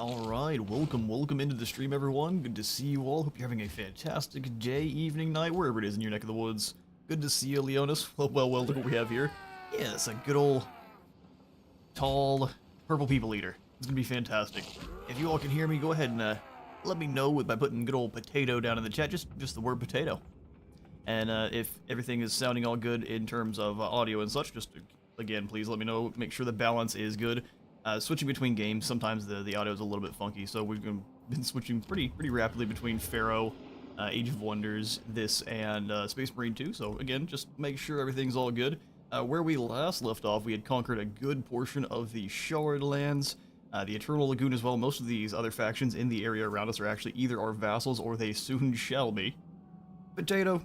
Alright, welcome into the stream, everyone. Good to see you all. Hope you're having a fantastic day, evening, night, wherever it is in your neck of the woods. Good to see you, Leonis. Well, look what we have here. Yes, a good old, tall, purple people eater. It's gonna be fantastic. If you all can hear me, go ahead and let me know by putting good old potato down in the chat, just the word potato. And if everything is sounding all good in terms of audio and such, just, again, please let me know. Make sure the balance is good. Switching between games, sometimes the audio is a little bit funky, so we've been switching pretty rapidly between Pharaoh, Age of Wonders, this, and Space Marine 2, so again, just make sure everything's all good. Where we last left off, we had conquered a good portion of the Shard lands, the Eternal Lagoon as well. Most of these other factions in the area around us are actually either our vassals or they soon shall be. Potato!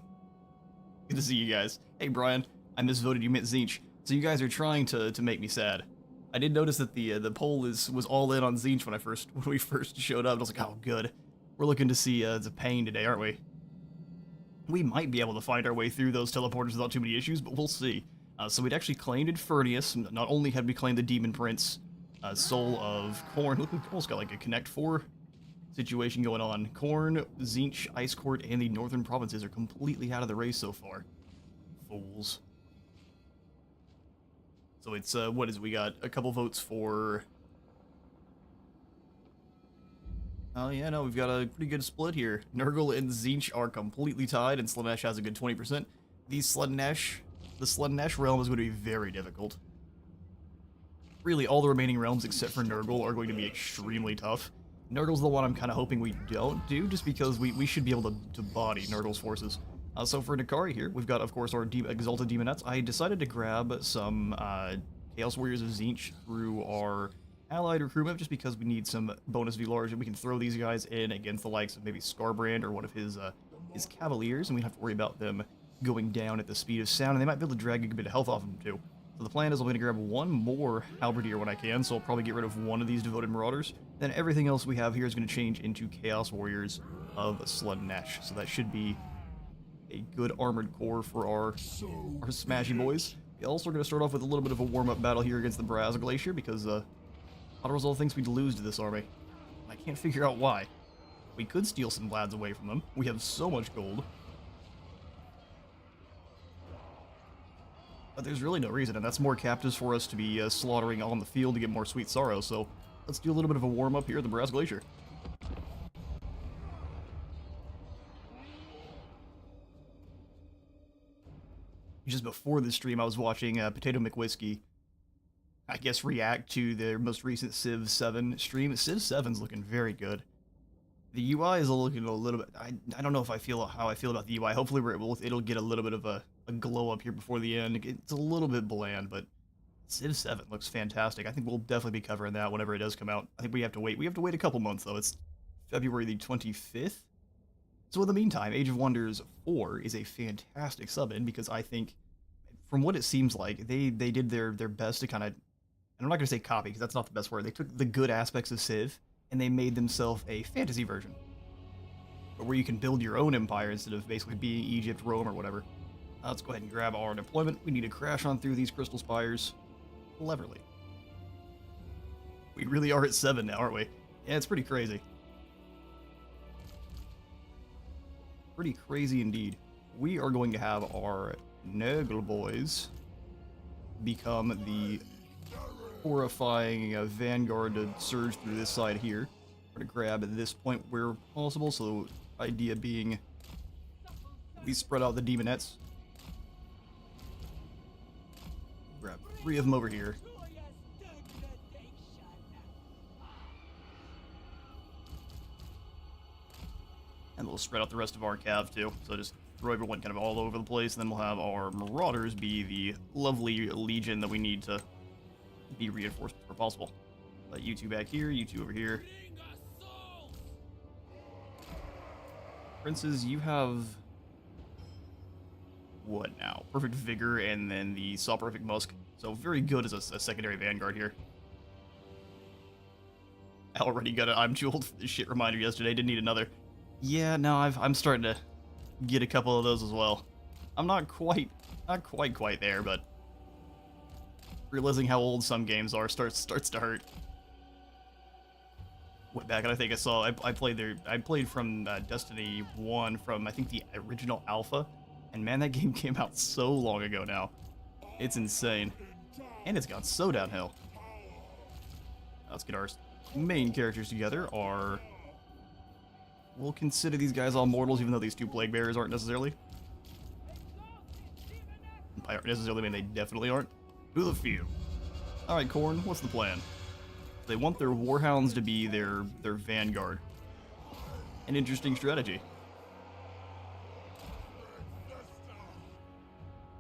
Good to see you guys. Hey Brian, I misvoted you meant Zinch, so you guys are trying to make me sad. I did notice that the poll was all in on Zinch when we first showed up. I was like, oh good, we're looking to see the pain today, aren't we? We might be able to find our way through those teleporters without too many issues, but we'll see. So we'd actually claimed Infernius. Not only had we claimed the Demon Prince, Soul of Khorne. Look, we almost got like a Connect 4 situation going on. Khorne, Zinch, Ice Court, and the Northern Provinces are completely out of the race so far. Fools. So it's, what is it? We got a couple votes for... Oh yeah, no, we've got a pretty good split here. Nurgle and Zinch are completely tied, and Slaanesh has a good 20%. The Slaanesh realm is going to be very difficult. Really, all the remaining realms except for Nurgle are going to be extremely tough. Nurgle's the one I'm kind of hoping we don't do, just because we should be able to body Nurgle's forces. So for Nakari here, we've got, of course, our Exalted Demonettes. I decided to grab some Chaos Warriors of Zinch through our allied recruitment, just because we need some bonus V-Large, and we can throw these guys in against the likes of maybe Scarbrand or one of his Cavaliers, and we don't have to worry about them going down at the speed of sound, and they might be able to drag a bit of health off them too. So the plan is I'm going to grab one more Halberdier when I can, so I'll probably get rid of one of these Devoted Marauders. Then everything else we have here is going to change into Chaos Warriors of Slaanesh, so that should be a good armored core for our smashy boys. We also are going to start off with a little bit of a warm-up battle here against the Braz Glacier, because Autoresol thinks we'd lose to this army. I can't figure out why. We could steal some lads away from them. We have so much gold. But there's really no reason, and that's more captives for us to be slaughtering on the field to get more Sweet Sorrow, so let's do a little bit of a warm-up here at the Braz Glacier. Just before the stream, I was watching Potato McWhiskey, I guess, react to their most recent Civ 7 stream. Civ 7's looking very good. The UI is looking a little bit... I don't know if how I feel about the UI. Hopefully it'll get a little bit of a glow up here before the end. It's a little bit bland, but Civ 7 looks fantastic. I think we'll definitely be covering that whenever it does come out. I think we have to wait. We have to wait a couple months, though. It's February the 25th. So in the meantime, Age of Wonders 4 is a fantastic sub-in, because I think, from what it seems like, they did their best to kind of... I'm not going to say copy, because that's not the best word. They took the good aspects of Civ, and they made themselves a fantasy version, where you can build your own empire instead of basically being Egypt, Rome, or whatever. Let's go ahead and grab our deployment. We need to crash on through these crystal spires cleverly. We really are at 7 now, aren't we? Yeah, it's pretty crazy. Pretty crazy indeed. We are going to have our Nurgle boys become the horrifying vanguard to surge through this side here. We're going to grab at this point where possible, so idea being we spread out the Demonettes. Grab 3 of them over here. And we'll spread out the rest of our cav too, so just throw everyone kind of all over the place, and then we'll have our Marauders be the lovely legion that we need to be reinforced where possible. You two back here, you two over here. Princes, you have... what now? Perfect Vigor, and then the Soporific Musk. So very good as a secondary vanguard here. I already got a I'm too old for this shit reminder yesterday, didn't need another. Yeah, no, I'm starting to get a couple of those as well. I'm not quite there, but realizing how old some games are starts to hurt. went back and I think I saw, I played there, I played from Destiny 1 from, I think, the original alpha, and man, that game came out so long ago now. It's insane. And it's gone so downhill. Let's get our main characters together. We'll consider these guys all mortals, even though these two plague bearers aren't necessarily. By aren't necessarily mean they definitely aren't. To the few. Alright, Khorne, what's the plan? They want their warhounds to be their vanguard. An interesting strategy.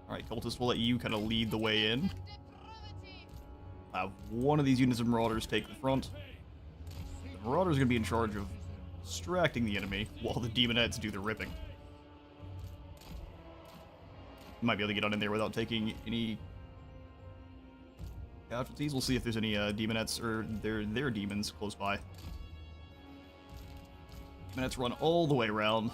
Alright, Cultist, we'll let you kind of lead the way in. Have one of these units of Marauders take the front. The Marauders are going to be in charge of distracting the enemy, while the Demonettes do the ripping. You might be able to get on in there without taking any casualties. We'll see if there's any Demonettes or their demons close by. Demonettes run all the way around.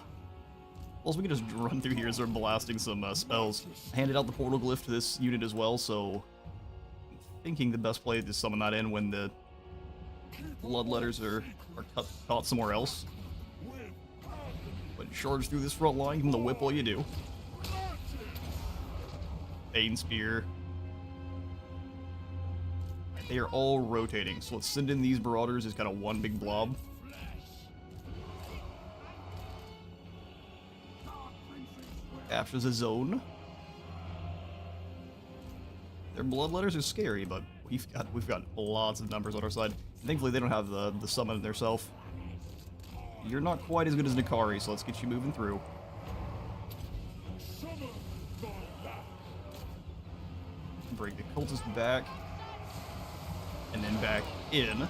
Also, we can just run through here and start blasting some spells. I handed out the portal glyph to this unit as well, so I'm thinking the best play is to summon that in when the bloodletters are caught somewhere else. But charge through this front line, give them the whip while you do. Bane Spear. They are all rotating, so let's send in these Marauders as kind of one big blob. Captures a zone. Their bloodletters are scary, but we've got lots of numbers on our side. Thankfully, they don't have the summon themselves. You're not quite as good as Nikari, so let's get you moving through. Bring the cultist back, and then back in.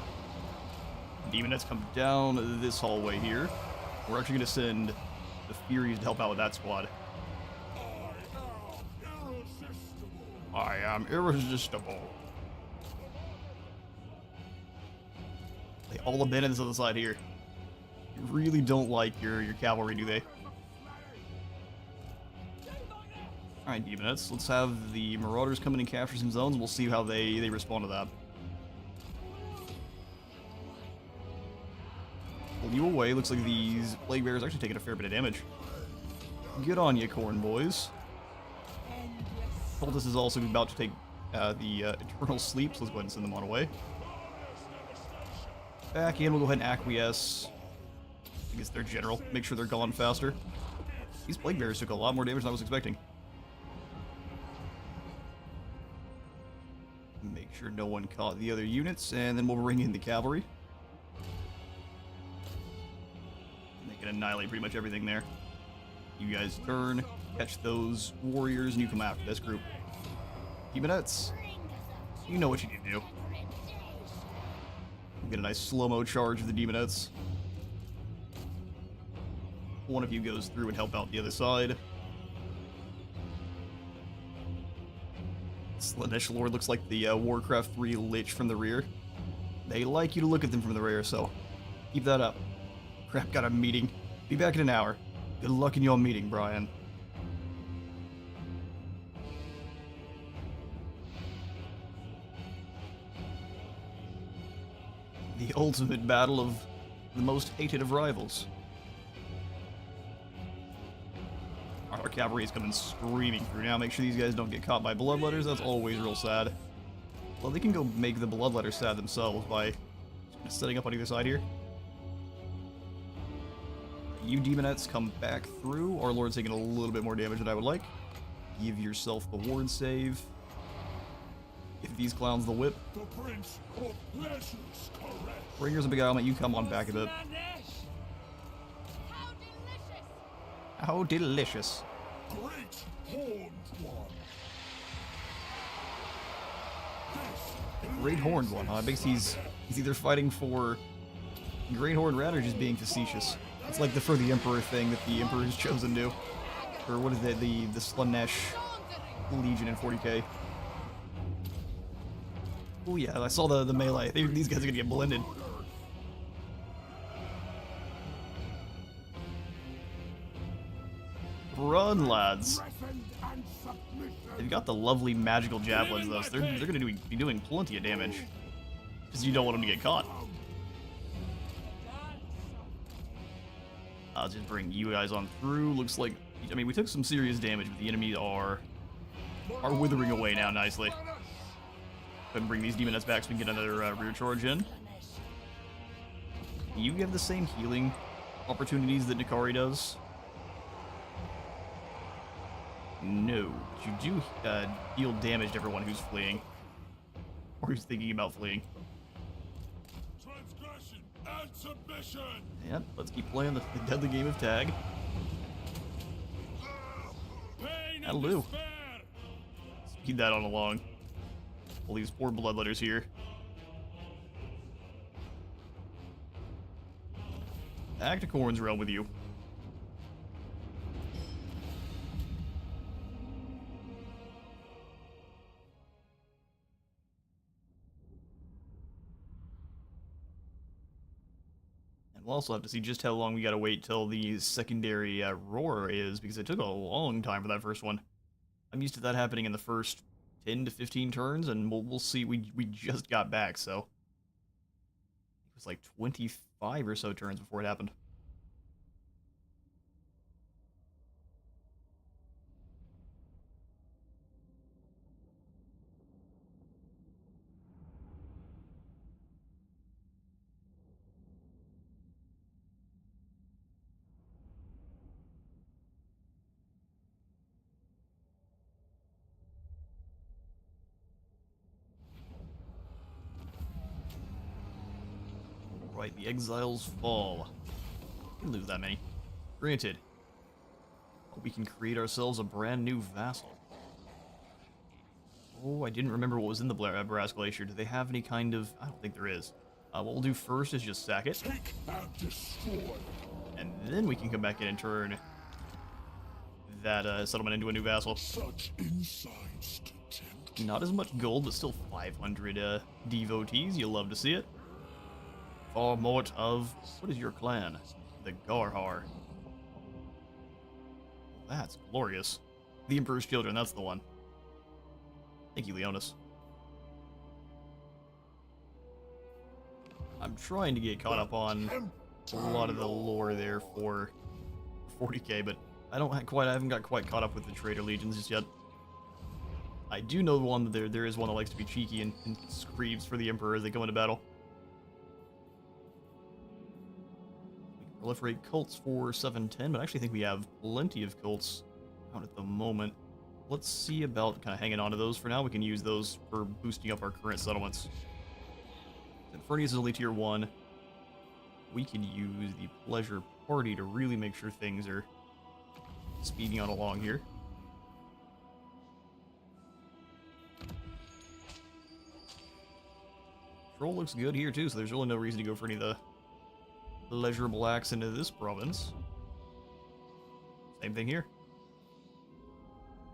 Demonettes come down this hallway here. We're actually going to send the Furies to help out with that squad. I am irresistible. They all abandon this other side here. You really don't like your cavalry, do they? Alright, Demonettes. Let's have the Marauders come in and capture some zones. We'll see how they respond to that. Pull you away. Looks like these Plague Bearers are actually taking a fair bit of damage. Good on you, Khorne boys. Cultist is also about to take the Eternal Sleep, so let's go ahead and send them on away. Back in, we'll go ahead and acquiesce against their general. Make sure they're gone faster. These Plague Bearers took a lot more damage than I was expecting. Make sure no one caught the other units, and then we'll bring in the cavalry. And they can annihilate pretty much everything there. You guys turn, catch those warriors, and you come after this group. Demonettes, you know what you need to do. Get a nice slow-mo charge of the Demonettes. One of you goes through and help out the other side. Slaanesh Lord looks like the Warcraft 3 Lich from the rear. They like you to look at them from the rear, so keep that up. Crap, got a meeting. Be back in an hour. Good luck in your meeting, Brian. The ultimate battle of the most hated of rivals. Our cavalry is coming screaming through now. Make sure these guys don't get caught by bloodletters. That's always real sad. Well, they can go make the bloodletters sad themselves by setting up on either side here. You Demonettes come back through. Our Lord's taking a little bit more damage than I would like. Give yourself the ward save. Give these clowns the whip. Bringer's a big element. You come on back a bit. How delicious. Great Horned One, huh? I guess he's either fighting for Great Horned Rat or just being facetious. It's like the For the Emperor thing that the Emperor has chosen to. Or what is it? The Slaanesh Legion in 40k. Oh yeah, I saw the melee. These guys are gonna get blended. Run, lads. They've got the lovely magical javelins, though, so they're gonna be doing plenty of damage. Because you don't want them to get caught. I'll just bring you guys on through. Looks like, I mean, we took some serious damage, but the enemies are withering away now nicely. Go ahead and bring these demonettes back so we can get another rear charge in. You have the same healing opportunities that Nikari does. No, but you do deal damage to everyone who's fleeing. Or who's thinking about fleeing. Transgression and submission. Yep, let's keep playing the deadly game of tag. That'll do. Speed that on along. All these poor bloodletters here. Back to Corn's realm with you. And we'll also have to see just how long we gotta wait till the secondary roar is, because it took a long time for that first one. I'm used to that happening in the first 10 to 15 turns, and we'll see. We just got back, so it was like 25 or so turns before it happened. Right, the exiles fall. We can lose that many. Granted. But we can create ourselves a brand new vassal. Oh, I didn't remember what was in the Brass Glacier. Do they have any kind of... I don't think there is. What we'll do first is just sack it. Take and destroy. And then we can come back in and turn that settlement into a new vassal. Such insights to tempt. Not as much gold, but still 500 devotees. You'll love to see it. Far mort of... What is your clan? The Garhar. That's glorious. The Emperor's Children, that's the one. Thank you, Leonis. I'm trying to get caught up on a lot of the lore there for 40k, but I haven't got quite caught up with the Traitor Legions just yet. I do know one that there is one that likes to be cheeky and screams for the Emperor as they go into battle. Proliferate cults for 710, but I actually think we have plenty of cults out at the moment. Let's see about kind of hanging on to those for now. We can use those for boosting up our current settlements. Infernius is only tier 1. We can use the Pleasure Party to really make sure things are speeding on along here. Control looks good here too, so there's really no reason to go for any of the pleasurable acts into this province. Same thing here.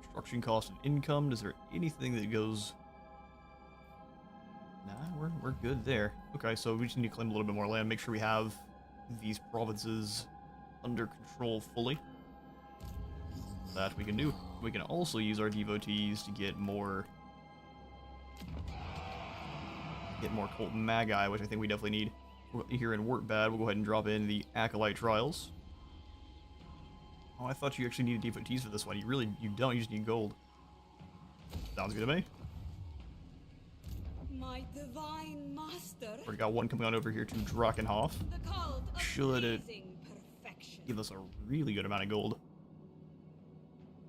Construction cost and income. Is there anything that goes... Nah, we're good there. Okay, so we just need to claim a little bit more land. Make sure we have these provinces under control fully. That we can do. We can also use our devotees to get more cult magi, which I think we definitely need. Here in Wortbad, we'll go ahead and drop in the Acolyte Trials. Oh, I thought you actually needed devotees for this one. You don't. You just need gold. Sounds good to me. My divine master. Already got one coming on over here to Drakenhof. Should give us a really good amount of gold.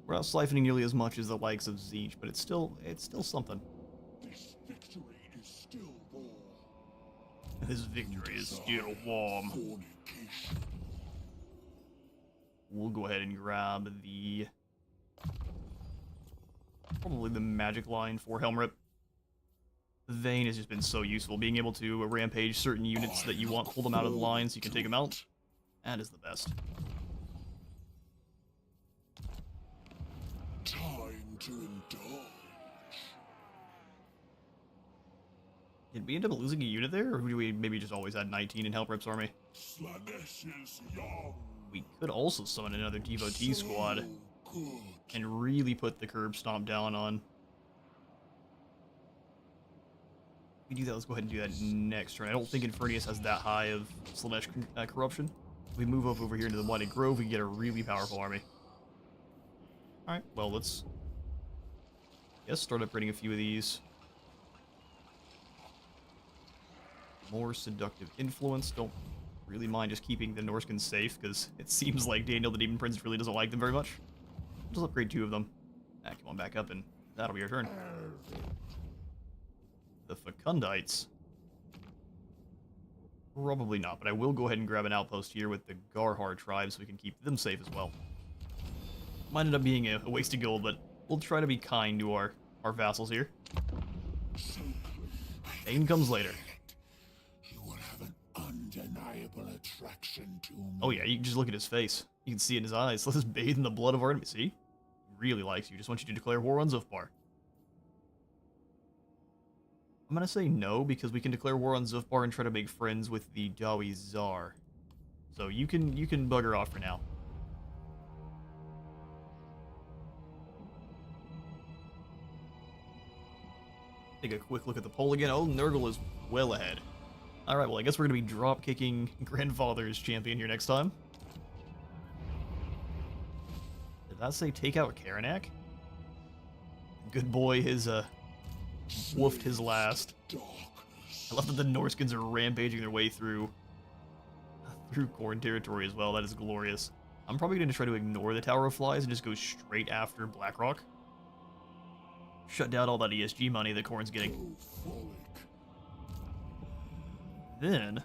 We're not siphoning nearly as much as the likes of Zeech, but it's still something. This victory is still warm. This victory is still warm. Fornication. We'll go ahead and grab probably the magic line for Helmrip. Vane has just been so useful, being able to rampage certain units that you want, pull them out of the line so you can take them out. That is the best. Time to indulge. Did we end up losing a unit there, or do we maybe just always had 19 in Helmrip's army? Slaanesh is young. We could also summon another devotee squad Good. and really put the curb stomp down on. We do that. Let's go ahead and do that next turn. I don't think Infernius has that high of Slaanesh corruption. we move up over here into the Whited Grove, we get a really powerful army. Alright, well, let's... start upgrading a few of these. More seductive influence. Don't really mind just keeping the Norskins safe, because it seems like Daniel the Demon Prince really doesn't like them very much. Just upgrade 2 of them. Come on back up, and that'll be our turn. The Fecundites. Probably not, but I will go ahead and grab an outpost here with the Garhar tribe so we can keep them safe as well. Might end up being a waste of gold, but we'll try to be kind to our vassals here. Pain comes later. You will have an undeniable attraction to me. Oh yeah, you can just look at his face. You can see it in his eyes. Let us bathe in the blood of our enemy. See? He really likes you. Just wants you to declare war on Zufbar. I'm gonna say no, because we can declare war on Zufbar and try to make friends with the Dawi Czar. So you can bugger off for now. Take a quick look at the poll again. Oh, Nurgle is well ahead. Alright, well, I guess we're going to be drop-kicking Grandfather's champion here next time. Did that say take out Karanak? Good boy has, woofed his last. I love that the Norskins are rampaging their way through Khorne territory as well. That is glorious. I'm probably going to try to ignore the Tower of Flies and just go straight after Blackrock. Shut down all that ESG money that Khorne's getting. Then...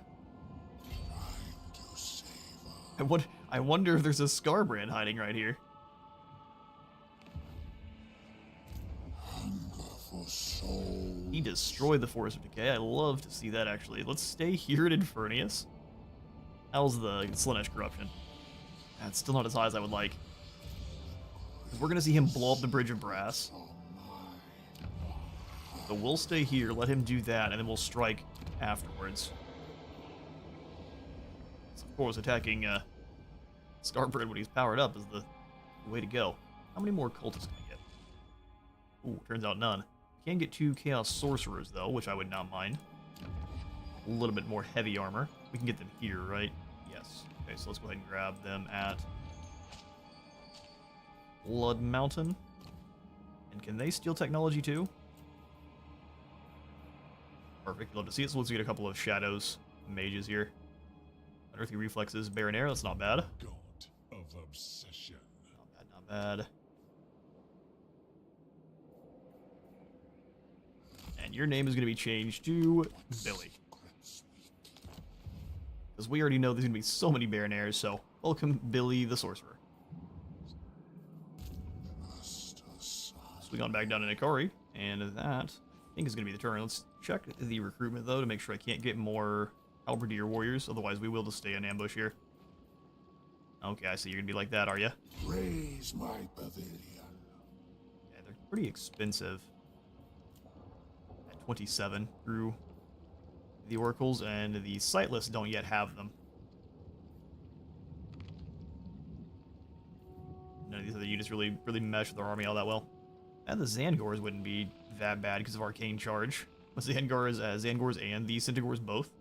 I wonder if there's a Scarbrand hiding right here. He destroyed the Forest of Decay. I love to see that, actually. Let's stay here at Infernius. How's the Slaanesh corruption? That's still not as high as I would like. We're going to see him blow up the Bridge of Brass. So we'll stay here, let him do that, and then we'll strike afterwards. So of course, attacking Scarbrand when he's powered up is the way to go. How many more cultists can we get? Ooh, turns out none. Can get 2 Chaos Sorcerers, though, which I would not mind. A little bit more heavy armor. We can get them here, right? Yes. Okay, so let's go ahead and grab them at Blood Mountain. And can they steal technology, too? Perfect. Love to see it. So let's get a couple of Shadows mages here. Unearthly Reflexes, Baron Air. That's not bad. God of obsession. Not bad, not bad. And your name is going to be changed to Billy. Because we already know there's going to be so many Baron Airs, so welcome Billy the Sorcerer. So we gone back down to Nikari, and that, I think, is going to be the turn. Let's check the recruitment, though, to make sure I can't get more Halberdier warriors, otherwise we will just stay in ambush here. Okay, I see you're going to be like that, are you? Raise my pavilion. Yeah, they're pretty expensive. 27 through the oracles, and the sightless don't yet have them. None of these other units really mesh with their army all that well. And the Zangors wouldn't be that bad because of Arcane Charge. Was the Zangors and the Centaurs both?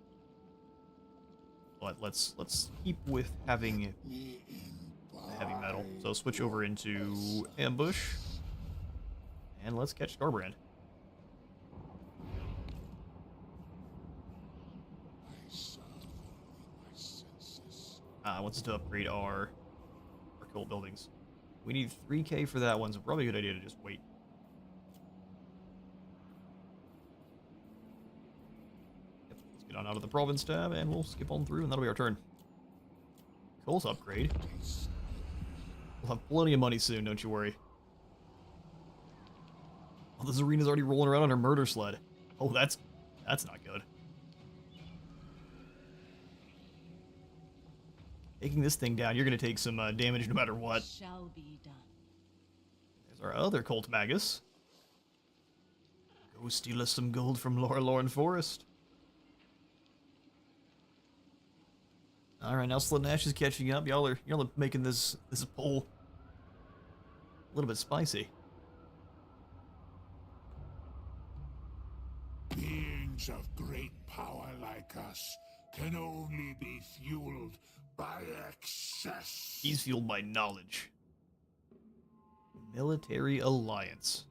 But let's keep with having the heavy metal. So switch over into ambush, and let's catch Scarbrand. Wants us to upgrade our cult buildings. We need 3k for that one, so probably a good idea to just wait. Yep, let's get on out of the province tab, and we'll skip on through, and that'll be our turn. Cult upgrade. We'll have plenty of money soon, don't you worry. Oh, this arena's already rolling around on her murder sled. Oh, that's not good. Taking this thing down, you're going to take some damage no matter what. Shall be done. There's our other Cult Magus. Go steal us some gold from Lorelorn Forest. Alright, now Slaanesh is catching up. Y'all are making this poll a little bit spicy. Beings of great power like us can only be fueled by excess. He's fueled by knowledge. Military alliance.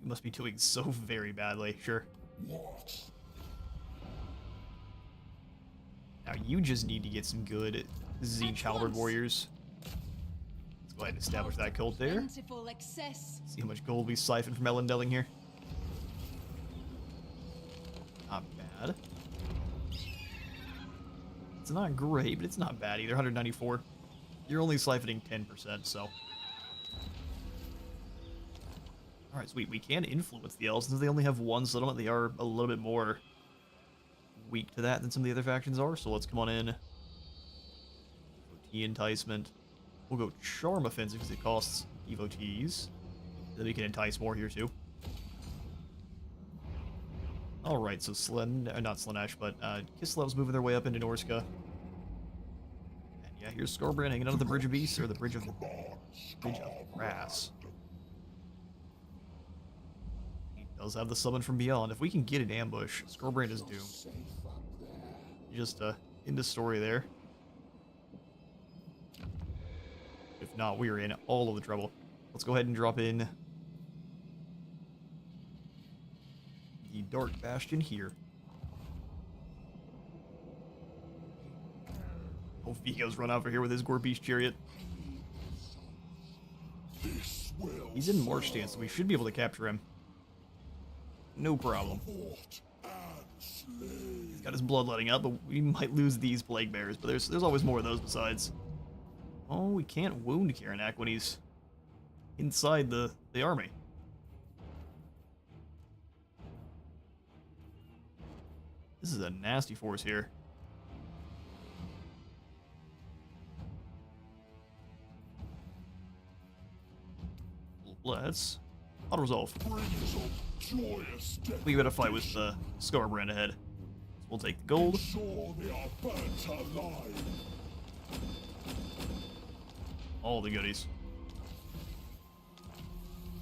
You must be doing so very badly. Sure. What? Now you just need to get some good Siege Halberd warriors. Let's go ahead and establish that cult there. Plentiful excess. See how much gold we siphon from Ellendelling here. Not bad. It's not great, but it's not bad either. 194. You're only siphoning 10%, so. Alright, sweet. We can influence the elves since they only have one settlement. They are a little bit more weak to that than some of the other factions are, so let's come on in. Devotee enticement. We'll go charm offensive because it costs devotees. Then we can entice more here too. Alright, so not Slaanesh, but Kislev's moving their way up into Norska. And yeah, here's Skorbrand hanging out of the Bridge of Beasts, or the Bridge of Grass. He does have the summon from beyond. If we can get an ambush, Skorbrand is doomed. Just into story there. If not, we are in all of the trouble. Let's go ahead and drop in the Dark Bastion here. Oh, Vigo's run over here with his Gorbeast Chariot. He's in march stance, so we should be able to capture him. No problem. He's got his bloodletting up, but we might lose these plague bears. But there's always more of those besides. Oh, we can't wound Karanak when he's inside the army. This is a nasty force here. Let's auto resolve. We got to fight with Skorbrand ahead. So we'll take the gold. All the goodies.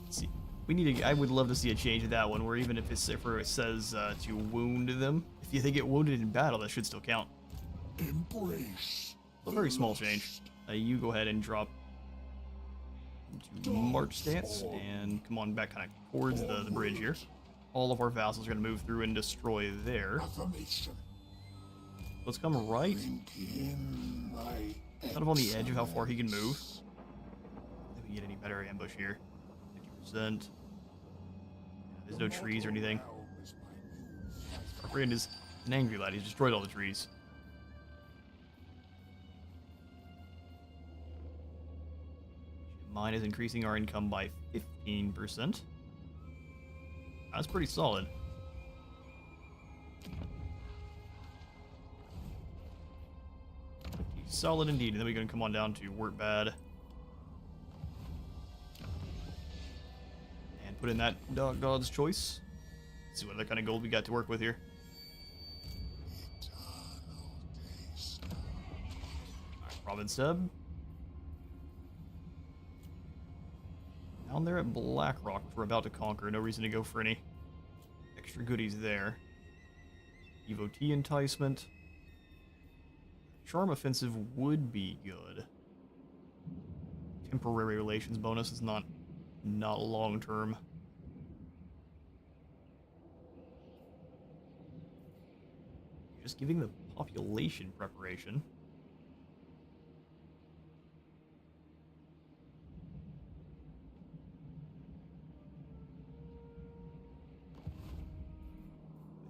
Let's see, we need I would love to see a change in that one, where even if it says to wound them, if they get wounded in battle, that should still count. Embrace. A very small change. You go ahead and drop into march stance and come on back kind of towards the bridge here. All of our vassals are going to move through and destroy there. Let's come right. Kind of on the edge of how far he can move. If we get any better ambush here. 50%. There's no trees or anything. Our friend is an angry lad. He's destroyed all the trees. Mine is increasing our income by 15%. That's pretty solid. Solid indeed. And then we're going to come on down to Work Bad. And put in that God's Choice. Let's see what other kind of gold we got to work with here. Alright, Province Sub. Down there at Blackrock, which we're about to conquer. No reason to go for any extra goodies there. Devotee enticement. Charm offensive would be good. Temporary relations bonus is not long term. Just giving the population preparation.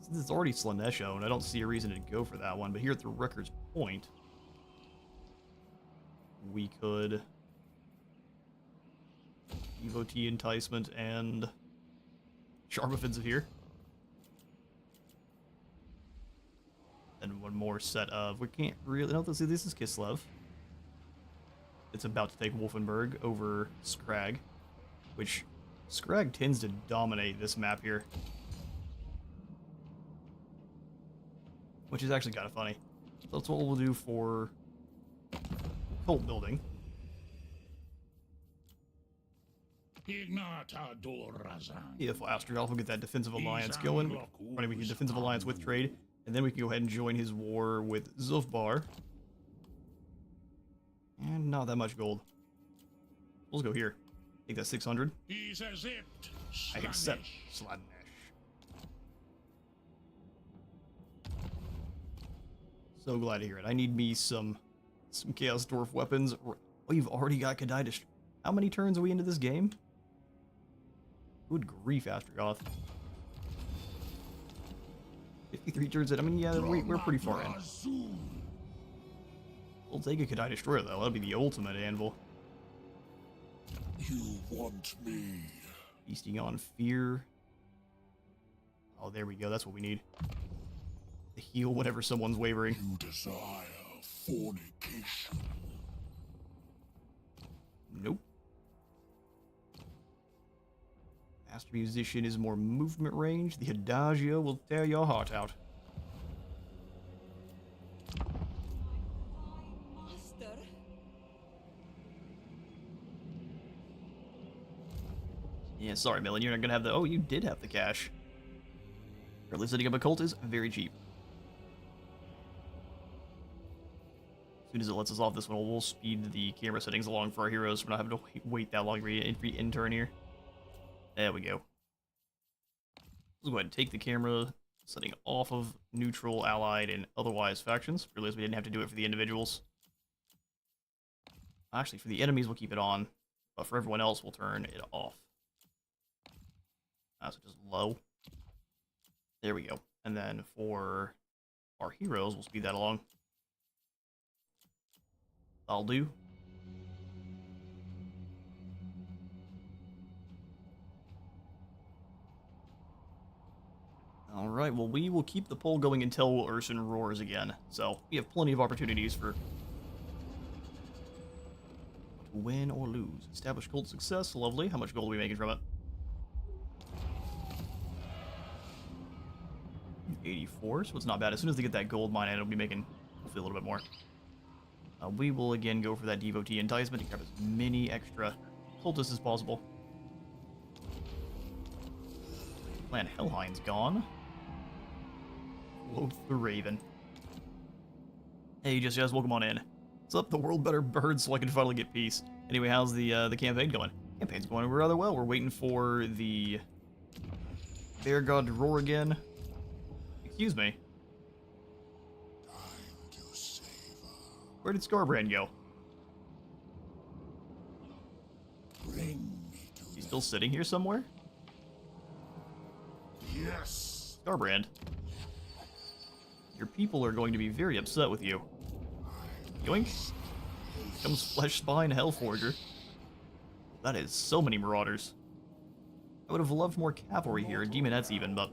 Since it's already Slaanesh owned, I don't see a reason to go for that one. But here at the Record's Point, we could Devotee enticement and Charm offensive here. And one more set of, we can't really, no, let's see, this is Kislev. It's about to take Wolfenburg over Skrag, which Skrag tends to dominate this map here. Which is actually kind of funny. So that's what we'll do for cult building. If Astrial will get that defensive alliance going, running we can defensive alliance with trade, And then we can go ahead and join his war with Zufbar. And not that much gold. Let's go here. Take that 600. He's as it. I accept Slaanesh. Slaanesh. So glad to hear it. I need me some Chaos Dwarf weapons. Oh, you've already got Kadai. How many turns are we into this game? Good grief, Astrogoth. 53 turns in. I mean, yeah, we're pretty far in. We'll take a Kadai Destroyer, though. That'll be the ultimate anvil. You want me? Feasting on fear. Oh, there we go. That's what we need. To heal whenever someone's wavering. You desire fornication. Nope. Master Musician is more movement range. The Adagio will tear your heart out. Master. Yeah, sorry, Millen, you're not gonna have the... Oh, you did have the cash. Early setting up a cult is very cheap. As soon as it lets us off this one, we'll speed the camera settings along for our heroes. We're not having to wait that long for in turn here. There we go. Let's go ahead and take the camera setting off of neutral, allied, and otherwise factions. Realize we didn't have to do it for the individuals. Actually, for the enemies, we'll keep it on. But for everyone else, we'll turn it off. So just low. There we go. And then for our heroes, we'll speed that along. I'll do. Alright, well, we will keep the poll going until Urson roars again. So, we have plenty of opportunities for to win or lose. Establish cult success. Lovely. How much gold are we making from it? 84, so it's not bad. As soon as they get that gold mine, it'll be making hopefully a little bit more. We will again go for that devotee enticement to grab as many extra cultists as possible. Clan Hellhind's gone. Loath the Raven. Hey, just guys, welcome on in. What's up? The world better bird so I can finally get peace. Anyway, how's the campaign going? Campaign's going rather well. We're waiting for the Bear God to roar again. Excuse me. Where did Scarbrand go? He's still sitting here somewhere? Yes. Scarbrand. Your people are going to be very upset with you. Yoink. Comes Flesh Spine Hellforger. That is so many marauders. I would have loved more cavalry here, demonettes even, but...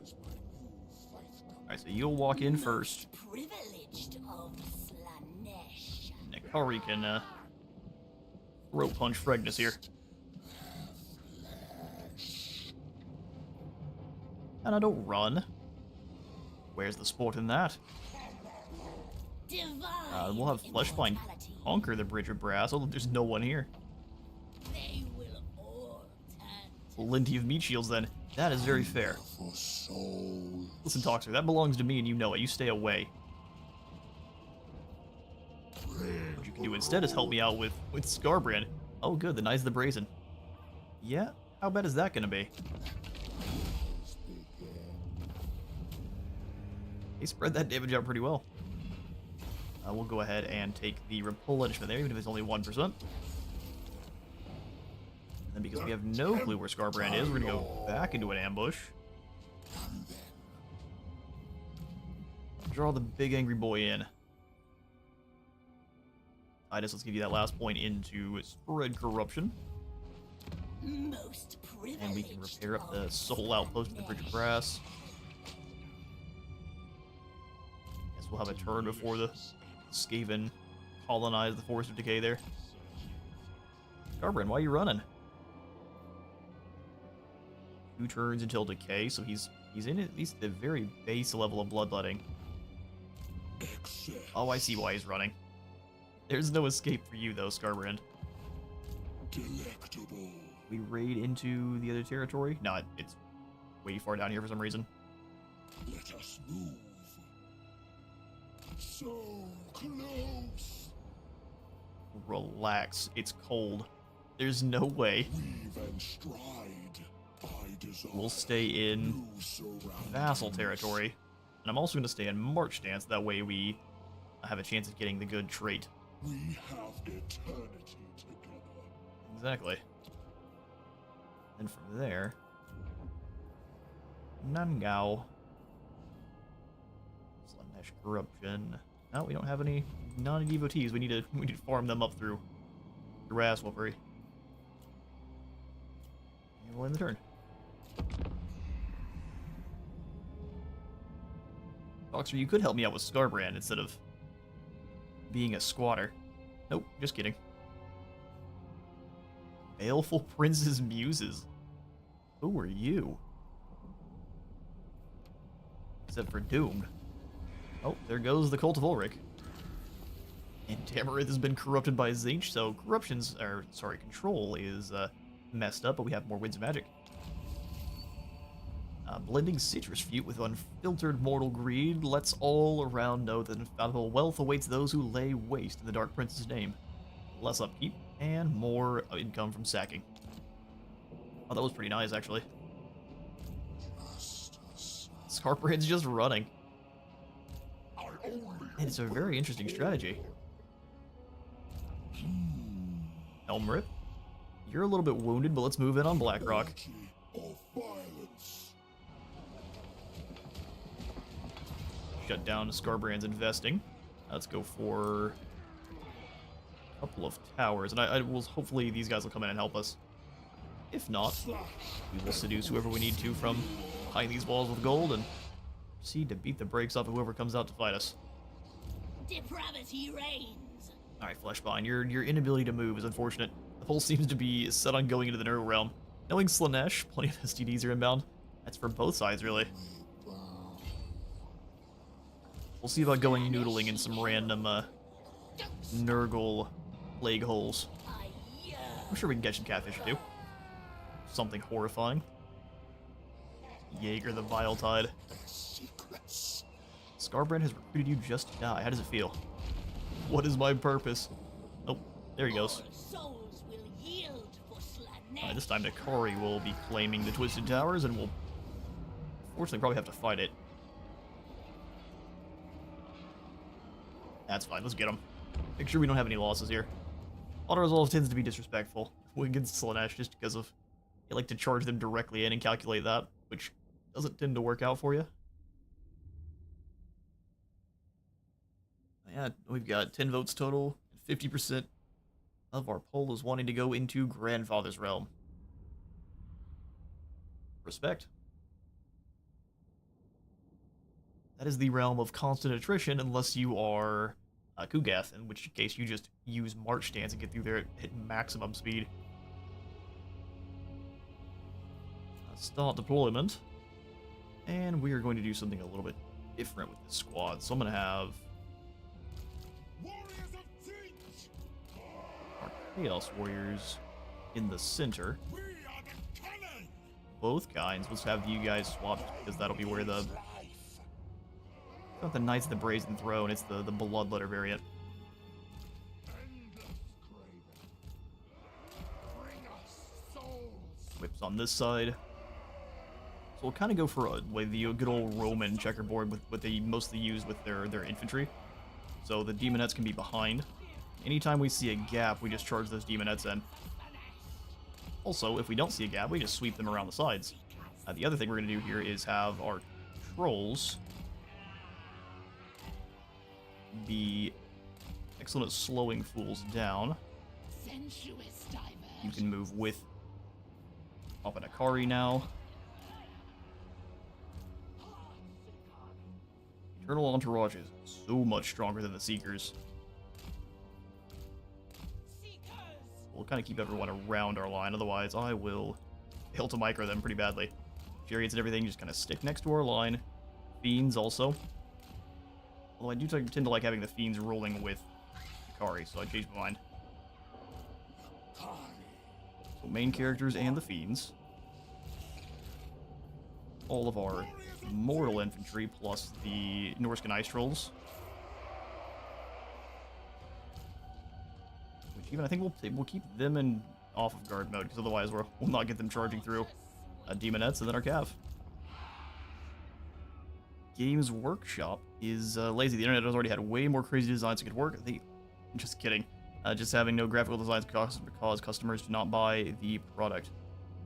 Alright, so you'll walk in first. Privileged of Slaanesh. Nekari can, throat punch Fregnus here. And I don't run. Where's the sport in that? We'll have Fleshspine conquer the Bridge of Brass. Oh, there's no one here. They will all turn. Plenty of meat shields then. That is very fair. Listen, Toxer, that belongs to me and you know it. You stay away. What you can do instead is help me out with Scarbrand. Oh good, the Knights of the Brazen. Yeah? How bad is that gonna be? They spread that damage out pretty well. We'll go ahead and take the replenishment there, even if it's only 1%. And then because we have no clue where Scarbrand is, we're gonna go back into an ambush. Draw the big angry boy in. Titus, let's give you that last point into Spread Corruption. Most privileged. And we can repair up the Soul Outpost of the Bridge of Brass. Guess we'll have a turn before the Skaven colonize the Forest of Decay there. Scarbrand, why are you running? 2 turns until Decay, so he's in at least the very base level of bloodletting. Oh, I see why he's running. There's no escape for you, though, Scarbrand. Delectable. We raid into the other territory? No, it's way far down here for some reason. Let us move. So close. Relax. It's cold. There's no way. Weave and stride. I desire We'll stay in new surroundings. vassal territory. And I'm also going to stay in March Stance. That way we have a chance of getting the good trait. We have eternity together. Exactly. And from there, Nangao. Slaanesh corruption. No, we don't have any non-devotees. We need to farm them up through Raspberry. And we'll end the turn. Boxer, you could help me out with Scarbrand instead of being a squatter. Nope, just kidding. Baleful Prince's Muses. Who are you? Except for Doomed. Oh, there goes the Cult of Ulrich. And Tamarith has been corrupted by Zinch, so control is messed up, but we have more Winds of Magic. Blending Citrus Fruit with unfiltered mortal greed lets all around know that infallible wealth awaits those who lay waste in the Dark Prince's name. Less upkeep, and more income from sacking. Oh, that was pretty nice, actually. Scarbrand's just running. And it's a very interesting strategy. Elmrip, you're a little bit wounded, but let's move in on Blackrock. Of violence. Shut down Scarbrand's investing. Let's go for a couple of towers, and I will hopefully these guys will come in and help us. If not, we will seduce whoever we need to from behind these walls with gold and proceed to beat the brakes off of whoever comes out to fight us. Depravity reigns. Alright, Fleshbine, your inability to move is unfortunate. The pole seems to be set on going into the Neural Realm. Knowing Slaanesh, plenty of STDs are inbound. That's for both sides, really. We'll see about going noodling in some random, Nurgle plague holes. I'm sure we can catch some catfish or two. Something horrifying. Jaeger the Vile Tide. Scarbrand has recruited you just to die. How does it feel? What is my purpose? Oh, there he goes. Souls will yield for Slaanesh. This time Nakari will be claiming the Twisted Towers, and we'll fortunately probably have to fight it. That's fine, let's get him. Make sure we don't have any losses here. Auto-resolve tends to be disrespectful against Slaanesh just because of you like to charge them directly in and calculate that, which doesn't tend to work out for you. Yeah, we've got 10 votes total, and 50% of our poll is wanting to go into Grandfather's Realm. Respect. That is the realm of constant attrition unless you are Kugath, in which case you just use March Stance and get through there at maximum speed. Start deployment. And we are going to do something a little bit different with this squad. So I'm going to have our Chaos Warriors in the center. Both kinds. Let's have you guys swapped because that'll be where the... Not the Knights of the Brazen Throne, it's the Bloodletter variant. Whips on this side. So we'll kind of go for the good old Roman checkerboard with what they mostly use with their infantry. So the Demonettes can be behind. Anytime we see a gap, we just charge those Demonettes in. Also, if we don't see a gap, we just sweep them around the sides. The other thing we're going to do here is have our Trolls be excellent at slowing fools down. You can move with Papa Nakari now. Eternal Entourage is so much stronger than the Seekers. We'll kind of keep everyone around our line, otherwise I will fail to micro them pretty badly. Chariots and everything just kind of stick next to our line. Fiends also. Although I do tend to like having the Fiends rolling with Nakari, so I changed my mind. So main characters and the Fiends. All of our Mortal Infantry plus the Norscan Ice Trolls. even. I think we'll keep them in off of guard mode, because otherwise we'll not get them charging through Demonettes and then our Cav. Games Workshop is lazy. The internet has already had way more crazy designs that could work. Just kidding. Just having no graphical designs cause customers to not buy the product.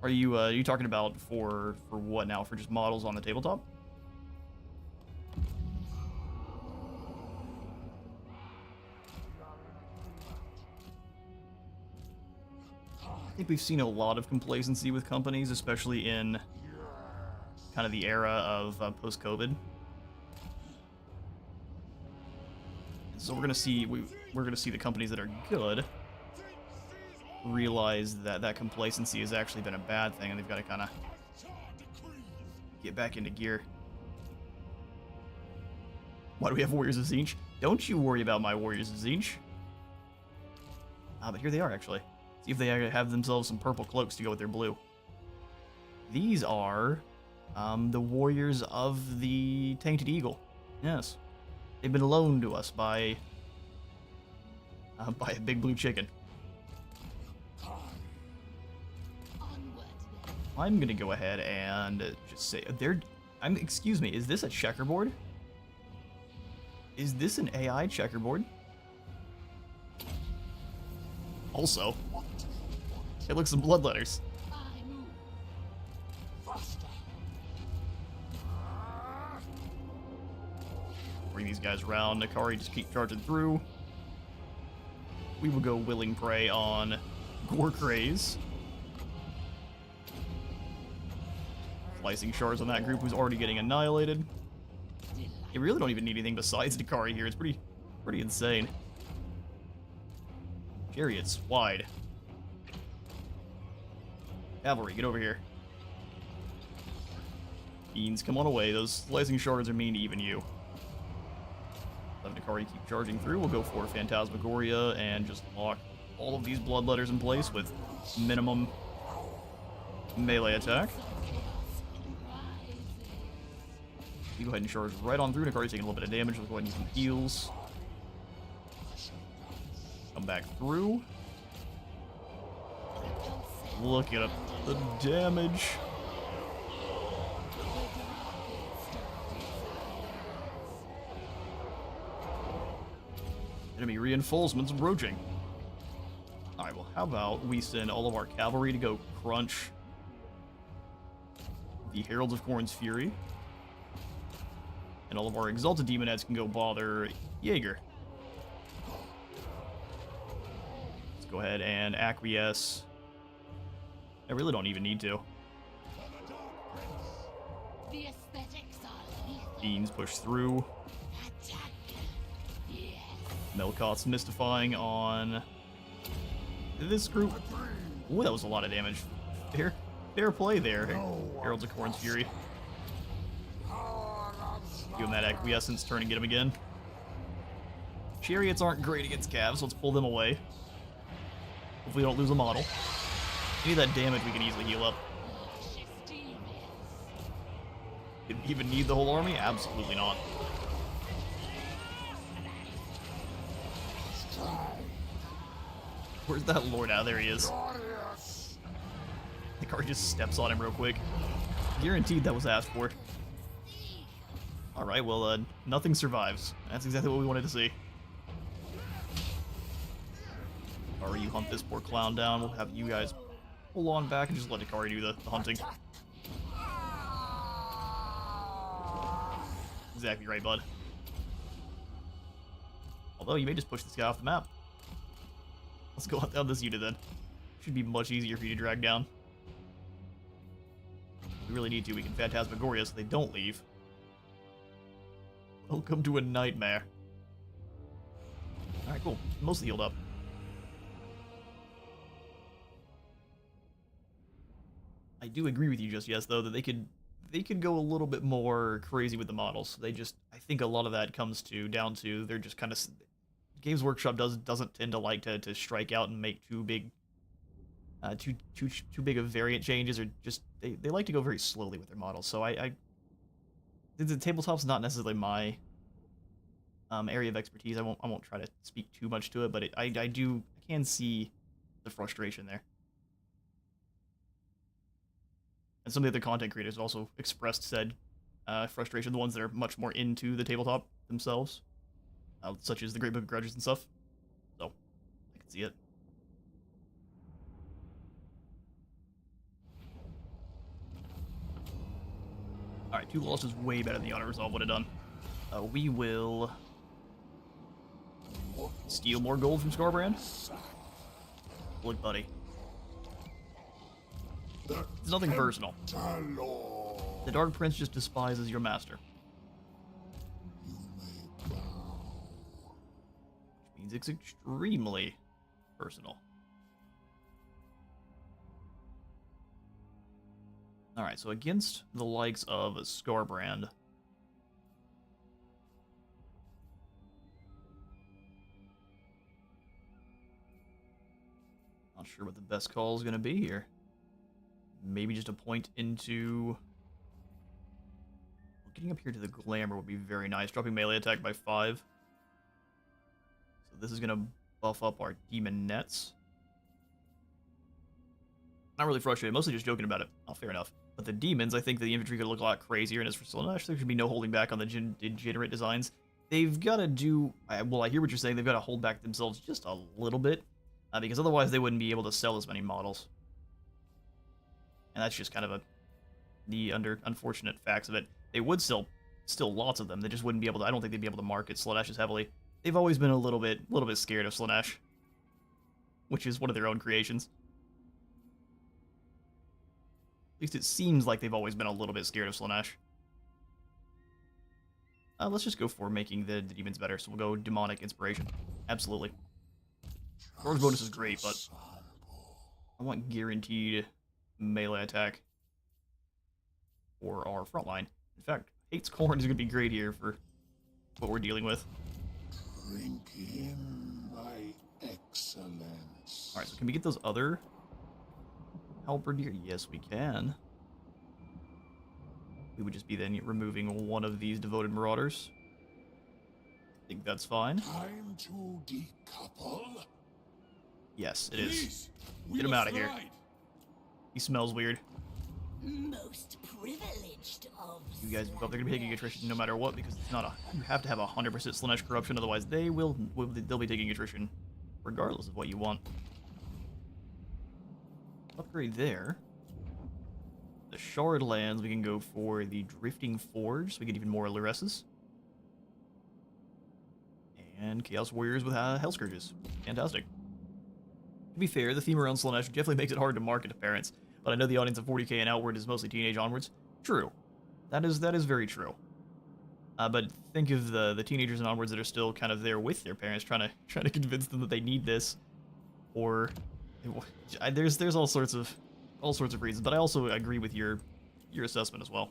Are you talking about for what now? For just models on the tabletop? I think we've seen a lot of complacency with companies, especially in kind of the era of post-COVID. So we're gonna see the companies that are good realize that complacency has actually been a bad thing, and they've got to kind of get back into gear. Why do we have Warriors of Tzeentch? Don't you worry about my Warriors of Tzeentch. But here they are, actually. See if they have themselves some purple cloaks to go with their blue. These are the Warriors of the Tainted Eagle. Yes. They've been loaned to us by a big blue chicken. I'm gonna go ahead and just say excuse me, is this a checkerboard? Is this an AI checkerboard? Also, it looks some bloodletters. Bring these guys around. Nakari, just keep charging through. We will go willing prey on Gorkraze. Slicing shards on that group who's already getting annihilated. You really don't even need anything besides Nakari here. It's pretty insane. Chariots wide. Cavalry, get over here. Beans, come on away. Those slicing shards are mean to even you. Let Nakari keep charging through. We'll go for Phantasmagoria and just lock all of these bloodletters in place with minimum melee attack. You go ahead and charge right on through. Nakari's taking a little bit of damage. Let's go ahead and use some heals. Come back through. Look at the damage. Enemy reinforcements approaching. Alright, well, how about we send all of our cavalry to go crunch the Heralds of Khorne's Fury. And all of our Exalted Demonettes can go bother Jaeger. Let's go ahead and acquiesce. I really don't even need to. Beans push through. Melkoth's mystifying on this group. Ooh, that was a lot of damage. Fair play there, Heralds of Khorne's Fury. Give him that acquiescence turn and get him again. Chariots aren't great against Cavs, so let's pull them away. Hopefully we don't lose a model. Any of that damage we can easily heal up. Didn't even need the whole army? Absolutely not. Where's that lord out? There he is. The car just steps on him real quick. Guaranteed that was asked for. Alright, well, nothing survives. That's exactly what we wanted to see. Nakari, you hunt this poor clown down. We'll have you guys pull on back and just let Nakari do the hunting. Exactly right, bud. Although, you may just push this guy off the map. Let's go hunt down this unit then. Should be much easier for you to drag down. If we really need to, we can Phantasmagoria so they don't leave. Welcome to a nightmare. Alright, cool. Mostly healed up. I do agree with you just yes, though, that they could go a little bit more crazy with the models. They just, I think a lot of that comes down to they're just kind of, Games Workshop doesn't tend to like to strike out and make too big of variant changes, or just they like to go very slowly with their models. So the tabletop's not necessarily my area of expertise. I won't try to speak too much to it, but I can't can see the frustration there. And some of the other content creators also expressed said frustration, the ones that are much more into the tabletop themselves, such as the Great Book of Grudges and stuff. So, I can see it. Alright, 2 losses way better than the Auto Resolve would have done. We will steal more gold from Scarbrand. Look, buddy. It's nothing personal. The Dark Prince just despises your master. Which means it's extremely personal. Alright, so against the likes of Scarbrand, not sure what the best call is going to be here. Maybe just a point into... Getting up here to the Glamour would be very nice. Dropping melee attack by 5. So this is going to buff up our Demon Nets. Not really frustrated, mostly just joking about it. Oh, fair enough. But the Demons, I think the infantry could look a lot crazier, and as for Slaanesh, there should be no holding back on the degenerate designs. They've got to do... Well, I hear what you're saying. They've got to hold back themselves just a little bit. Because otherwise they wouldn't be able to sell as many models. And that's just kind of the unfortunate facts of it. They would still lots of them. They just wouldn't be able to. I don't think they'd be able to market Slaanesh as heavily. They've always been a little bit scared of Slaanesh, which is one of their own creations. At least it seems like they've always been a little bit scared of Slaanesh. Let's just go for making the demons better. So we'll go Demonic Inspiration. Absolutely. Force bonus is great, but I want guaranteed melee attack for our front line. In fact, Hate's Corn is going to be great here for what we're dealing with. Drink in my excellence. Alright, so can we get those other halberdier? Yes, we can. We would just be then removing one of these devoted marauders. I think that's fine. Time to decouple. Yes, it is. Get him out of here. He smells weird. Most privileged of You guys, they're going to be taking attrition no matter what, because it's not a... You have to have 100% Slaanesh corruption, otherwise they'll be taking attrition regardless of what you want. Upgrade there. The Shard lands, we can go for the Drifting Forge, so we get even more Luresses. And Chaos Warriors with Hell Scourges. Fantastic. To be fair, the theme around Slaanesh definitely makes it hard to market to parents, but I know the audience of 40k and outward is mostly teenage onwards. True. That is very true. But think of the teenagers and onwards that are still kind of there with their parents, trying to convince them that they need this, or there's all sorts of reasons. But I also agree with your assessment as well.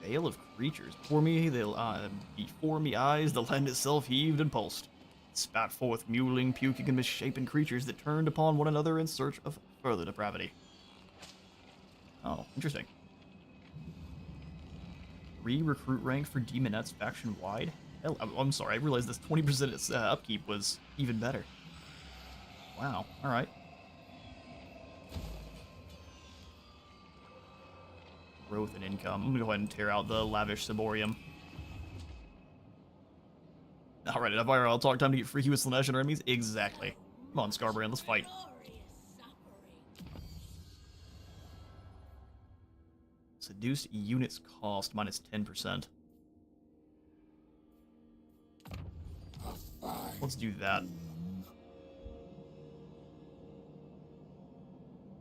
Veil of Creatures. Before me eyes, the land itself heaved and pulsed. It spat forth mewling, puking, and misshapen creatures that turned upon one another in search of further depravity. Oh, interesting. Recruit rank for Demonettes faction-wide? Hell, I'm sorry, I realized this 20% upkeep was even better. Wow, alright. Growth and income. I'm gonna go ahead and tear out the Lavish Ciborium. Alright, enough IRL talk. Time to get freaky with Slaanesh and our enemies? Exactly. Come on, Scarbrand, let's fight. Seduced units cost minus 10%. Let's do that.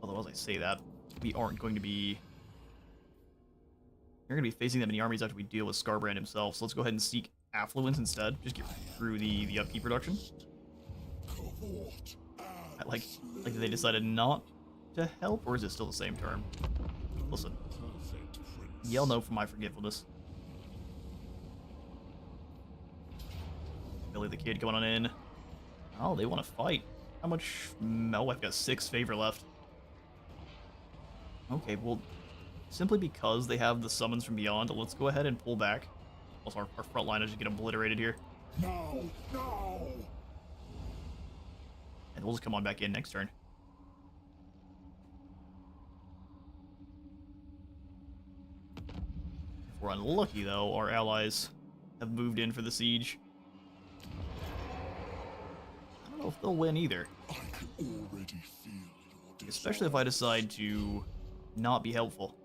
Although, as I say that, we aren't going to be... We're going to be facing that many armies after we deal with Scarbrand himself, so let's go ahead and seek Affluence instead. Just get through the upkeep reduction. I like that they decided not to help, or is it still the same term? Listen. Yell no for my forgetfulness. Billy the Kid coming on in. Oh, they want to fight. How much? Oh, I've got 6 favor left. Okay, well, simply because they have the summons from beyond, let's go ahead and pull back. Also, our front line will just get obliterated here. No, no! And we'll just come on back in next turn. If we're unlucky, though, our allies have moved in for the siege. I don't know if they'll win either. I can already feel your Especially if I decide to not be helpful.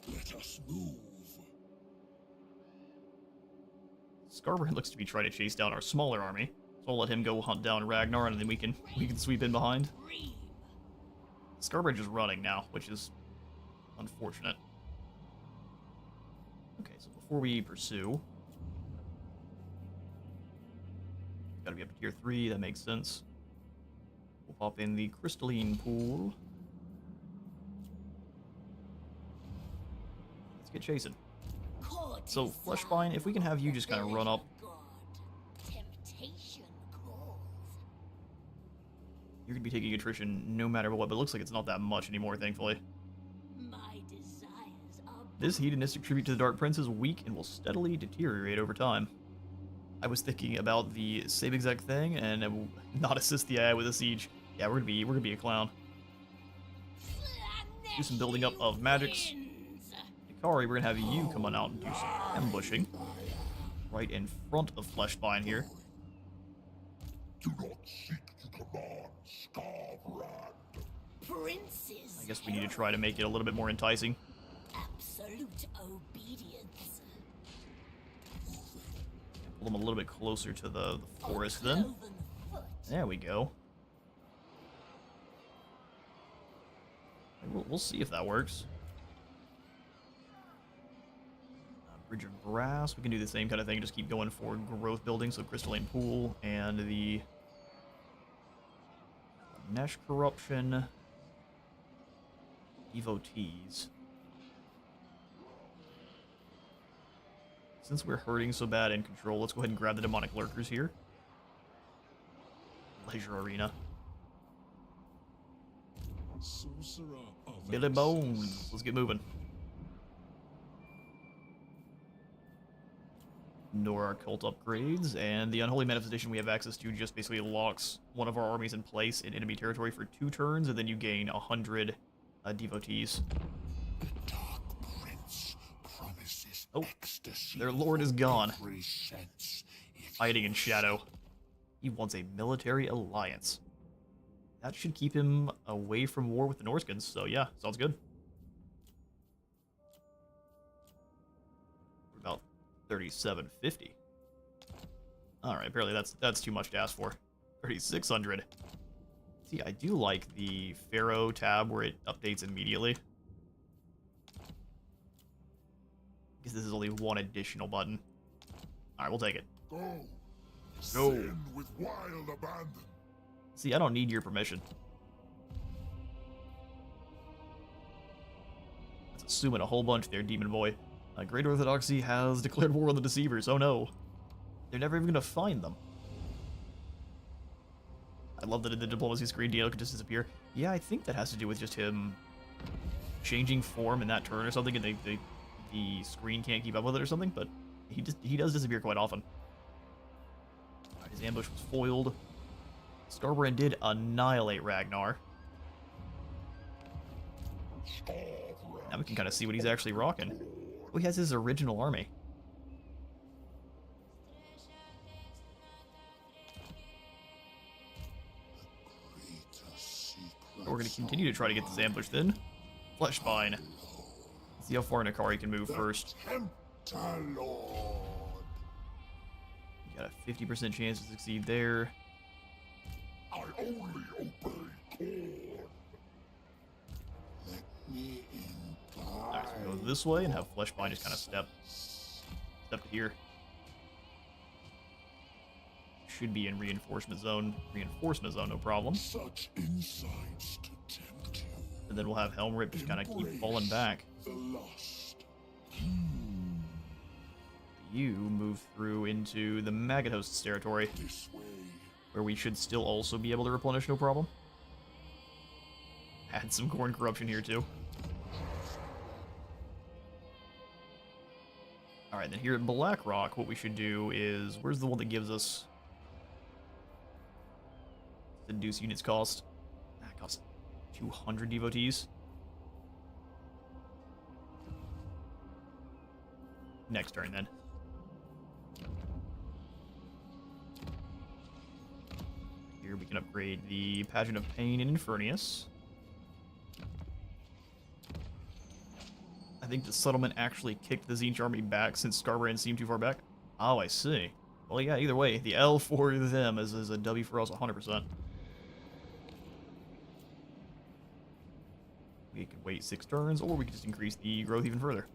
Let us move. Scarbrand looks to be trying to chase down our smaller army, so I'll let him go hunt down Ragnar, and then we can sweep in behind. Ream. Scarbrand is running now, which is unfortunate. Okay, so before we pursue, gotta be up to tier 3. That makes sense. We'll pop in the crystalline pool. Let's get chasing. So, Fleshbine, if we can have you just kind of run up. Temptation calls. You're going to be taking attrition no matter what, but it looks like it's not that much anymore, thankfully. My desires are This hedonistic tribute to the Dark Prince is weak and will steadily deteriorate over time. I was thinking about the same exact thing, and I will not assist the AI with a siege. Yeah, we're gonna be a clown. Do some building up of magics. Ikari, we're gonna have you come on out and do some ambushing. Right in front of Fleshbine here. Do not seek to command Scarbrand. princes. I guess we need to try to make it a little bit more enticing. Absolute obedience. Pull them a little bit closer to the forest then. Cloven foot. There we go. We'll see if that works. Bridge of Brass, we can do the same kind of thing, just keep going for growth building, so Crystalline Pool and the Nesh Corruption Devotees. Since we're hurting so bad in control, let's go ahead and grab the Demonic Lurkers here. Leisure Arena. Sorcerer of Billy Bones, let's get moving. Nor our cult upgrades, and the Unholy Manifestation we have access to just basically locks one of our armies in place in enemy territory for 2 turns, and then you gain 100 devotees. the Dark Prince promises Oh, ecstasy their lord is gone, for every sense if hiding in shadow. He wants a military alliance. That should keep him away from war with the Norskins, so yeah, sounds good. We're about 3750. Alright, apparently that's too much to ask for. 3600. See, I do like the Pharaoh tab where it updates immediately. Because this is only one additional button. Alright, we'll take it. Go. Go. Sin with wild abandon. See, I don't need your permission. That's assuming a whole bunch there, Demon Boy. Great Orthodoxy has declared war on the Deceivers. Oh no. They're never even gonna find them. I love that in the diplomacy screen, Diego could just disappear. Yeah, I think that has to do with just him changing form in that turn or something, and the screen can't keep up with it or something, but he does disappear quite often. Alright, his ambush was foiled. Scarbrand did annihilate Ragnar. Now we can kind of see what he's actually rocking. Oh, he has his original army. We're going to continue to try to get this ambush then. Fleshbine. See how far Nikari can move first. Tempter Lord. You got a 50% chance to succeed there. I only obey Corn. Let me in. Alright, so we go this way and have Fleshbine just kind of step to here. Should be in reinforcement zone. Reinforcement zone, no problem. Such insights to tempt you. And then we'll have Helmrip just kind of keep falling back. The lust. You move through into the Maggot Host's territory, This way. where we should still also be able to replenish, no problem. Had some corn corruption here too. Alright, then here at Blackrock, what we should do is... Where's the one that gives us... Seduce units cost? That costs 200 devotees. Next turn, then. Here we can upgrade the Pageant of Pain and Infernius. I think the settlement actually kicked the Tzeentch army back since Skarbrand seemed too far back. Oh, I see. Well, yeah, either way, the L for them is a W for us 100%. We can wait 6 turns, or we can just increase the growth even further.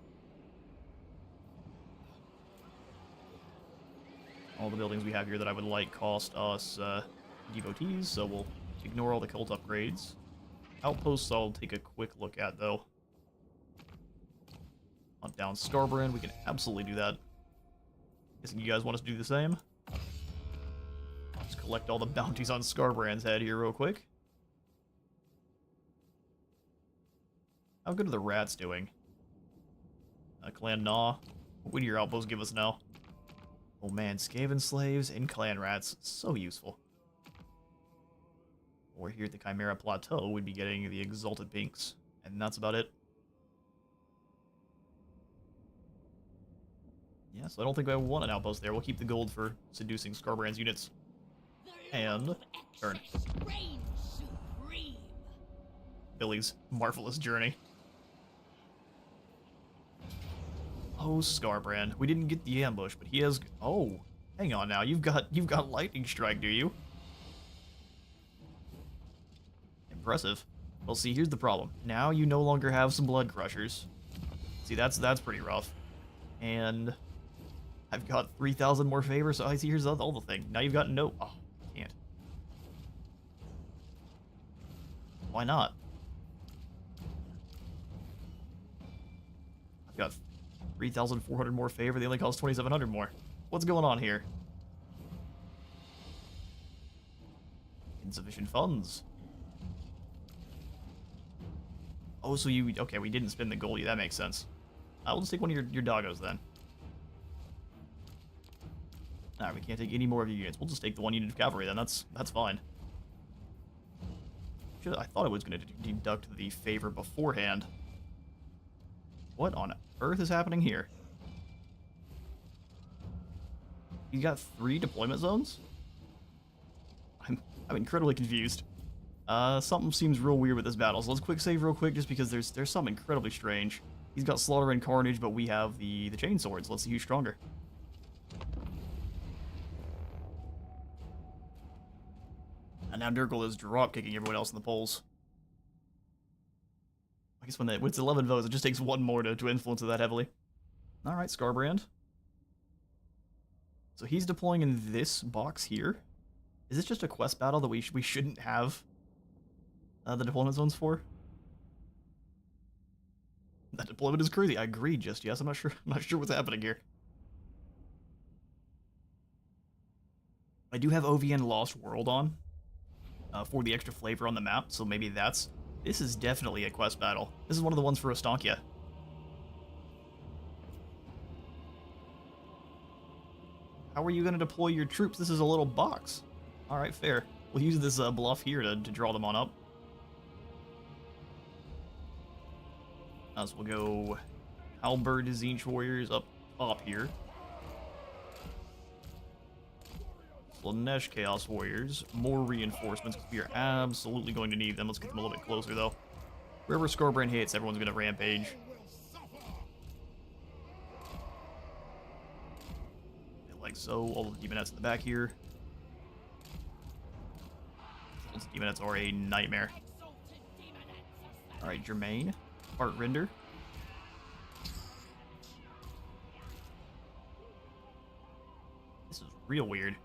All the buildings we have here that I would like cost us devotees, so we'll ignore all the cult upgrades. Outposts I'll take a quick look at, though. Hunt down Skarbrand, we can absolutely do that. Guessing you guys want us to do the same? Just collect all the bounties on Skarbrand's head here real quick. How good are the rats doing? Clan Gnaw. What would your outposts give us now? Oh man, Skaven slaves and clan rats, so useful. Or here at the Chimera Plateau, we'd be getting the Exalted Pinks, and that's about it. Yeah, so I don't think I want an outpost there. We'll keep the gold for seducing Skarbrand's units. And turn. Billy's marvelous journey. Oh, Skarbrand. We didn't get the ambush, but he has... Oh, hang on now. You've got lightning strike, do you? Impressive. Well, see, here's the problem. Now you no longer have some blood crushers. See, that's pretty rough. And I've got 3,000 more favor, so I see here's the other thing. Now you've got no... Oh, can't. Why not? I've got 3,400 more favor, they only cost 2,700 more. What's going on here? Insufficient funds. Oh, so you... Okay, we didn't spend the gold. That makes sense. We'll just take one of your doggos, then. Alright, we can't take any more of your units. We'll just take the one unit of cavalry, then. That's fine. I thought I was going to deduct the favor beforehand. What on earth is happening here? He's got 3 deployment zones? I'm incredibly confused. Something seems real weird with this battle, so let's quick save real quick just because there's something incredibly strange. He's got Slaughter and Carnage, but we have the chain swords. Let's see who's stronger. And now Nurgle is drop kicking everyone else in the polls. I guess when it's 11 votes, it just takes 1 more to influence it that heavily. Alright, Skarbrand. So he's deploying in this box here. Is this just a quest battle that we shouldn't have the deployment zones for? That deployment is crazy. I agree, just yes. I'm not sure what's happening here. I do have OVN Lost World on for the extra flavor on the map, so maybe that's... This is definitely a quest battle. This is one of the ones for Ostankia. How are you going to deploy your troops? This is a little box. Alright, fair. We'll use this bluff here to draw them on up. So we'll go Halberd Tzeentch Warriors up top here. Slaanesh Chaos Warriors. More reinforcements, because we are absolutely going to need them. Let's get them a little bit closer, though. Wherever Skarbrand hits, everyone's going to rampage. Like so. All the demonettes in the back here. Those demonettes are a nightmare. Alright, Germain. Heart Render. This is real weird.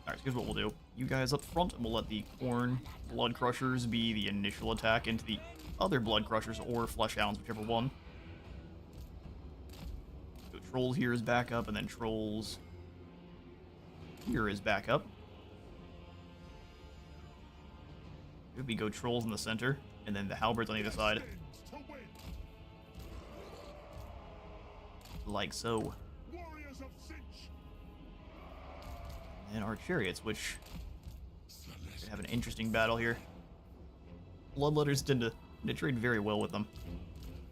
Alright, so here's what we'll do. You guys up front, and we'll let the Khorne Blood Crushers be the initial attack into the other Blood Crushers or Flesh Hounds, whichever one. So Trolls here is back up, and then Trolls here is back up. Here we go, Trolls in the center, and then the Halberds on either side. like so. Warriors of Cinch. And our chariots, which Slaanesh. have an interesting battle here. Bloodletters tend to trade very well with them.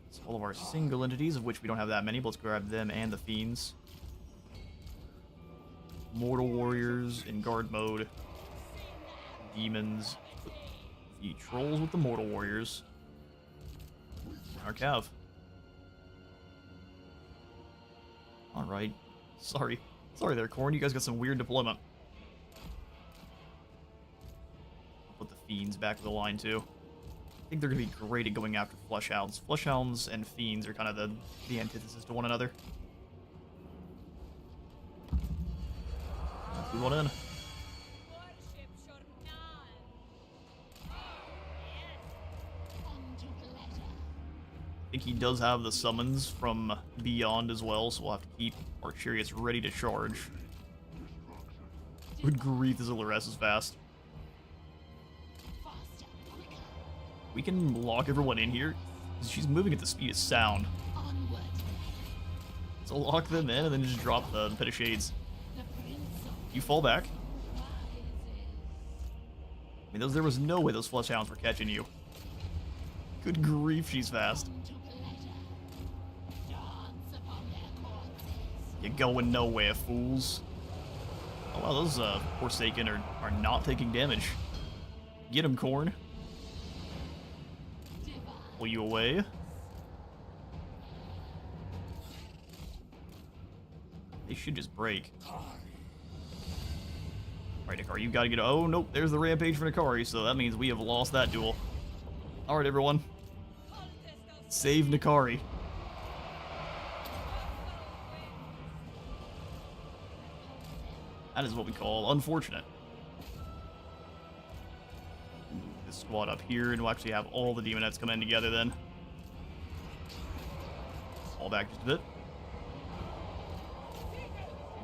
It's all of our single entities, of which we don't have that many, but let's grab them and the fiends. Mortal warriors in guard mode. Demons. The trolls with the mortal warriors. And our cav. Alright. Sorry there, Corn. You guys got some weird deployment. I'll put the fiends back to the line too. I think they're going to be great at going after fleshhounds. Fleshhounds and fiends are kind of the antithesis to one another. We want in. I think he does have the summons from beyond as well, so we'll have to keep our chariots ready to charge. Good grief, this Ilores is fast. We can lock everyone in here. She's moving at the speed of sound. So lock them in and then just drop the Pit of Shades. You fall back. I mean, there was no way those Fleshhounds were catching you. Good grief, she's fast. You're going nowhere, fools. Oh wow, those Forsaken are not taking damage. Get him, Corn. Pull you away. They should just break. Alright, Nikari, you gotta get... Oh, nope, there's the rampage for Nikari, so that means we have lost that duel. Alright, everyone. Save Nikari. That is what we call unfortunate. Move this squad up here, and we'll actually have all the demonettes come in together then. Fall back just a bit.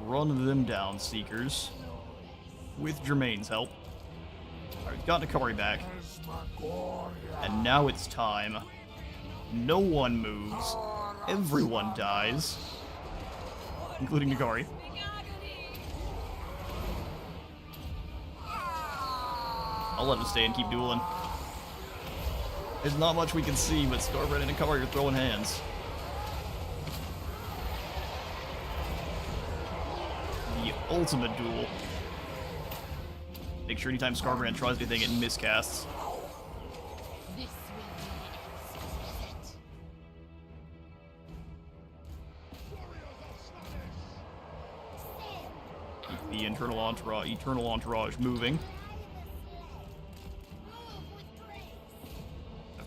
Run them down, Seekers. With Jermaine's help. Alright, got Nikari back. And now it's time. No one moves. Everyone dies. Including Nikari. I'll let him stay and keep dueling. There's not much we can see, but Scarbrand and Nikari are throwing hands. The ultimate duel. Make sure anytime Scarbrand tries anything, it miscasts. Keep the eternal entourage moving.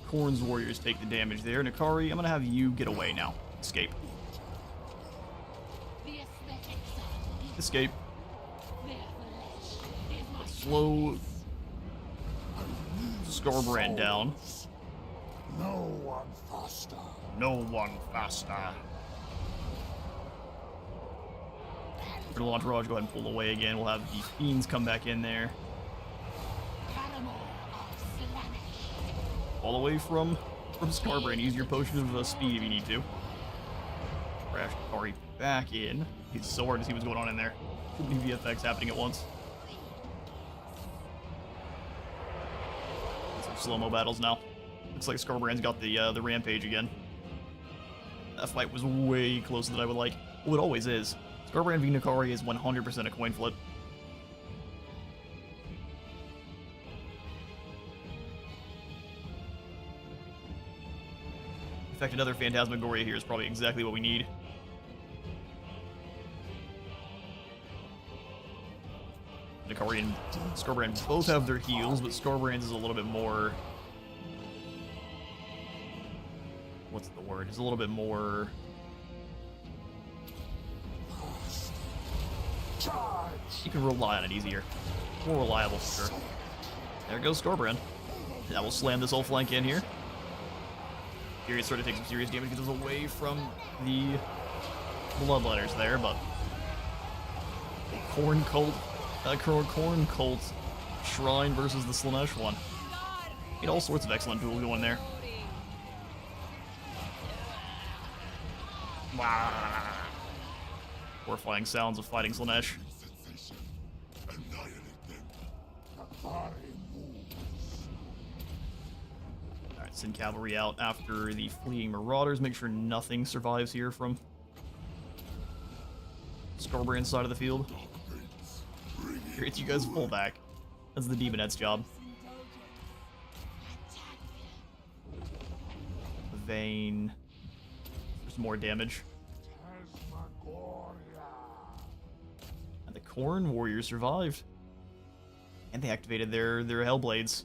Korn's warriors take the damage there. Nikari, I'm gonna have you get away now. Escape. Escape. Let's slow Scarbrand down. No one faster. No one faster. Eternal entourage, go ahead and pull away again. We'll have the fiends come back in there. All the way from Scarbrand. Use your potion of speed if you need to. Crash Nikari back in. It's so hard to see what's going on in there. Too many VFX happening at once. Some slow-mo battles now. Looks like Scarbrand's got the rampage again. That fight was way closer than I would like. Well, it always is. Scarbrand v Nikari is 100% a coin flip. In fact, another Phantasmagoria here is probably exactly what we need. Nikari and Scarbrand both have their heals, but Scarbrand's is a little bit more... What's the word? It's a little bit more... You can rely on it easier. More reliable, for sure. There goes Scarbrand. That will slam this whole flank in here. Furious sort of takes some serious damage, gets us away from the bloodletters there, but Corn Cult Shrine versus the Slaanesh one. Get all sorts of excellent duels going there. Wow. horrifying sounds of fighting Slaanesh. Annihilate them. Alright, Send cavalry out after the fleeing marauders. Make sure nothing survives here from Scarbrand's side of the field. Great, you guys pull back. That's the Demonette's job. Vayne. There's more damage. And the Khorne warriors survived. And they activated their Hellblades.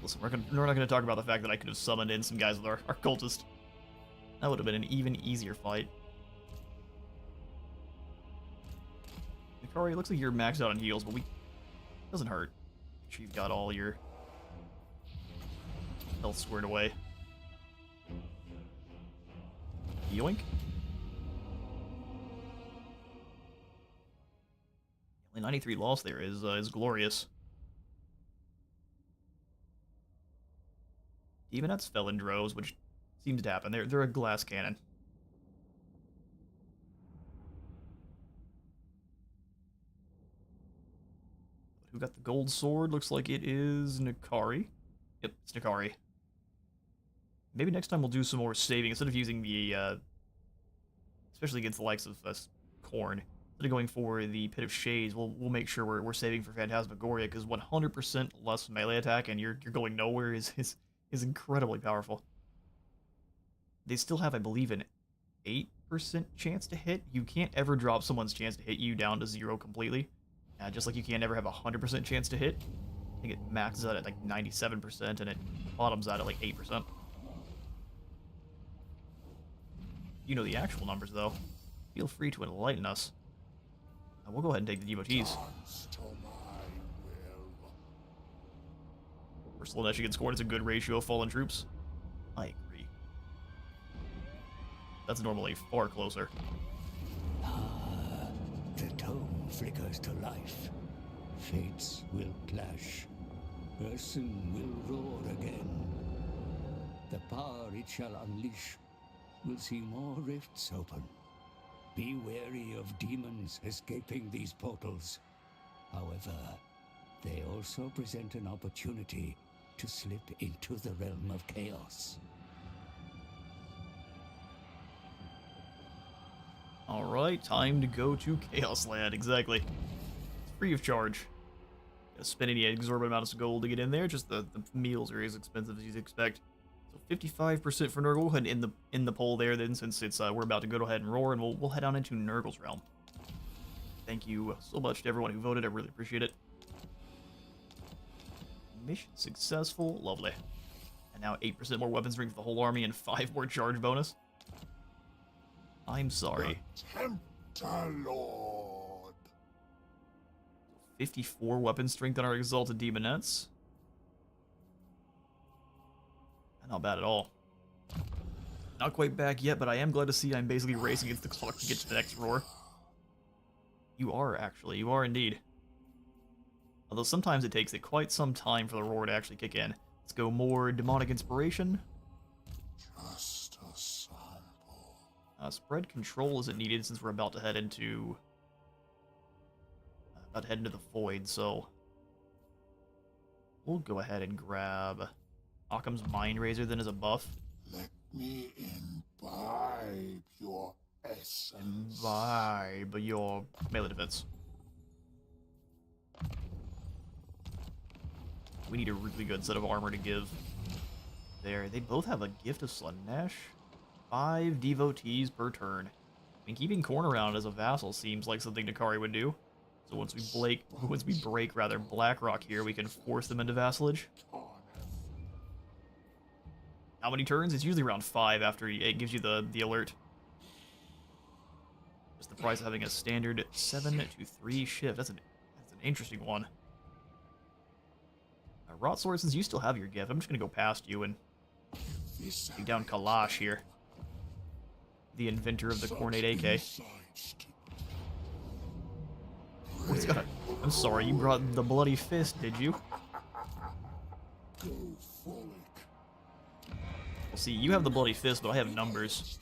Listen, we're not going to talk about the fact that I could have summoned in some guys with our cultist. That would have been an even easier fight. Mikari, it looks like you're maxed out on heals, but doesn't hurt. Make sure you've got all your health squared away. Yoink. Only 93 loss there is glorious. Demonets fell in droves, which seems to happen. They're a glass cannon. Who got the gold sword? Looks like it is Nikari. Yep, it's Nikari. Maybe next time we'll do some more saving instead of using the, especially against the likes of Khorne. Instead of going for the Pit of Shades, we'll make sure we're saving for Phantasmagoria, because 100% less melee attack and you're going nowhere is incredibly powerful. They still have, I believe, an 8% chance to hit. You can't ever drop someone's chance to hit you down to 0 completely. Just like you can't ever have a 100% chance to hit. I think it maxes out at like 97% and it bottoms out at like 8%. You know the actual numbers, though. Feel free to enlighten us. We'll go ahead and take the devotees. For Slaanesh against Khorne, it's a good ratio of fallen troops. I agree. That's normally far closer. The tome flickers to life. Fates will clash. Ursun will roar again. The power it shall unleash will see more rifts open. Be wary of demons escaping these portals. However, they also present an opportunity to slip into the realm of chaos. Alright, time to go to Chaos Land, exactly. It's free of charge. Gotta spend any exorbitant amounts of gold to get in there, just the meals are as expensive as you'd expect. So 55% for Nurgle. We'll head in the poll there then, since it's we're about to go ahead and roar, and we'll head on into Nurgle's realm. Thank you so much to everyone who voted, I really appreciate it. Mission successful, lovely. And now 8% more weapon strength for the whole army and 5 more charge bonus. I'm sorry. Tempter Lord. 54 weapon strength on our exalted demonettes. Not bad at all. Not quite back yet, but I am glad to see I'm basically racing against the clock to get to the next roar. You are, actually. You are indeed. Although sometimes it takes quite some time for the roar to actually kick in. Let's go more demonic inspiration. Just a sample. Spread control isn't needed since we're about to head into the void, so we'll go ahead and grab Occam's Mind Razor then as a buff. Let me imbibe your essence. Imbibe your melee defense. We need a really good set of armor to give. There, they both have a gift of Slaanesh. 5 devotees per turn. I mean, keeping Khorne around as a vassal seems like something Nikari would do. So once we break Blackrock here, we can force them into vassalage. How many turns? It's usually around 5 after it gives you the alert. Just the price of having a standard 7 to 3 shift. That's an interesting one. Rot Sword, since you still have your gift, I'm just gonna go past you and take down Kalash here. The inventor of the Cornate AK. What's got a... I'm sorry, you brought the Bloody Fist, did you? Go Frolic. See, you have the Bloody Fist, but I have numbers.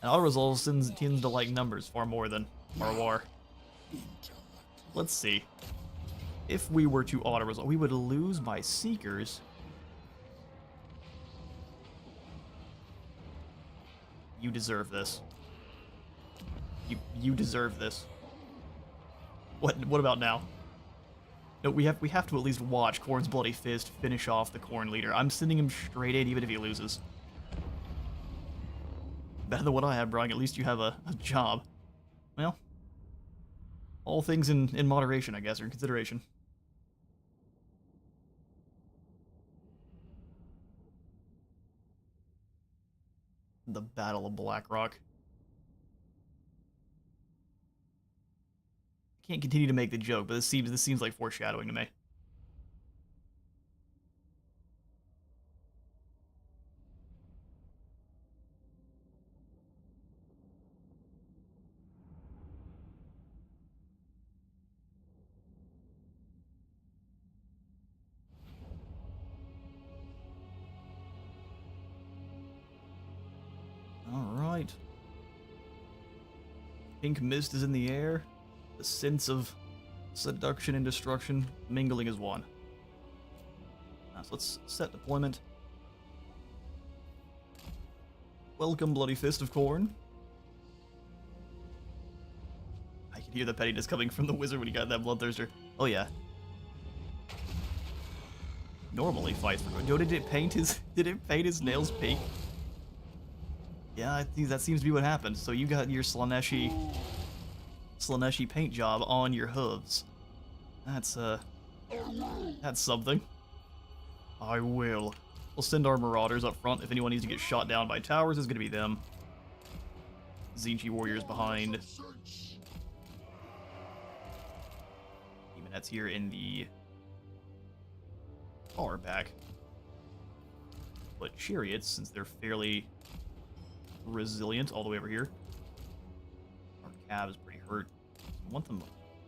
And auto-resolve tends to like numbers far more than war. Let's see. If we were to auto-resolve, we would lose my Seekers. You deserve this. You deserve this. What about now? No, we have to at least watch Khorne's Bloody Fist finish off the Khorne leader. I'm sending him straight in even if he loses. Better than what I have, Brian. At least you have a job. Well, all things in moderation, I guess, or in consideration. The Battle of Blackrock. I can't continue to make the joke, but this seems like foreshadowing to me. Alright. Pink mist is in the air. The sense of seduction and destruction mingling as one. So let's set deployment. Welcome, Bloody Fist of Khorne. I can hear the pettiness coming from the wizard when he got that bloodthirster. Oh yeah. Normally fights for. No, did it paint his nails pink? Yeah, I think that seems to be what happened. So you got your Slaaneshi paint job on your hooves. That's something. I will. We'll send our marauders up front. If anyone needs to get shot down by towers, it's gonna be them. Zinchi warriors behind. Demonets here in the far back. But chariots, since they're fairly resilient all the way over here. Our cab is pretty hurt. I want them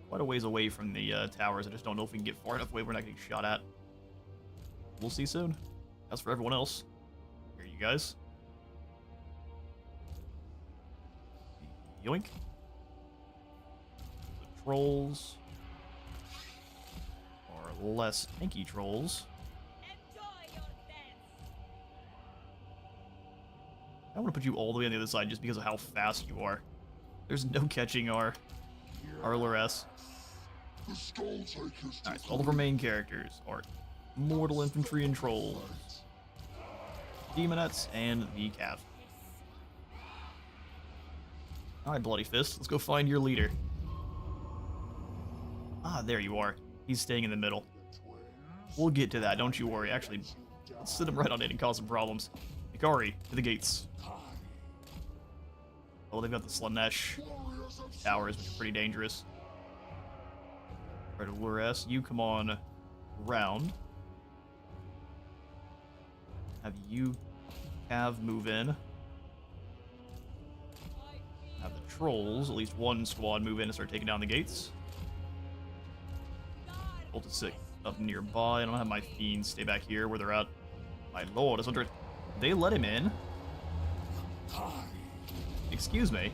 quite a ways away from the towers. I just don't know if we can get far enough away we're not getting shot at. We'll see soon. As for everyone else, here you guys. Yoink. The trolls are less tanky trolls. I want to put you all the way on the other side just because of how fast you are. There's no catching our Lores. Alright, all of our main characters are mortal infantry and trolls, demonettes, and the cav. Alright, Bloody Fist, let's go find your leader. Ah, there you are. He's staying in the middle. We'll get to that, don't you worry. Actually, let's sit him right on in and cause some problems. Ikari, to the gates. Oh, they've got the Slaanesh towers, which are pretty dangerous. Right, Lures, you come on round. Have you move in. Have the trolls, at least one squad, move in and start taking down the gates. Ult is sick up nearby. I don't have my fiends stay back here where they're at. My lord, they let him in. Excuse me.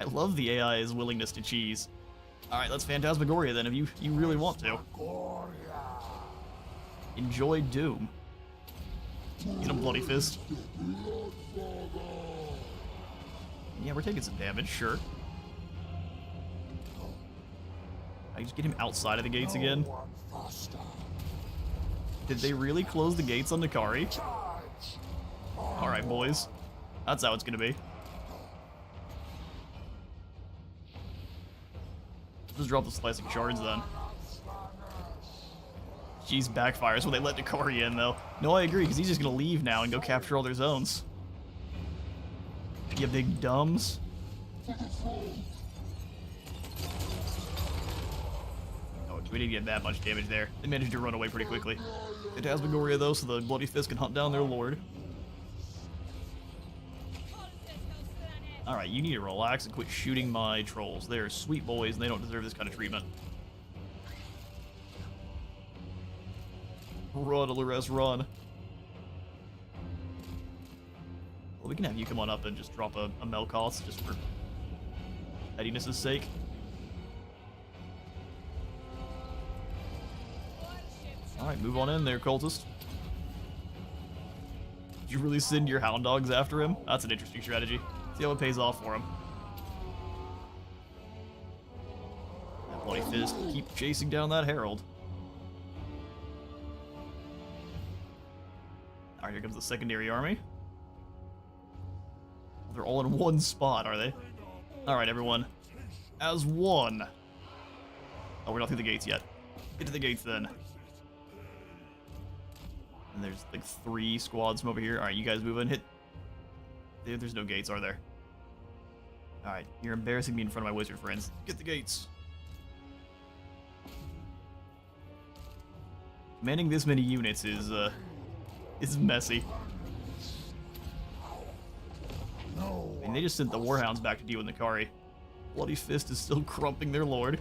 I love the AI's willingness to cheese. Alright, let's Phantasmagoria then, if you really want to. Enjoy Doom. Get him, Bloody Fist. Yeah, we're taking some damage, sure. I just get him outside of the gates again. Did they really close the gates on Nikari? Alright, boys. That's how it's gonna be. Just drop the slicing shards then. Jeez, backfires when they let Nikari in, though. No, I agree, because he's just gonna leave now and go capture all their zones. You big dumbs. Oh, we didn't get that much damage there. They managed to run away pretty quickly. Phantasmagoria, though, so the Bloody Fist can hunt down their lord. Alright, you need to relax and quit shooting my trolls. They're sweet boys, and they don't deserve this kind of treatment. Run, Lures, run. Well, we can have you come on up and just drop a Melkoth just for pettiness' sake. Alright, move on in there, cultist. Did you really send your hound dogs after him? That's an interesting strategy. See how it pays off for him. That bloody fist, keep chasing down that herald. Alright, here comes the secondary army. They're all in one spot, are they? Alright, everyone. As one. Oh, we're not through the gates yet. Get to the gates then. And there's like 3 squads from over here. Alright, you guys move in. Hit. There's no gates, are there? Alright, you're embarrassing me in front of my wizard friends. Get the gates. Commanding this many units is messy. I mean, they just sent the Warhounds back to deal with Nikari. Bloody Fist is still crumping their lord.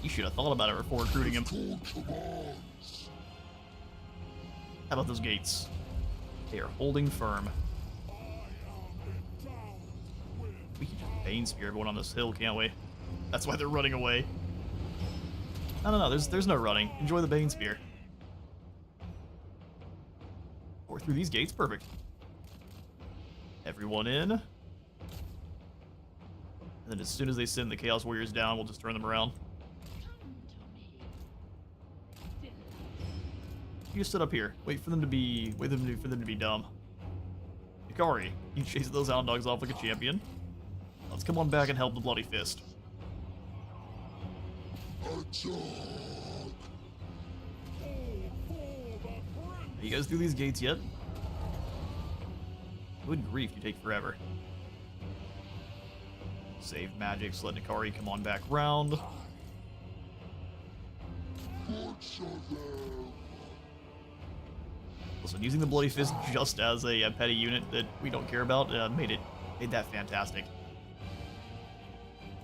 You should have thought about it before recruiting him. How about those gates? They are holding firm. We can just Bane Spear everyone on this hill, can't we? That's why they're running away. No, there's no running. Enjoy the Bane Spear. Or through these gates, perfect. Everyone in. And then as soon as they send the Chaos Warriors down, we'll just turn them around. You just sit up here. Wait for them to be dumb. Nikari, you chase those hound dogs off like a champion. Let's come on back and help the Bloody Fist. Are you guys through these gates yet? Good grief, you take forever. Save magics, let Nikari come on back round. Listen, using the Bloody Fist just as a petty unit that we don't care about made that fantastic.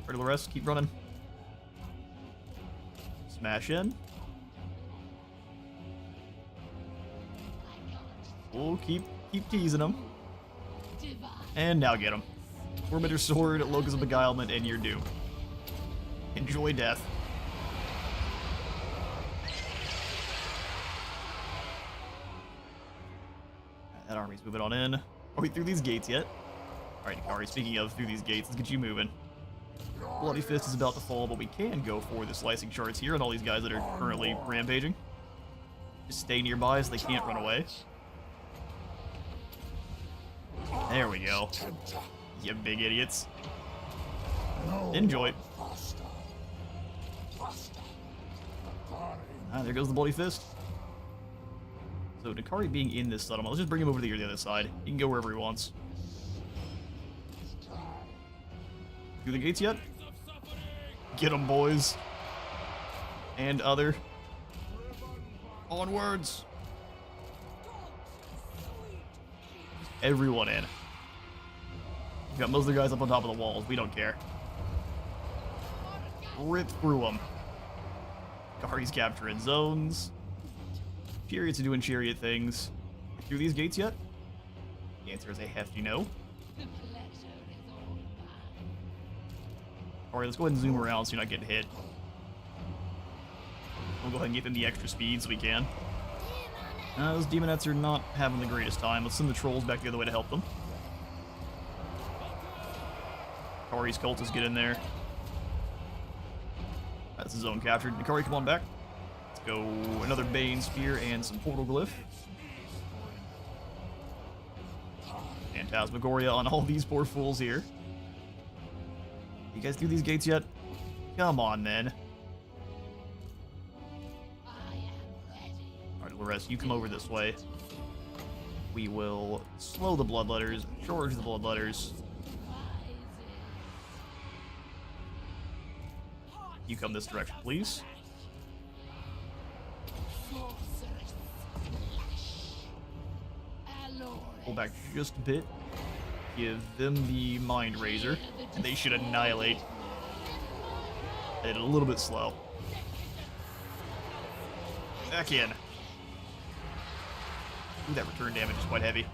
Ready, rest, keep running. Smash in. We'll keep teasing them. And now get him. Formator Sword, Locus of Beguilement, and you're doomed. Enjoy death. That army's moving on in. Are we through these gates yet? Alright, Nikari, speaking of through these gates, let's get you moving. Bloody Fist is about to fall, but we can go for the slicing charts here and all these guys that are currently rampaging. Just stay nearby so they can't run away. There we go. You big idiots. Enjoy. Ah, there goes the Bloody Fist. So Nikari being in this settlement, let's just bring him over to the other side. He can go wherever he wants. Through the gates yet? Get them, boys. And other. Onwards. Everyone in. We've got most of the guys up on top of the walls. We don't care. Rip through them. Kari's capturing zones. Chariots are doing chariot things. Through these gates yet? The answer is a hefty no. Alright, let's go ahead and zoom around so you're not getting hit. We'll go ahead and give them the extra speed so we can. Those demonettes are not having the greatest time. Let's send the trolls back the other way to help them. Kari's cultists get in there. That's the zone captured. Nikari, come on back. Let's go another Bane Spear and some Portal Glyph. Phantasmagoria on all these poor fools here. You guys through these gates yet? Come on, then. Alright, Lores, you come over this way. We will slow the Bloodletters, charge the Bloodletters. You come this direction, please. Pull back just a bit. Give them the Mind Razor, and they should annihilate. It a little bit slow. Back in. Ooh, that return damage is quite heavy.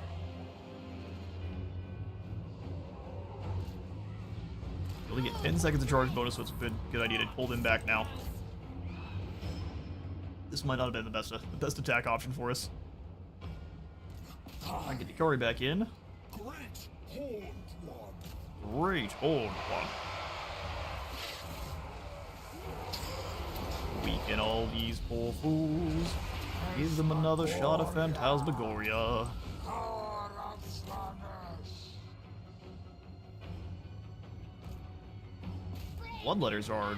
Only get 10 seconds of charge bonus, so it's a good idea to pull them back now. This might not have been the best attack option for us. I get Ikari back in. Great horned one. Great horned one. Weaken all these poor fools. Give them another shot of Phantasmagoria. Power of Slaanesh. Bloodletters are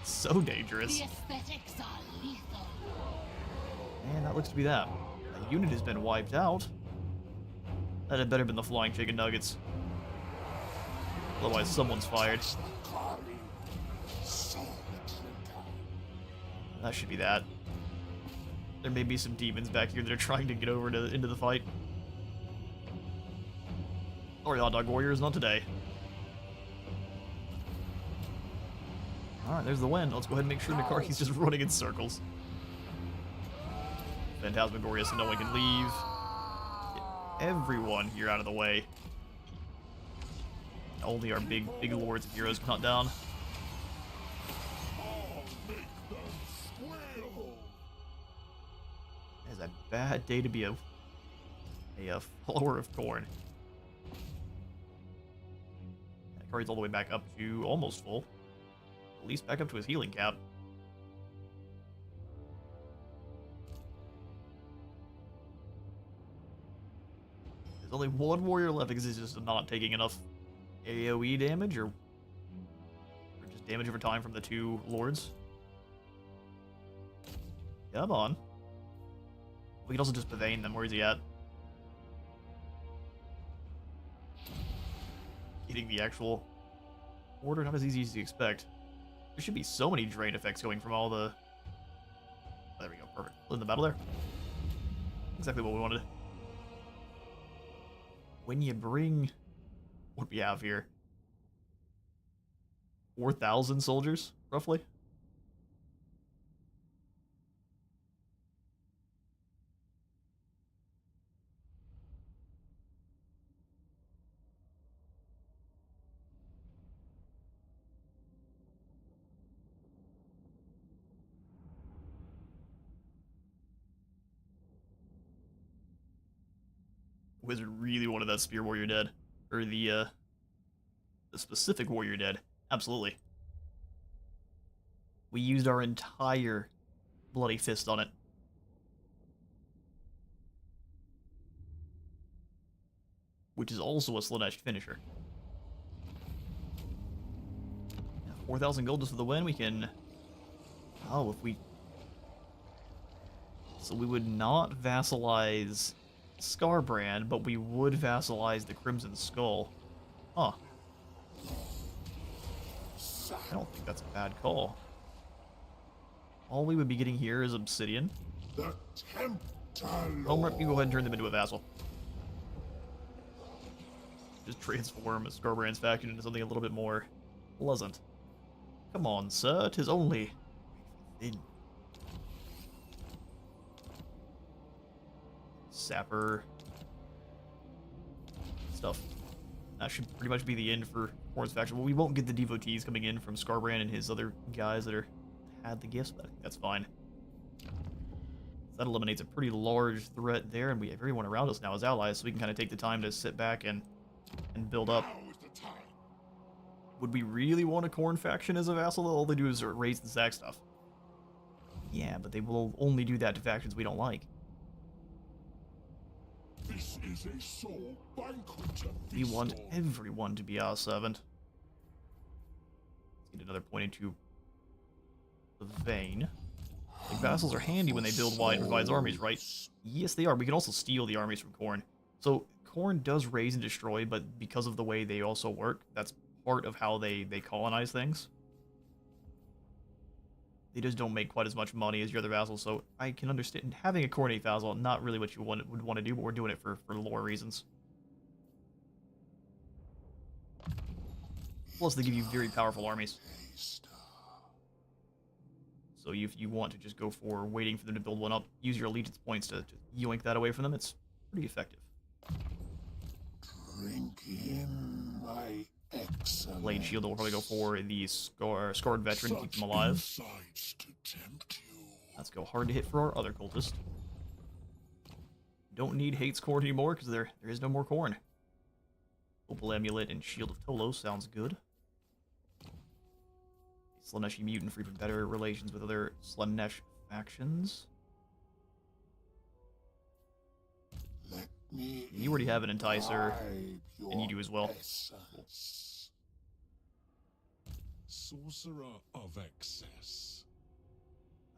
so dangerous. The aesthetics are lethal. And that looks to be that. A unit has been wiped out. That had better been the flying chicken nuggets. Otherwise, someone's fired. That should be that. There may be some demons back here that are trying to get over into the fight. Sorry, Hot Dog Warriors, not today. Alright, there's the win. Let's go ahead and make sure Nikari's just running in circles. Phantasmagoria so no one can leave. Get everyone here out of the way. Only our big lords and heroes can hunt down. It's a bad day to be a follower of Khorne. Nikari's all the way back up to almost full. At least back up to his healing cap. There's only one warrior left because he's just not taking enough AoE damage or just damage over time from the two lords. Come on. We can also just Pavane them. Where is he at? Getting the actual order, not as easy as you expect. There should be so many drain effects going from all the... Oh, there we go, perfect. In the battle there. Exactly what we wanted. When you bring... What do we have here? 4,000 soldiers, roughly? Wizard really wanted that Spear Warrior dead. Or the specific Warrior dead. Absolutely. We used our entire Bloody Fist on it. Which is also a Slaanesh finisher. 4,000 gold just for the win. We can... Oh, if we... So we would not vassalize Scarbrand, but we would vassalize the Crimson Skull. Huh. I don't think that's a bad call. All we would be getting here is Obsidian. The Tempter Homer, you go ahead and turn them into a vassal. Just transform Scarbrand's faction into something a little bit more pleasant. Come on, sir, 'tis only within. Sapper stuff. That should pretty much be the end for Khorne's faction. Well, we won't get the devotees coming in from Scarbrand and his other guys that had the gifts, but I think that's fine. That eliminates a pretty large threat there, and we have everyone around us now as allies, so we can kind of take the time to sit back and build up. Now is the time. Would we really want a Khorne faction as a vassal? All they do is raise and sack stuff. Yeah, but they will only do that to factions we don't like. This is a sole banquet to We feast want on. everyone to be our servant. Let's get another point into the vein. Like, vassals are handy when they build wide and provides armies, right? Yes, they are. We can also steal the armies from Khorne. So, Khorne does raise and destroy, but because of the way they also work, that's part of how they colonize things. They just don't make quite as much money as your other vassals, so I can understand having a Khorne vassal, not really what you would want to do, but we're doing it for lore reasons. Plus, they give you very powerful armies. So if you want to just go for waiting for them to build one up, use your allegiance points to yoink that away from them, it's pretty effective. Drink in my Blade shield that will probably go for the scarred veteran to keep them alive. Insights to tempt you. Let's go hard to hit for our other cultist. Don't need Hate's Corn anymore because there is no more corn. Opal Amulet and Shield of Tolo sounds good. Slaaneshi mutant for even better relations with other Slaanesh factions. Let me You already have an Enticer, imbibe and you do as well. essence. Sorcerer of excess.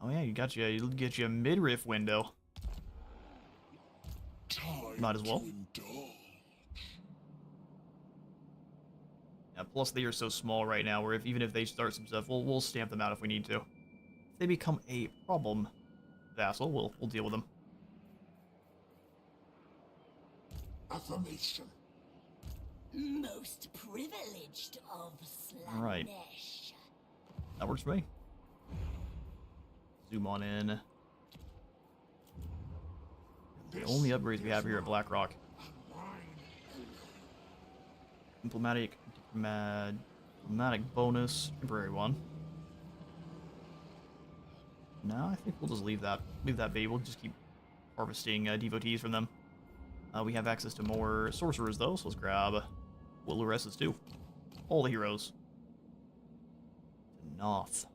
Oh yeah, you get you a midriff window. Time Might as well. to indulge. Yeah, plus they are so small right now, where even if they start some stuff, we'll stamp them out if we need to. If they become a problem vassal, we'll deal with them. Affirmation. Most privileged of Slaanesh. All right. That works for me. Zoom on in. The only upgrades we have here at Blackrock. Diplomatic bonus, temporary one. No, I think we'll just leave that be. We'll just keep harvesting devotees from them. We have access to more sorcerers though, so let's grab what Lures's too. All the heroes. Noth.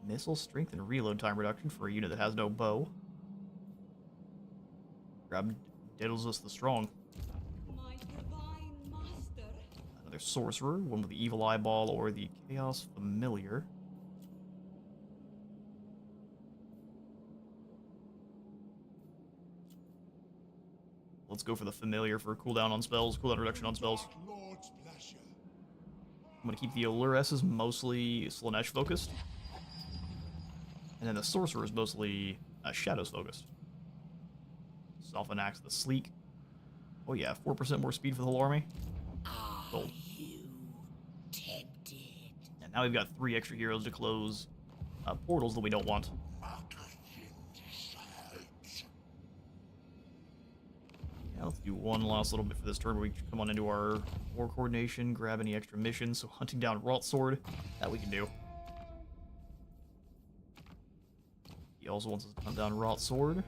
Missile strength and reload time reduction for a unit that has no bow. Grab Daedalus the Strong. My divine master. Another sorcerer, one with the evil eyeball or the chaos familiar. Let's go for the familiar for cooldown on spells, cooldown reduction on spells. Lord's pleasure. I'm gonna keep the Alluresses mostly Slaanesh focused. And then the sorcerer is mostly Shadows focused. Sophonax the Sleek. Oh yeah, 4% more speed for the whole army. Gold. You tempted. And now we've got 3 extra heroes to close portals that we don't want. Yeah, let's do one last little bit for this turn where we can come on into our war coordination, grab any extra missions. So hunting down Wrought Sword, that we can do. He also wants us to hunt down Wrought Sword.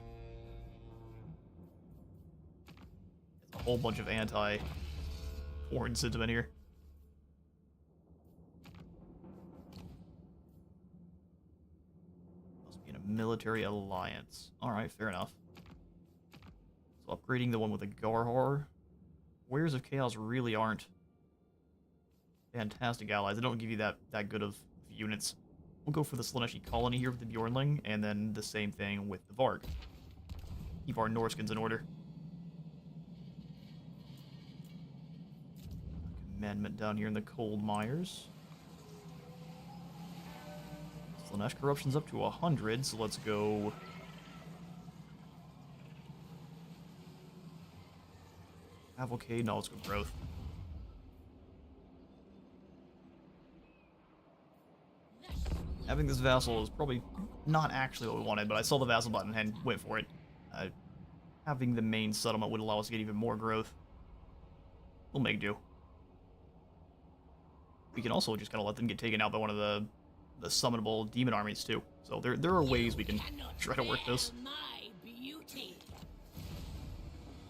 There's a whole bunch of anti-foreign sentiment here. Must be in a military alliance. Alright, fair enough. So upgrading the one with the Garhar. Warriors of Chaos really aren't fantastic allies. They don't give you that good of units. We'll go for the Slaaneshi colony here with the Bjornling, and then the same thing with the Varg. Keep our Norskins in order. Commandment down here in the Cold Mires. Slaanesh corruption's up to 100, so let's go. Cavalcade, no, let's go growth. Having this vassal is probably not actually what we wanted, but I saw the vassal button and went for it. Having the main settlement would allow us to get even more growth. We'll make do. We can also just kind of let them get taken out by one of the summonable demon armies too. So there are ways we can try to work this. My beauty.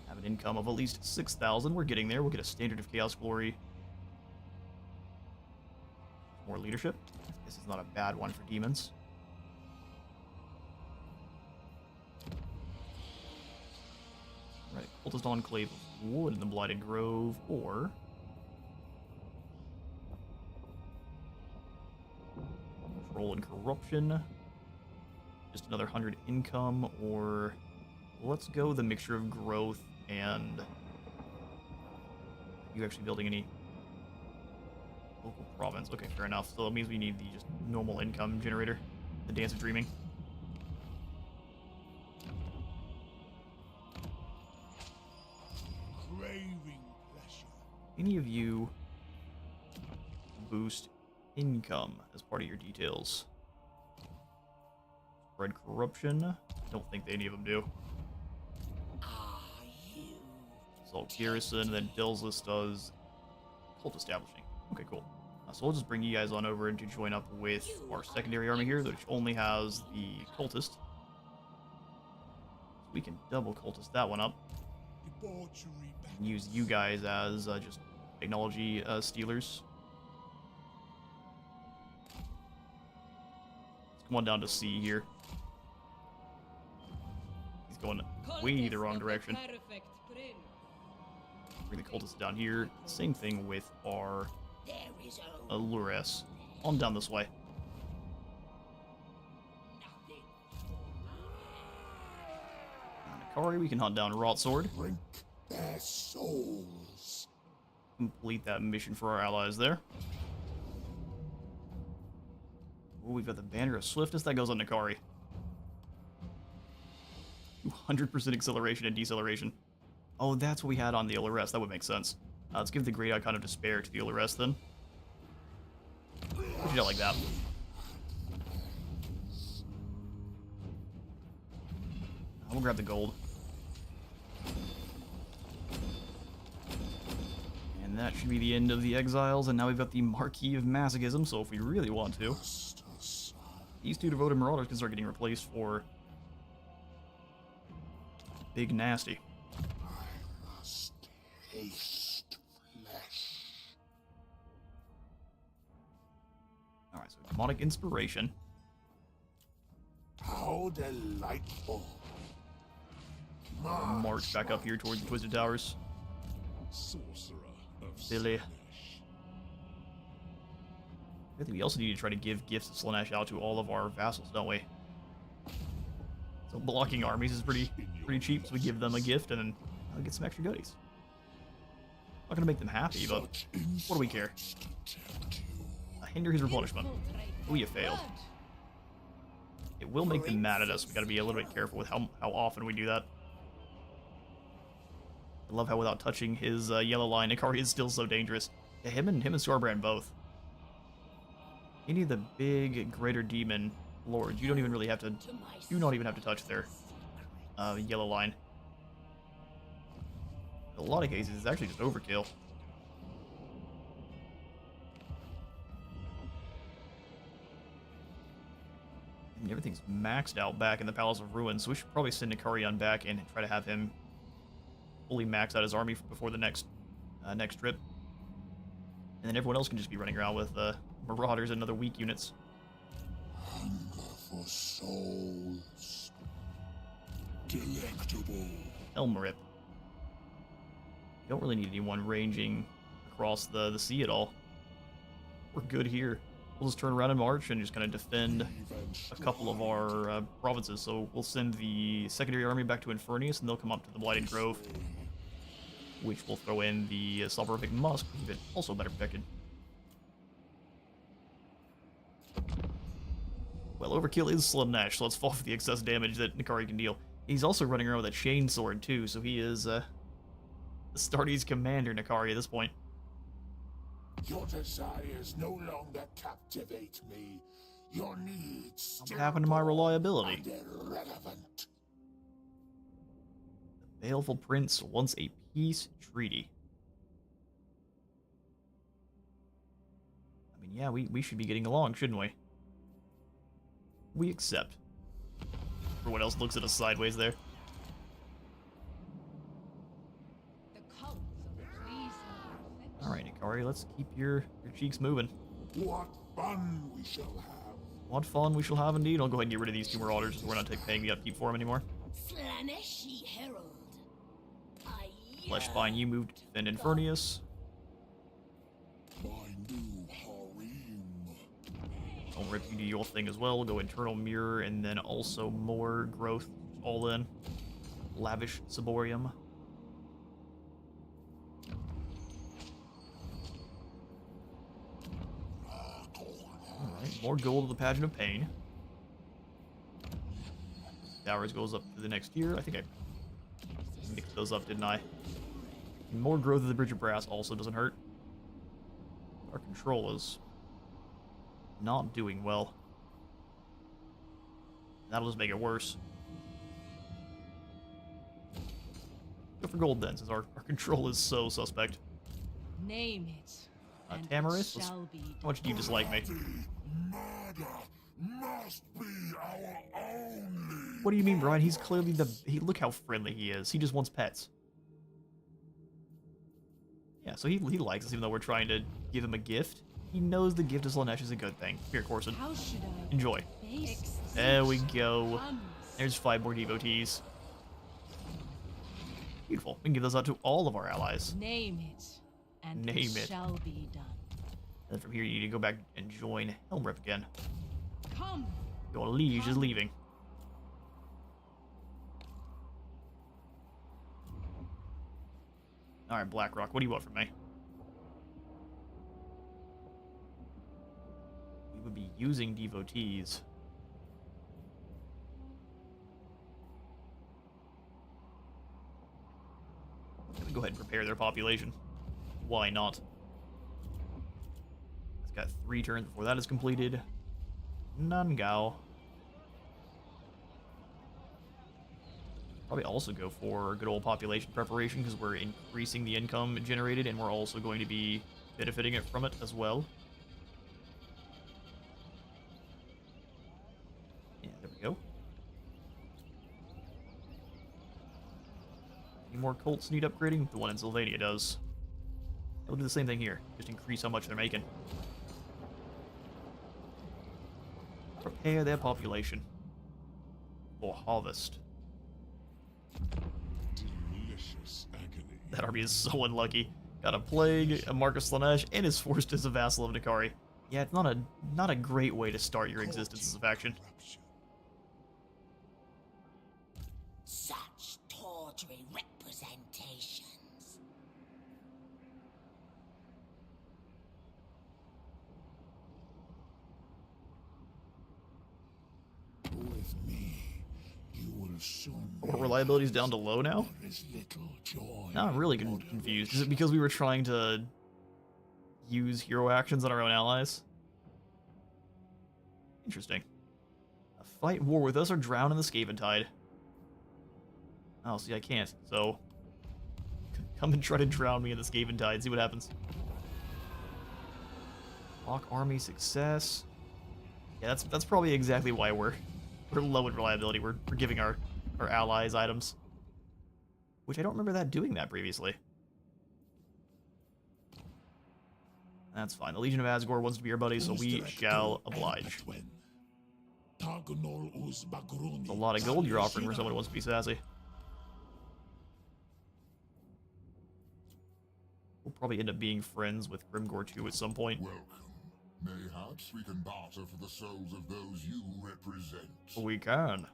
Have an income of at least 6,000. We're getting there. We'll get a standard of Chaos Glory. More leadership. This is not a bad one for demons. Right, Cultist Enclave of Wood in the Blighted Grove, or Control and Corruption. Just another 100 income, or let's go the mixture of growth and you actually building any local province. Okay, fair enough. So that means we need the just normal income generator, the Dance of Dreaming. Craving pleasure. Any of you boost income as part of your details? Spread corruption. Don't think any of them do. Are you Assault garrison, and then Delzus does Cult establishing. Okay, cool. So we'll just bring you guys on over and to join up with our secondary army here, which only has the cultist. So we can double cultist that one up. And use you guys as just technology stealers. Let's come on down to C here. He's going way the wrong direction. Bring the cultists down here. Same thing with our Allures. On down this way. Nakari, we can hunt down Rot Sword. Drink their souls. Complete that mission for our allies there. Oh, we've got the Banner of Swiftness. That goes on Nakari. 200% acceleration and deceleration. Oh, that's what we had on the Allures. That would make sense. Let's give the Great Icon of Despair to the Allures then. Push it out like that. We'll grab the gold. And that should be the end of the Exiles, and now we've got the Marquis of Masochism, so if we really want to, these two devoted Marauders can start getting replaced for Big Nasty. I must taste flesh. Alright, so Demonic Inspiration. How delightful. March back up here towards the Twisted Towers. Sorcerer of Billy. Slaanesh. I think we also need to try to give gifts of Slaanesh out to all of our vassals, don't we? So blocking armies is pretty cheap, so we give them a gift and then I'll get some extra goodies. Not gonna make them happy, but what do we care? Hinder his replenishment. Oh, you failed. It will make them mad at us. We gotta be a little bit careful with how often we do that. I love how without touching his yellow line, Nakari is still so dangerous. Yeah, him and Starbrand both. Any of the big greater demon lords, you don't even really have to, do not even have to touch their yellow line. In a lot of cases, it's actually just overkill. And everything's maxed out back in the Palace of Ruins, so we should probably send Nakarion back and try to have him fully max out his army before the next trip. And then everyone else can just be running around with Marauders and other weak units. Hunger for souls. Delectable. Elmerip. Don't really need anyone ranging across the sea at all. We're good here. We'll just turn around and march and just kind of defend a couple of our provinces. So we'll send the secondary army back to Infernius, and they'll come up to the Blighted Grove, which will throw in the Slavorific Musk, but also better protected. Well, overkill is Slaanesh, so let's fall for the excess damage that Nakari can deal. He's also running around with a chain sword too, so he is Astartes commander Nakari at this point. Your desires no longer captivate me. Your needs What happened to my reliability? and irrelevant. The Baleful Prince wants a peace treaty. I mean, yeah, we should be getting along, shouldn't we? We accept. Everyone else looks at us sideways there. Alright, Nakari, let's keep your cheeks moving. What fun we shall have. What fun we shall have indeed. I'll go ahead and get rid of these two Marauders, so we're not paying the upkeep for them anymore. Slaaneshi Herald. Fleshspine, you moved to defend Infernius. My new harem. I'll rip you do your thing as well. We'll go Internal Mirror, and then also more growth all in. Lavish Ciborium. Alright, more gold of the Pageant of Pain. Towers goes up to the next year. I think I mixed those up, didn't I? And more growth of the Bridge of Brass also doesn't hurt. Our control is not doing well. That'll just make it worse. Go for gold then, since our control is so suspect. Name it. And Tamarisk, it shall be how much do you dislike me? Murder must be our only. What do you mean, Brian? He's clearly look how friendly he is. He just wants pets. Yeah, so he likes us even though we're trying to give him a gift. He knows the gift of Slaanesh is a good thing. Here, Corson. How should I Enjoy. face There we go. comes? There's 5 more devotees. Beautiful. We can give those out to all of our allies. Name it, and Name it it. shall be done. And from here, you need to go back and join Helmrip again. Come, Your liege is leaving. Alright, Blackrock, what do you want from me? We would be using devotees. Let me go ahead and prepare their population. Why not? It's got 3 turns before that is completed. Nungao. Probably also go for good old population preparation because we're increasing the income generated and we're also going to be benefiting it from it as well. Yeah, there we go. Any more cults need upgrading? The one in Sylvania does. They'll do the same thing here, just increase how much they're making. Prepare their population for harvest. Delicious agony. That army is so unlucky. Got a plague, a Marcus Slaanesh, and is forced as a vassal of Nikari. Yeah, it's not a great way to start your existence as a faction. Corruption. Such tawdry representations. With me, you will soon. Our reliability's down to low now? There is little joy. Now I'm really confused. Is it because we were trying to use hero actions on our own allies? Interesting. Fight war with us or drown in the Skaven Tide. Oh, see, I can't. So, come and try to drown me in the Skaven Tide. See what happens. Lock army success. Yeah, that's probably exactly why we're low in reliability. We're giving our allies items, which I don't remember that doing that previously. That's fine. The Legion of Asgore wants to be our buddy, so we shall oblige. A lot of gold you're offering for someone who wants to be sassy. We'll probably end up being friends with Grimgore 2 at some point. Welcome. Mayhaps we can barter for the souls of those you represent. We can.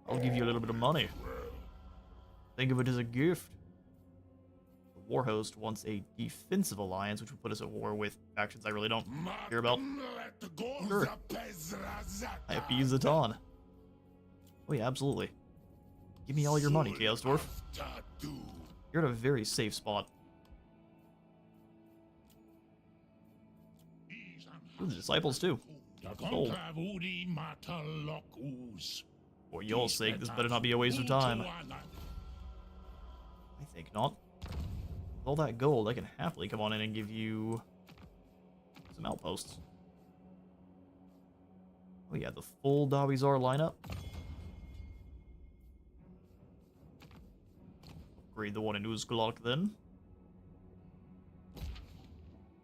I'll give you a little bit of money. Think of it as a gift. The Warhost wants a defensive alliance, which will put us at war with factions I really don't care about. Sure. I appease the Dawn. Oh yeah, absolutely. Give me all your money, Chaos Dwarf. You're at a very safe spot. Ooh, the disciples too. Gold. For your sake, this better not be a waste of time. I think not. With all that gold, I can happily come on in and give you some outposts. Oh yeah, the full Dawizar lineup. Upgrade the one in Uzglok then.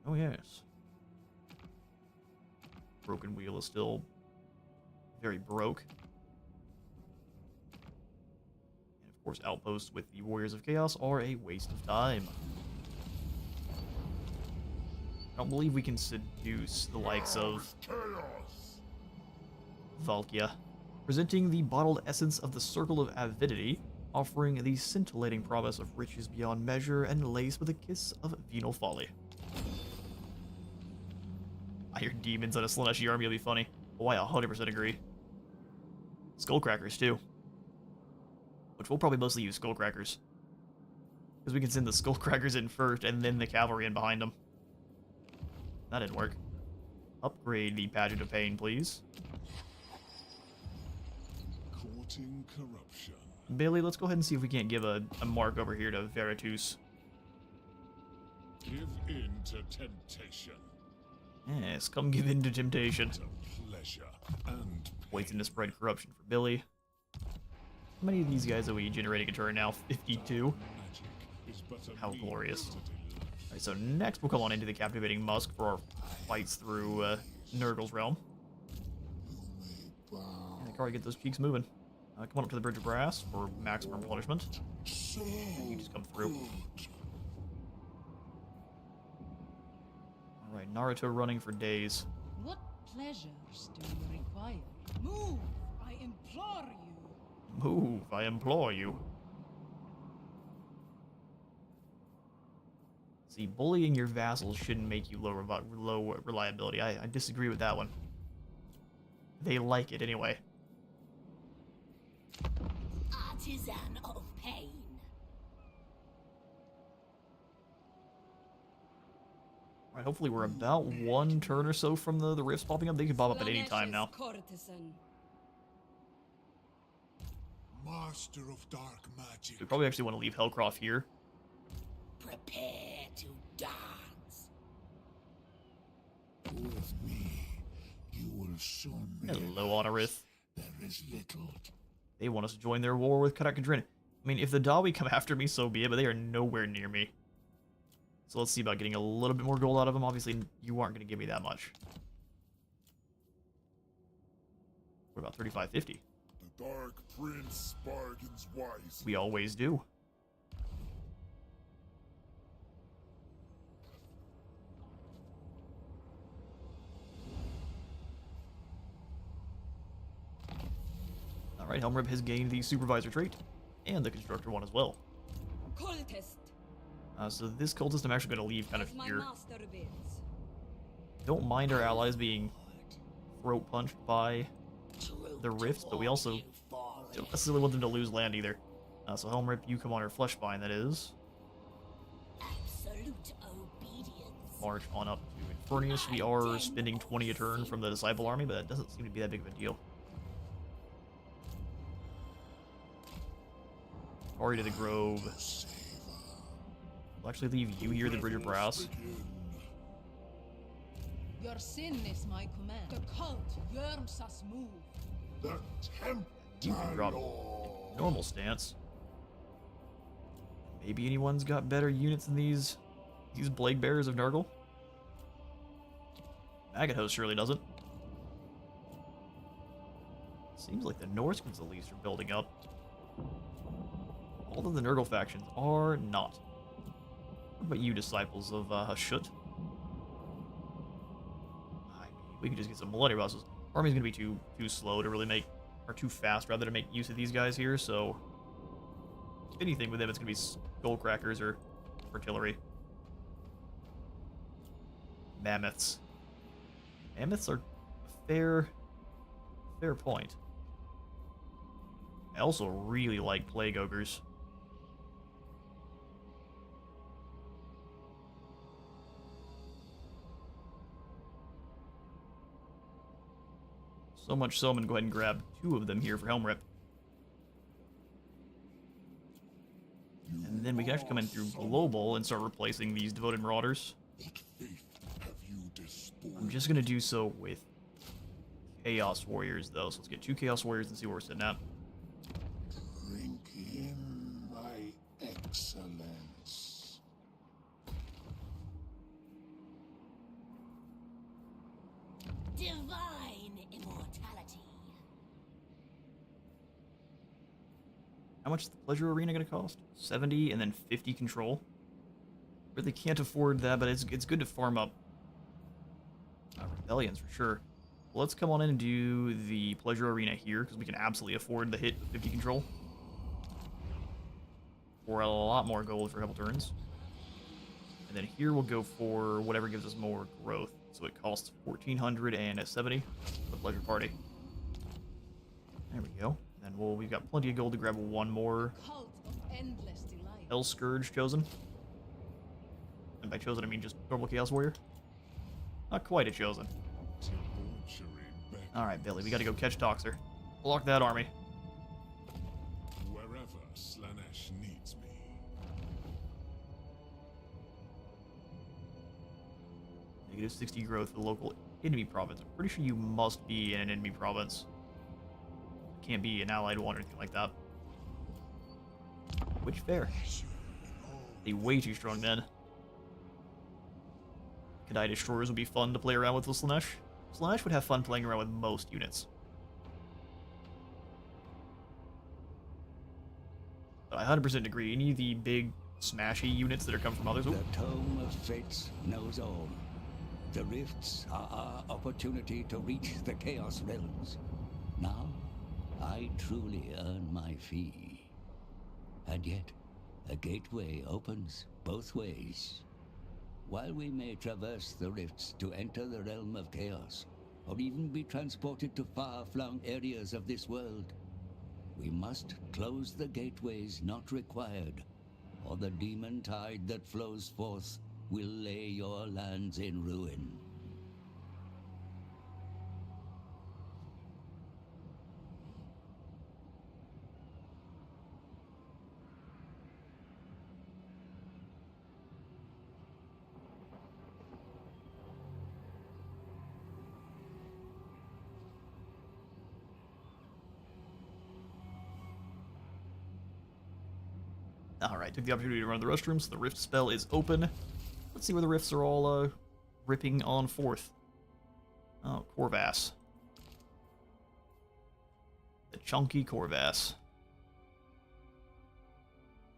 Oh yes. Broken Wheel is still very broke. And of course, outposts with the Warriors of Chaos are a waste of time. I don't believe we can seduce the likes of Valkia. Presenting the bottled essence of the Circle of Avidity, offering the scintillating promise of riches beyond measure and laced with a kiss of venal folly. Iron demons on a Slaaneshi army will be funny. Oh, I 100% agree. Skullcrackers, too. Which we'll probably mostly use Skullcrackers. Because we can send the Skullcrackers in first and then the cavalry in behind them. That didn't work. Upgrade the Pageant of Pain, please. Courting corruption. Bailey, let's go ahead and see if we can't give a mark over here to Veritus. Give in to temptation. Yes, come give in to temptation. To pleasure and Waiting to spread corruption for Billy. How many of these guys are we generating a turn now? 52? magic is but a How means glorious. to delight. Alright, so next we'll come on into the Captivating Musk for our fights through Nurgle's realm. And already get those cheeks moving. Come on up to the Bridge of Brass for maximum replenishment. You just come through. Alright, Naruto running for days. What pleasures do you require? Move, I implore you. Move, I implore you. See, bullying your vassals shouldn't make you low reliability. I disagree with that one. They like it anyway. Artisan of pain. Alright, hopefully we're about one turn or so from the rifts popping up. They can pop up at any time now. Courtesan. Master of dark magic. We probably actually want to leave Hellcroft here. Prepare to dance. With me, you will soon Hello, Honorith. there is little. They want us to join their war with Karakadrin. I mean, if the Dawi come after me, so be it, but they are nowhere near me. So let's see about getting a little bit more gold out of them. Obviously, you aren't going to give me that much. What about 35.50? The Dark Prince bargains wisely. We always do. Alright, Helmrip has gained the Supervisor trait, and the Constructor one as well. Cultist. So this cultist I'm actually going to leave kind of As my here. master bids. Don't mind our allies being throat punched by True the rifts, but we also you fallen. don't necessarily want them to lose land either. So Helmrip, you come on our Fleshbind, that is. Absolute obedience. March on up to Infernius. We are spending 20 a turn from the Disciple Army, but that doesn't seem to be that big of a deal. Ari to the Grove. We'll actually leave you here, the Bridge of Brass. Your sin is my command. The cult yearns us move. The You can drop normal stance. Maybe anyone's got better units than these Blade Bearers of Nurgle. Maggot Host surely doesn't. Seems like the Norsemen's at least are building up. All of the Nurgle factions are not. What about you, Disciples of Hashut? I mean, we could just get some Millennium Bosses. Army's gonna be too slow to really make, or too fast rather, to make use of these guys here, so if anything with them it's gonna be Skullcrackers or Artillery. Mammoths. Mammoths are a fair point. I also really like Plague Ogres. So much so I'm going to go ahead and grab 2 of them here for Helmrip. And then we can actually come in through Global and start replacing these Devoted Marauders. what faith have you despoiled? I'm just going to do so with Chaos Warriors, though. So let's get 2 Chaos Warriors and see where we're sitting at. Drink in my excellence. Divine immortality. How much is the Pleasure Arena going to cost? 70 and then 50 control. Really can't afford that, but it's good to farm up rebellions for sure. Well, let's come on in and do the Pleasure Arena here, because we can absolutely afford the hit with 50 control. For a lot more gold for a couple turns. And then here we'll go for whatever gives us more growth. So it costs 1,470 for the Pleasure Party. There we go. And then we've got plenty of gold to grab one more Cult of endless delight. Hell Scourge chosen. And by chosen, I mean just normal Chaos Warrior. Not quite a chosen. Debauchery beckons. Alright, Billy, we gotta go catch Doxer. Block that army. Wherever Slaanesh needs me. Negative 60 growth for the local enemy province. I'm pretty sure you must be in an enemy province. Can't be an allied one or anything like that. Which, fair. They way too strong then. Kadai Destroyers would be fun to play around with Slaanesh. Slaanesh would have fun playing around with most units. But I 100% agree. Any of the big smashy units that are coming from others. The Tome of Fates knows all. The rifts are our opportunity to reach the Chaos Realms. Now, I truly earn my fee. And yet, a gateway opens both ways. While we may traverse the rifts to enter the realm of chaos, or even be transported to far-flung areas of this world, we must close the gateways not required, or the demon tide that flows forth will lay your lands in ruin. Alright, took the opportunity to run to the restroom, so the rift spell is open. Let's see where the rifts are all ripping on forth. Oh, Corvass. The chunky Corvass.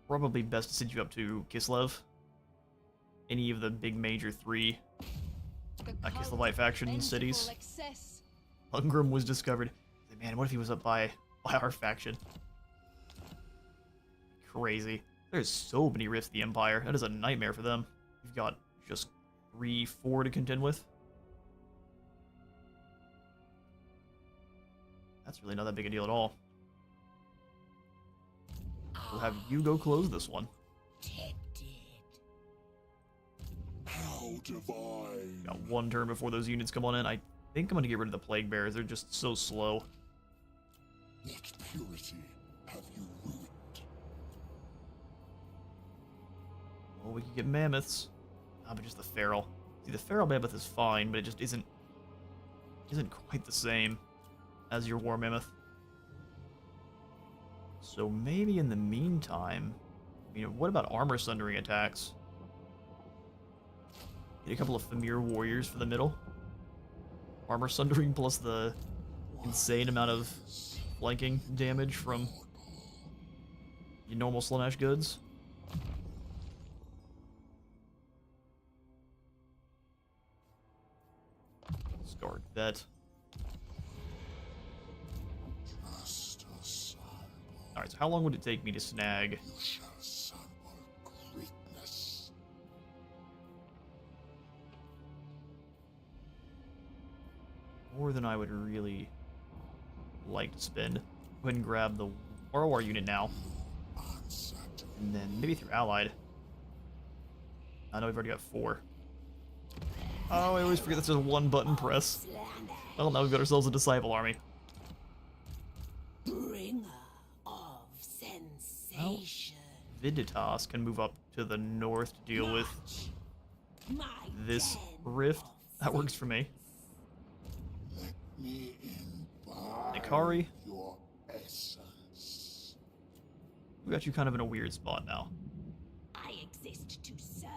Probably best to send you up to Kislev. Any of the big major three Kislevite faction cities. Lungrim was discovered. Man, what if he was up by our faction? Crazy. There's so many rifts in the Empire. That is a nightmare for them. You've got just 3, 4 to contend with. That's really not that big a deal at all. We'll have you go close this one. How divine. Got 1 turn before those units come on in. I think I'm going to get rid of the Plague Bearers. They're just so slow. What purity have you ruined? Well, we could get Mammoths. Ah, but just the Feral. See, the Feral Mammoth is fine, but it just isn't quite the same as your War Mammoth. So maybe in the meantime, what about armor sundering attacks? Get a couple of Famir warriors for the middle. Armor sundering plus the insane amount of flanking damage from your normal Slaanesh goods. Scarred Vet. Alright, so how long would it take me to snag? You shall sample greatness. More than I would really like to spend. Go ahead and grab the ROR unit now. And then maybe through Allied. I know we've already got 4. Oh, I always forget that's just 1 button press. Well, now we've got ourselves a Disciple army. Bringer of sensation. Viditas can move up to the north to deal with My this den rift. of That works for me. Let me imbibe Ikari, your essence. we got you kind of in a weird spot now. I exist to serve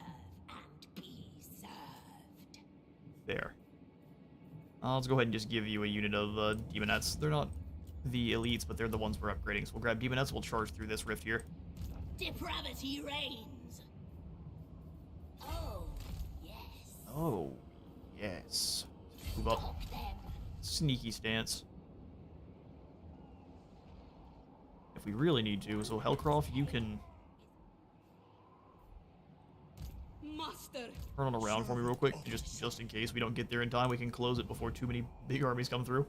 and be served. There. Let's go ahead and just give you a unit of Demonettes. They're not the elites, but they're the ones we're upgrading. So we'll grab Demonettes, we'll charge through this rift here. Depravity reigns. Oh, yes. Oh, yes. Move up. Stop them. Sneaky stance. If we really need to, so Hellcroft, you can Master. turn on around for me real quick, just in case we don't get there in time. We can close it before too many big armies come through.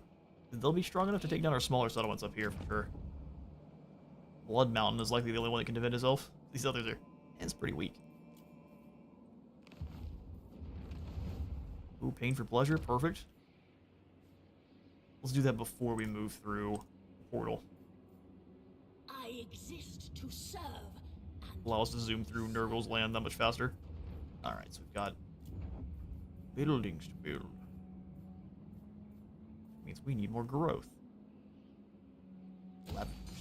They'll be strong enough to take down our smaller settlements up here for sure. Blood Mountain is likely the only one that can defend itself. These others are, it's pretty weak. Ooh, Pain for Pleasure, perfect. Let's do that before we move through the portal. I exist to serve and Allow us to zoom through Nurgle's land that much faster. Alright, so we've got Buildings to build. Means we need more growth.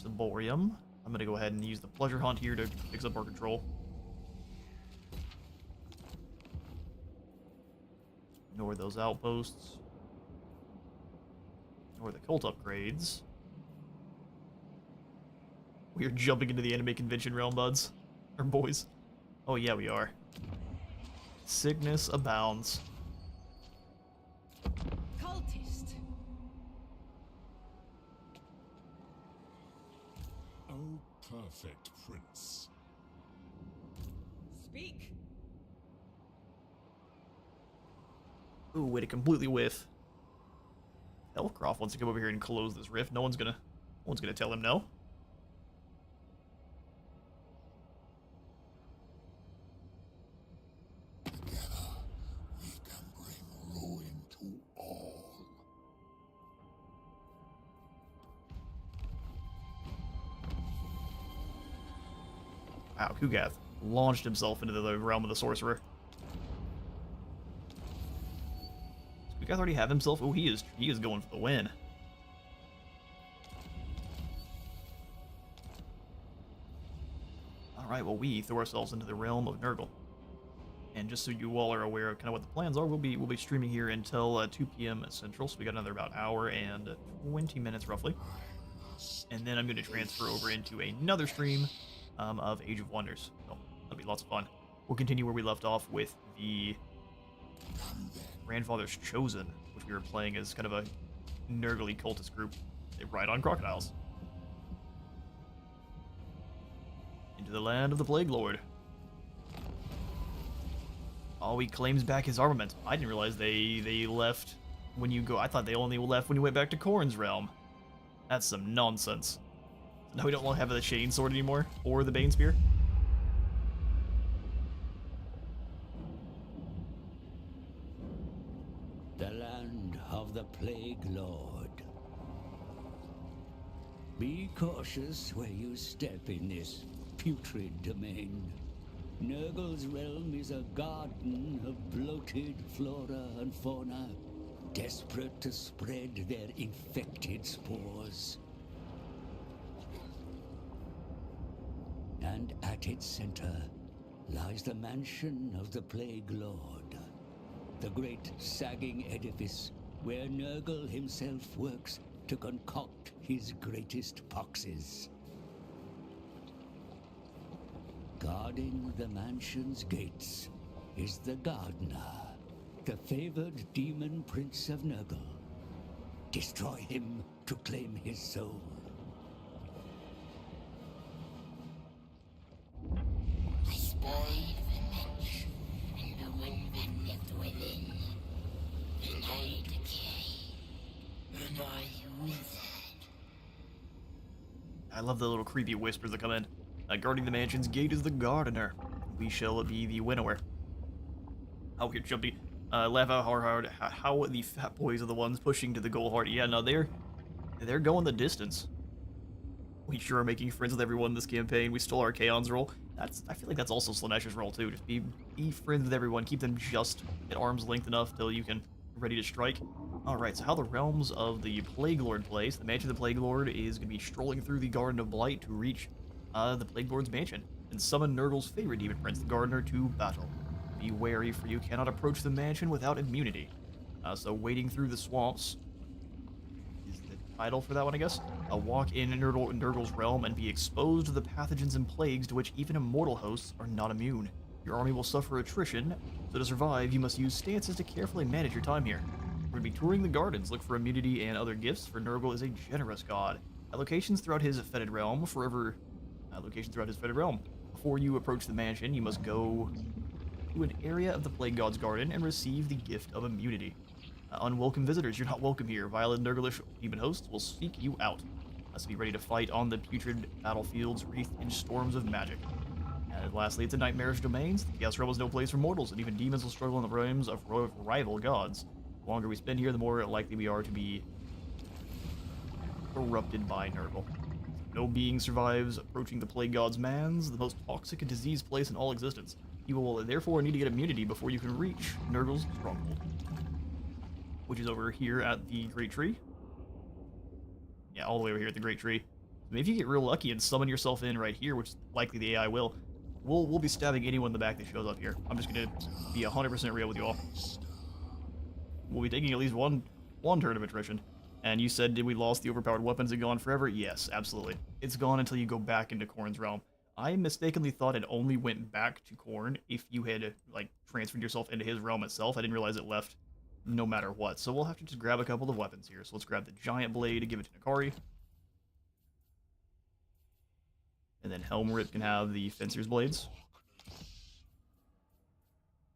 Laborium. I'm gonna go ahead and use the pleasure hunt here to fix up our control. Ignore those outposts. Ignore the cult upgrades. We are jumping into the anime convention realm, buds. Or boys. Oh yeah, we are. Sickness abounds. Cultist. Oh, perfect, Prince. Speak. Ooh, way to completely whiff. Elcroft wants to come over here and close this rift. No one's gonna tell him no. Together, we can bring ruin to all. Wow, Kugath launched himself into the realm of the sorcerer. Does Kugath already have himself? Oh, he is going for the win. Alright, well, we throw ourselves into the realm of Nurgle. And just so you all are aware of kind of what the plans are, we'll be streaming here until 2 p.m. Central, so we got another about hour and 20 minutes roughly. And then I'm going to transfer over into another stream of Age of Wonders. So that'll be lots of fun. We'll continue where we left off with the Grandfather's Chosen, which we were playing as kind of a Nurgly cultist group. They ride on crocodiles. Into the land of the Plague Lord. Oh, he claims back his armament. I didn't realize they left when you go. I thought they only left when you went back to Korn's realm. That's some nonsense. Now we don't have the chain sword anymore, or the Bane Spear. The land of the Plague Lord. Be cautious where you step in this putrid domain. Nurgle's realm is a garden of bloated flora and fauna, desperate to spread their infected spores. And at its center lies the mansion of the Plague Lord, the great sagging edifice where Nurgle himself works to concoct his greatest poxes. Guarding the mansion's gates is the Gardener, the favored demon prince of Nurgle. Destroy him to claim his soul. I spied the mansion and the one that lived within. And I decay. And I withered. I love the little creepy whispers that come in. Guarding the mansion's gate is the Gardener. We shall be the winnower. How we're jumping. Laugh out hard. How the fat boys are the ones pushing to the goal hard. Yeah, no, they're going the distance. We sure are making friends with everyone in this campaign. We stole our Chaon's role. I feel like that's also Slaanesh's role too. Just be friends with everyone. Keep them just at arm's length enough till you can ready to strike. Alright, so how the realms of the Plague Lord plays. The mansion of the Plague Lord is going to be strolling through the Garden of Blight to reach the Plague Lord's mansion and summon Nurgle's favorite demon prince, the Gardener, to battle. Be wary, for you cannot approach the mansion without immunity. So wading through the swamps is the title for that one, I guess. Walk in Nurgle's realm and be exposed to the pathogens and plagues to which even immortal hosts are not immune. Your army will suffer attrition, so to survive, you must use stances to carefully manage your time here. We're going to be touring the gardens. Look for immunity and other gifts, for Nurgle is a generous god. Locations throughout his fetid realm, Before you approach the mansion, you must go to an area of the Plague God's garden and receive the gift of immunity. Unwelcome visitors, you're not welcome here. Violent Nurglish demon hosts will seek you out. Must be ready to fight on the putrid battlefields wreathed in storms of magic. And lastly, it's a nightmarish domains. The Chaos Realm is no place for mortals, and even demons will struggle in the realms of rival gods. The longer we spend here, the more likely we are to be corrupted by Nurgle. No being survives approaching the Plague God's man's, the most toxic and diseased place in all existence. You will therefore need to get immunity before you can reach Nurgle's stronghold, which is over here at the Great Tree. Yeah, all the way over here at the Great Tree. I mean, if you get real lucky and summon yourself in right here, which likely the AI will, we'll be stabbing anyone in the back that shows up here. I'm just gonna be 100% real with you all. We'll be taking at least one turn of attrition. And you said, did we lost the overpowered weapons and gone forever? Yes, absolutely. It's gone until you go back into Khorne's realm. I mistakenly thought it only went back to Khorne if you had, like, transferred yourself into his realm itself. I didn't realize it left no matter what. So we'll have to just grab a couple of weapons here. So let's grab the Giant Blade to give it to N'Kari. And then Helmrip can have the Fencer's Blades.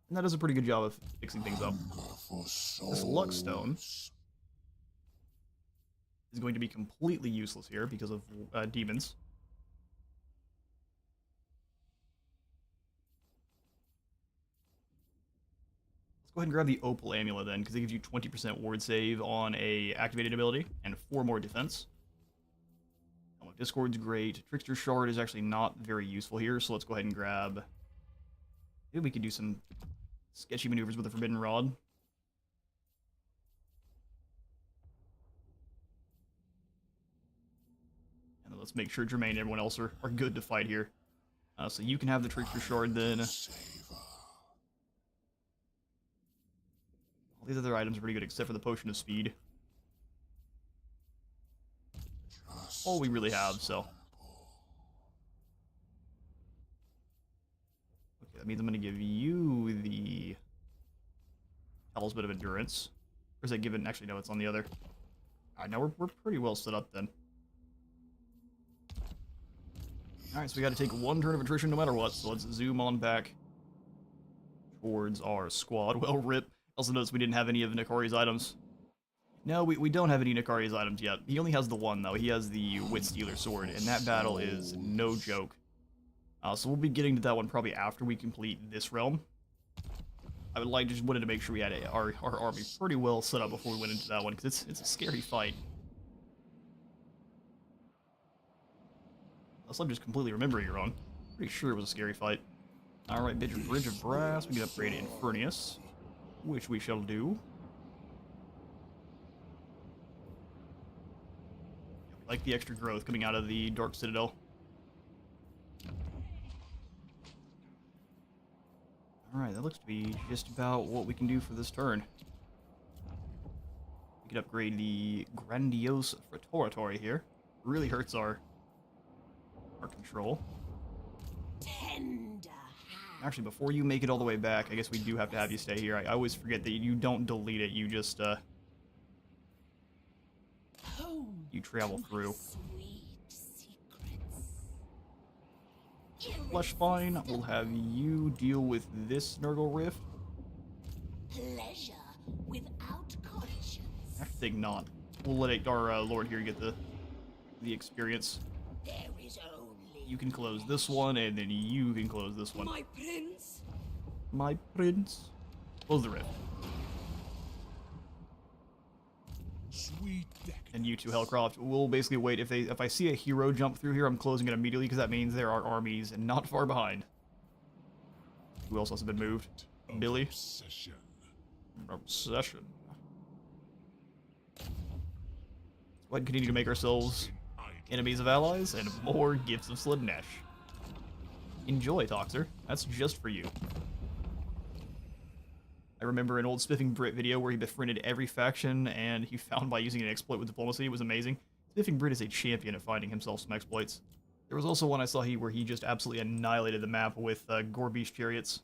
And that does a pretty good job of fixing things up. This Luckstone is going to be completely useless here because of demons. Let's go ahead and grab the Opal Amulet then, because it gives you 20% ward save on a activated ability and 4 more defense. Discord's great. Trickster Shard is actually not very useful here, so let's go ahead and grab... Maybe we could do some sketchy maneuvers with the Forbidden Rod. And then let's make sure Jermaine and everyone else are good to fight here. So you can have the Trickster Shard then. All these other items are pretty good except for the Potion of Speed. All we really have, so. Okay, that means I'm going to give you the Talisman of Endurance. Or is that given? Actually, no, it's on the other. Alright, now we're pretty well set up then. Alright, so we got to take 1 turn of attrition no matter what, so let's zoom on back towards our squad. Well, rip. Also notice we didn't have any of N'Kari's items. No, we don't have any N'Kari's items yet. He only has the one, though. He has the Wit Stealer Sword, and that battle is no joke. So we'll be getting to that one probably after we complete this realm. I would just wanted to make sure we had our army pretty well set up before we went into that one, because it's a scary fight. Unless I'm just completely remembering it wrong. Pretty sure it was a scary fight. Alright, Bridge of Brass. We can upgrade Infernius, which we shall do. Like the extra growth coming out of the Dark Citadel. Alright, that looks to be just about what we can do for this turn. We can upgrade the Grandiose Fratoratory here. Really hurts our control. Actually, before you make it all the way back, I guess we do have to have you stay here. I always forget that you don't delete it, you just, you travel through. Fleshvine, we'll have you deal with this Nurgle Rift. Pleasure without conscience. I think not. We'll let our Lord here get the experience. There is only You can close this one, and then you can close this one. my prince. My prince. Close the rift. Sweet deck. And you two, Hellcroft, will basically wait. If I see a hero jump through here, I'm closing it immediately because that means there are armies not far behind. Who else has been moved? Billy. Obsession. Obsession. Let's go ahead and continue to make ourselves enemies of allies and more gifts of Slaanesh. Enjoy, Toxer. That's just for you. I remember an old Spiffing Brit video where he befriended every faction and he found by using an exploit with diplomacy. It was amazing. Spiffing Brit is a champion at finding himself some exploits. There was also one I saw where he just absolutely annihilated the map with Gorbish chariots.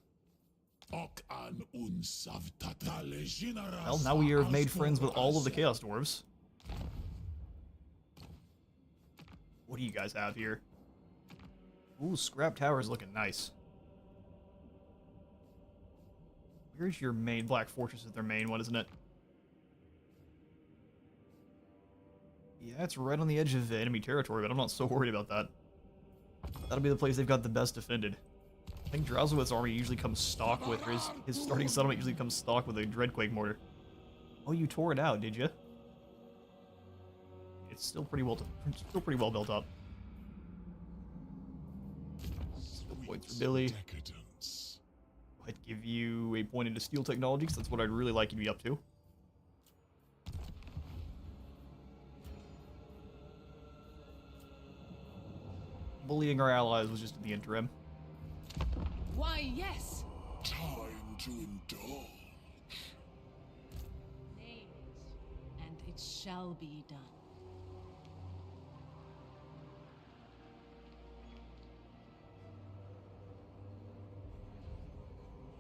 Well, now we have made friends with all of the Chaos Dwarves. What do you guys have here? Ooh, Scrap Tower is looking nice. Where's your main Black Fortress? Is their main one, isn't it? Yeah, it's right on the edge of enemy territory, but I'm not so worried about that. That'll be the place they've got the best defended. I think Drowsowit's army usually comes stock with, or his starting settlement usually comes stock with a Dreadquake mortar. Oh, you tore it out, did you? It's still pretty well built up. Still points for Billy. Decadence. I'd give you a point into steel technology, because that's what I'd really like you to be up to. Bullying our allies was just in the interim. Why, yes. Time to indulge. Name it, and it shall be done.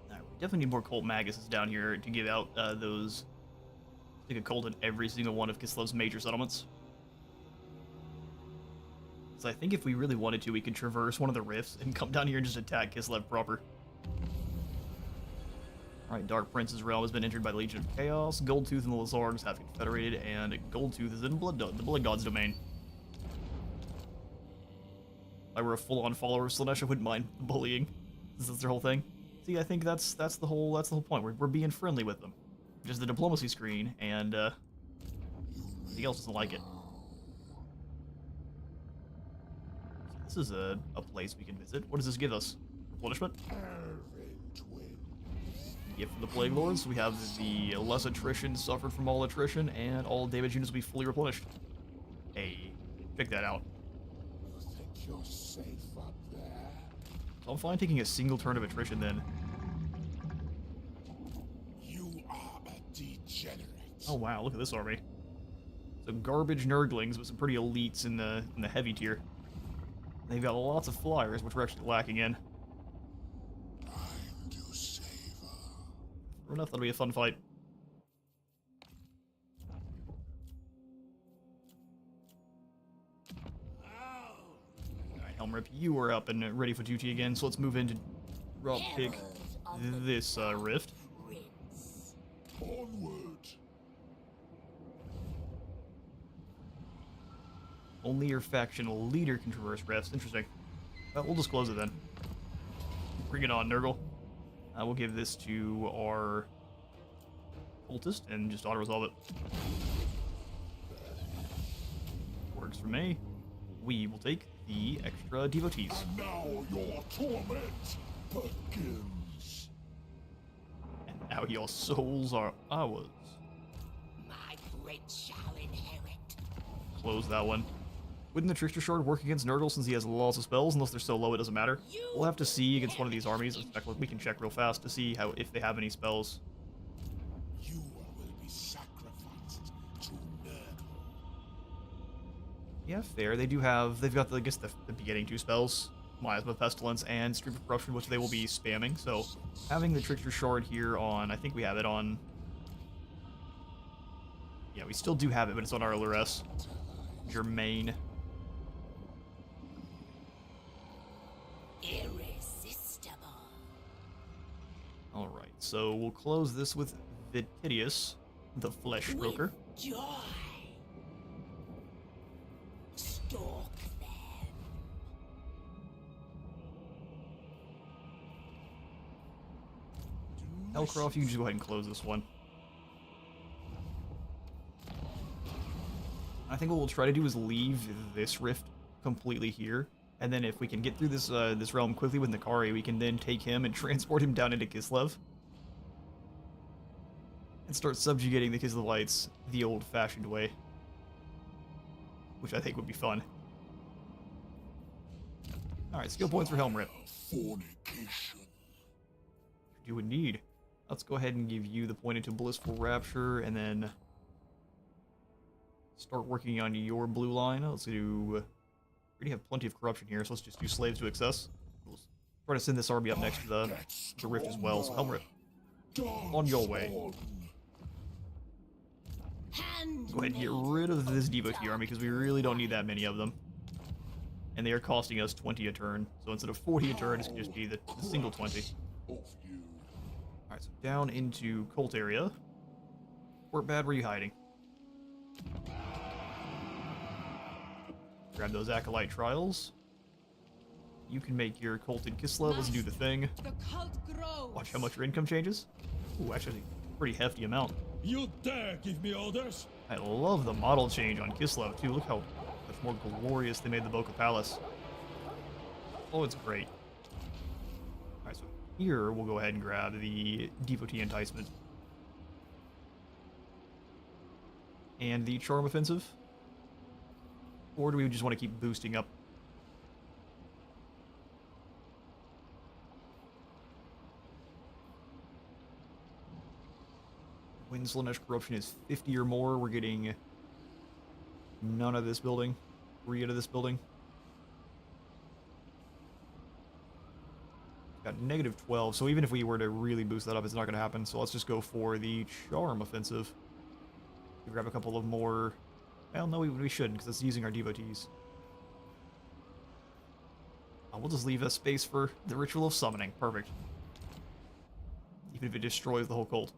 Alright, we definitely need more Colt Maguses down here to give out those. Stick a Colt in every single one of Kislev's major settlements. So I think if we really wanted to, we could traverse one of the rifts and come down here and just attack Kislev proper. Alright, Dark Prince's realm has been entered by the Legion of Chaos. Goldtooth and the Lizargs have confederated, and Goldtooth is in the Blood God's domain. If I were a full-on follower of Slaanesh, I wouldn't mind bullying. This is their whole thing. See, I think that's the whole point. We're being friendly with them. Just the diplomacy screen, and everything else doesn't like it. This is a place we can visit. What does this give us? Replenishment? Gift from the Plague Lords. We have the less attrition suffered from all attrition, and all damage units will be fully replenished. Hey, check that out. You think you're safe up there? So I'm fine taking a single turn of attrition then. You are a degenerate. Oh wow, look at this army. So garbage nurglings, but some pretty elites in the heavy tier. They've got lots of flyers, which we're actually lacking in. Time to savor. Sure enough, that'll be a fun fight. Alright, Helmrip, you are up and ready for duty again, so let's move into pick this rift. Onward. Only your faction leader can traverse rifts. Interesting. Well, we'll just close it then. Bring it on, Nurgle. We'll give this to our cultist and just auto-resolve it. Works for me. We will take the extra devotees. And now your torment begins. And now your souls are ours. My prince shall inherit. Close that one. Wouldn't the Trickster Shard work against Nurgle since he has lots of spells? Unless they're so low it doesn't matter. We'll have to see against one of these armies. In fact, we can check real fast to see if they have any spells. You will be sacrificed to Nurgle. Yeah, fair. They've got, I guess, the beginning two spells. Miasma Pestilence and Stream of Corruption, which they will be spamming. So, having the Trickster Shard here on, I think we have it on... Yeah, we still do have it, but it's on our Lures. Germain. Irresistible. Alright, so we'll close this with Vitidius, the Flesh Broker. With joy. Stalk them. Hellcroft, you can just go ahead and close this one. I think what we'll try to do is leave this rift completely here, and then if we can get through this this realm quickly with Nakari, we can then take him and transport him down into Kislev. And start subjugating the Kislevites the old-fashioned way. Which I think would be fun. Alright, skill points for Helmrip. Fornication. You would need. Let's go ahead and give you the point into Blissful Rapture, and then start working on your blue line. Let's do... we already have plenty of corruption here, so let's just do Slaves to Excess. We'll try to send this army up next to the Rift as well, so Helmrip, on your way. Go ahead and get rid of this devotee army, because we really don't need that many of them. And they are costing us 20 a turn, so instead of 40 a turn, it's going to just be the single 20. Alright, so down into Colt area. Fort Bad, where are you hiding? Grab those Acolyte Trials. You can make your Colt in Kislev. Let's do the thing. The cult grows. Watch how much your income changes. Ooh, actually, a pretty hefty amount. You dare give me orders? I love the model change on Kislev, too. Look how much more glorious they made the Boca Palace. Oh, it's great. Alright, so here, we'll go ahead and grab the Devotee Enticement. And the Charm Offensive. Or do we just want to keep boosting up? When Slaanesh Corruption is 50 or more, we're getting none of this building. 3 out of this building. Got negative 12, so even if we were to really boost that up, it's not going to happen. So let's just go for the Charm Offensive. We grab a couple of more... Well, no, we shouldn't, because it's using our devotees. We'll just leave a space for the Ritual of Summoning. Perfect. Even if it destroys the whole cult.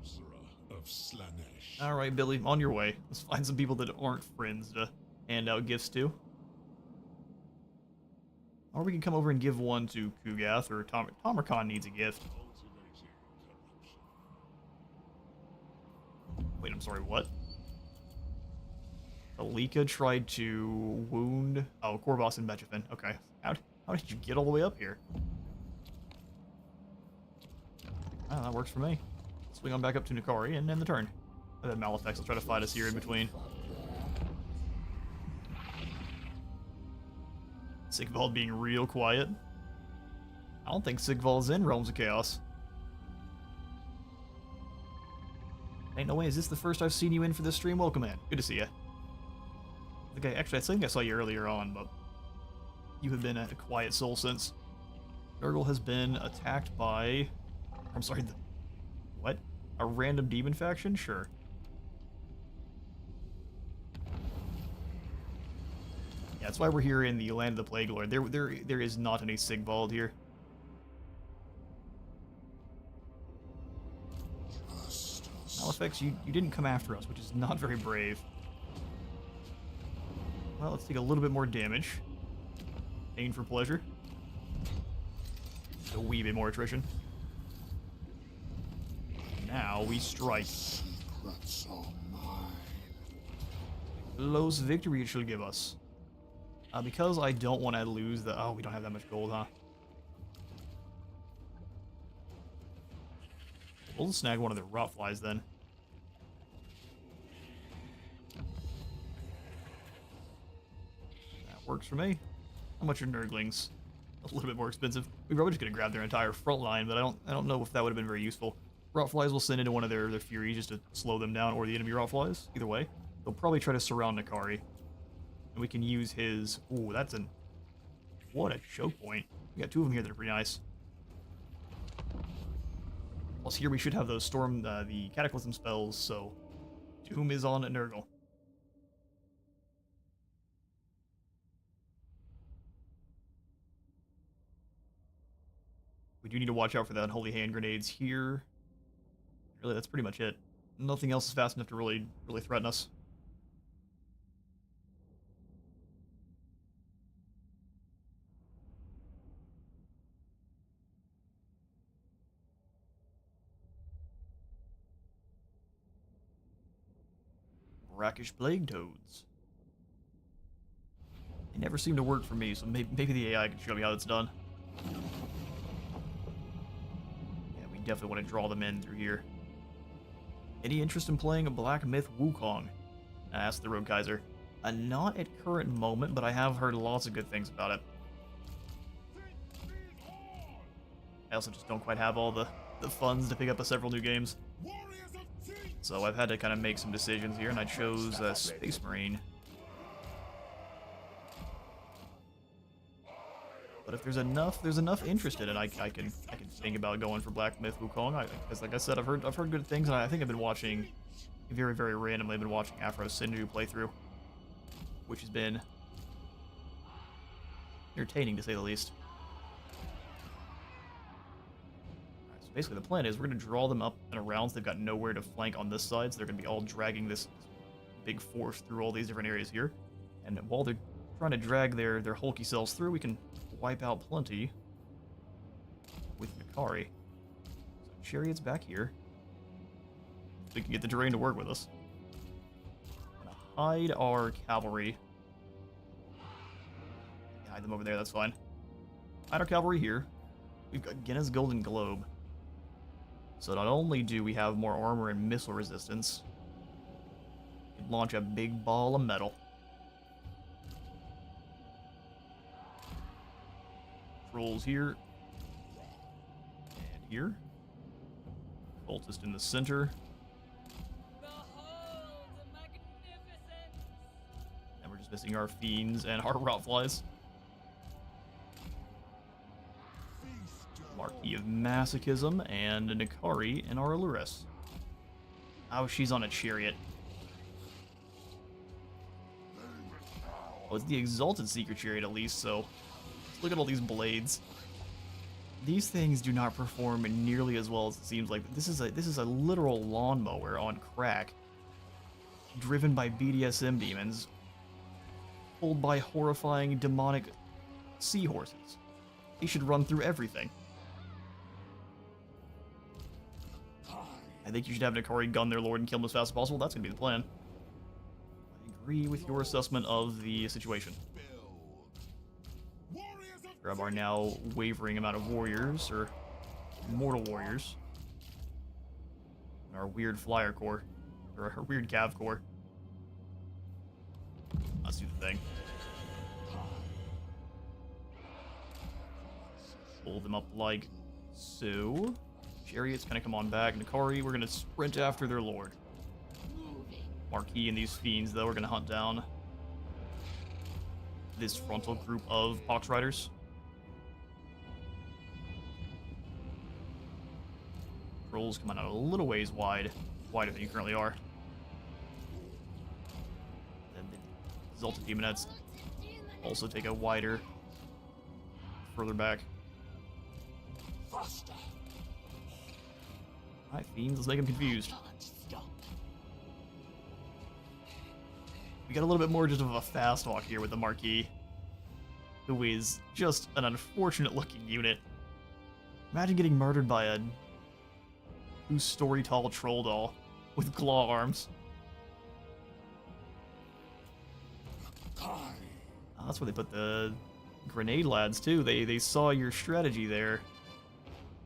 Sorcerer of Slaanesh. Alright, Billy, on your way. Let's find some people that aren't friends to hand out gifts to. Or we can come over and give one to Kugath, or Tomarkon needs a gift. Wait, I'm sorry, what? Alika tried to wound... Oh, Korvos and Betchafin. Okay. How did you get all the way up here? Oh, that works for me. Swing on back up to Nukari and end the turn. And then Malefex will try to fight us here in between. Sigvald being real quiet. I don't think Sigvald's in Realms of Chaos. Ain't no way, is this the first I've seen you in for this stream? Welcome in. Good to see you. Actually, I think I saw you earlier on, but you have been a quiet soul since. Nurgle has been attacked by... I'm sorry, what? A random demon faction? Sure. Yeah, that's why we're here in the Land of the Plague Lord. There is not any Sigvald here. Malefex, you didn't come after us, which is not very brave. Well, let's take a little bit more damage. Pain for pleasure. A wee bit more attrition. Now we strike. Secrets are mine. Close victory it shall give us. Because I don't want to lose the... Oh, we don't have that much gold, huh? We'll snag one of the rot flies then. That works for me. How much are Nurglings? A little bit more expensive. We probably just gonna grab their entire front line, but I don't know if that would have been very useful. Rot flies will send into one of their furies just to slow them down, or the enemy rot flies. Either way, they'll probably try to surround Nukari. And we can use his... Ooh, that's an... What a choke point. We got 2 of them here that are pretty nice. Plus here we should have those storm... the Cataclysm spells, so... Doom is on Nurgle. We do need to watch out for the Unholy Hand Grenades here. Really, that's pretty much it. Nothing else is fast enough to really threaten us. Brackish Plague Toads. They never seem to work for me, so maybe the AI can show me how it's done. Yeah, we definitely want to draw them in through here. Any interest in playing a Black Myth Wukong? Asked the Rogue Kaiser. Not at current moment, but I have heard lots of good things about it. I also just don't quite have all the funds to pick up several new games. So I've had to kind of make some decisions here, and I chose Space Marine. But if there's enough interest in it, I can think about going for Black Myth Wukong. Because like I said, I've heard good things, and I think I've been watching very randomly. I've been watching Afro Sinju playthrough, which has been entertaining to say the least. Basically, the plan is we're going to draw them up and around so they've got nowhere to flank on this side, so they're going to be all dragging this big force through all these different areas here. And while they're trying to drag their hulky selves through, we can wipe out plenty with Nukari. So Chariot's back here. We can get the terrain to work with us. I'm going to hide our cavalry. Hide them over there, that's fine. Fighter cavalry here. We've got Guinness Golden Globe. So not only do we have more armor and missile resistance, we can launch a big ball of metal. Trolls here. And here. Cultist in the center. And we're just missing our fiends and our rotflies. Marquis of Masochism and a Nikari in our Aluris. Oh, she's on a chariot. Oh, it's the Exalted Seeker chariot at least, so look at all these blades. These things do not perform nearly as well as it seems like. This is a literal lawnmower on crack, driven by BDSM demons, pulled by horrifying demonic seahorses. They should run through everything. I think you should have Nikari gun their lord and kill him as fast as possible. That's gonna be the plan. I agree with your assessment of the situation. Grab our now wavering amount of warriors, or mortal warriors. And our weird flyer corps, or our weird cav corps. Let's do the thing. Pull them up like so. Chariot's gonna come on back. Nikari, we're gonna sprint after their lord. Marquis and these fiends, though, are gonna hunt down this frontal group of Pox Riders. Trolls coming out a little ways wide, wider than you currently are. And the Exalted Demonettes also take a wider, further back. Alright, fiends, let's make them confused. We got a little bit more just of a fast walk here with the Marquis, who is just an unfortunate looking unit. Imagine getting murdered by a 2-story tall troll doll with claw arms. That's where they put the grenade lads too. They saw your strategy there.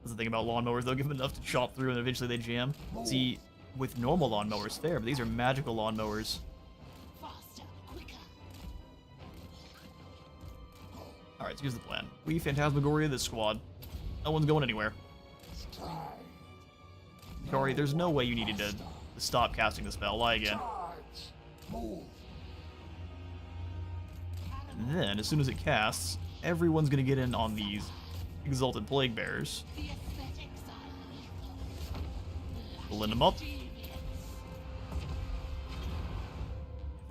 That's the thing about lawnmowers, they'll give them enough to chop through and eventually they jam. See, with normal lawnmowers, fair, but these are magical lawnmowers. Alright, so here's the plan. We Phantasmagoria this squad. No one's going anywhere. Nikari, there's no way you needed to stop casting the spell. Lie again. And then, as soon as it casts, everyone's gonna get in on these Exalted Plague Bearers. Blend them up. If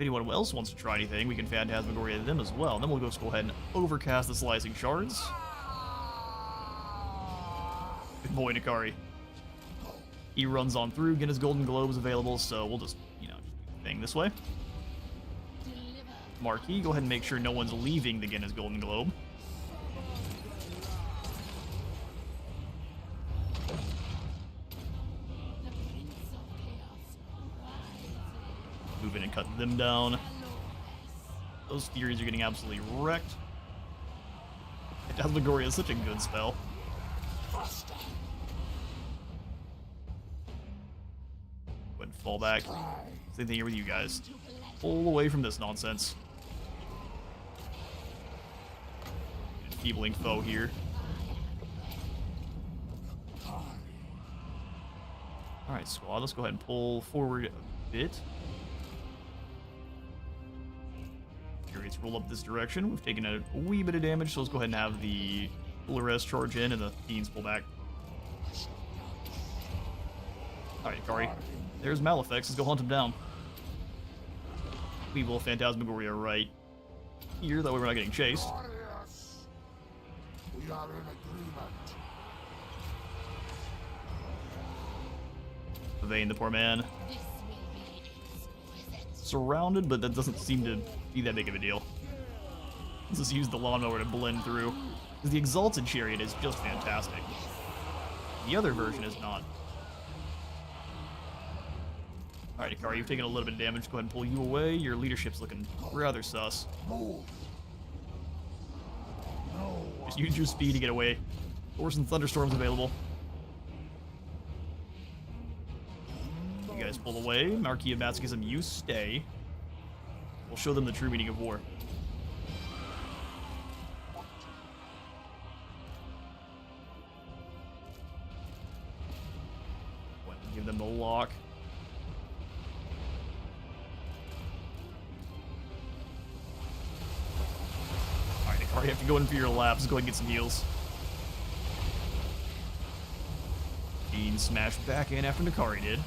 anyone else wants to try anything, we can Phantasmagoria them as well. And then we'll go ahead and overcast the Slicing Shards. Good boy, Nikari. He runs on through. Guinness Golden Globe is available, so we'll just, you know, do the thing this way. Marquis, go ahead and make sure no one's leaving the Guinness Golden Globe. Move in and cut them down. Those Furies are getting absolutely wrecked. Phantasmagoria is such a good spell. Go ahead and fall back. Same thing here with you guys. Pull away from this nonsense. Enfeebling foe here. Alright, squad, let's go ahead and pull forward a bit. Furies roll up this direction. We've taken a wee bit of damage, so let's go ahead and have the Ulores charge in and the Fiends pull back. Alright, Nikari. There's Malefics. Let's go hunt him down. We will Phantasmagoria right here, that way we're not getting chased. We are in agreement. Evade the poor man. Surrounded, but that doesn't seem to be that big of a deal. Let's just use the lawnmower to blend through. Because the Exalted Chariot is just fantastic. The other version is not. Alright, Nikari, you've taken a little bit of damage. Go ahead and pull you away. Your leadership's looking rather sus. Your Just use your speed to get away. Force and thunderstorms available. You guys pull away. Marquis of Masochism, you stay. We'll show them the true meaning of war. Give them the lock. Alright, Ikari, you have to go in for your laps. Go ahead and get some heals. Dean smashed back in after Nikari did.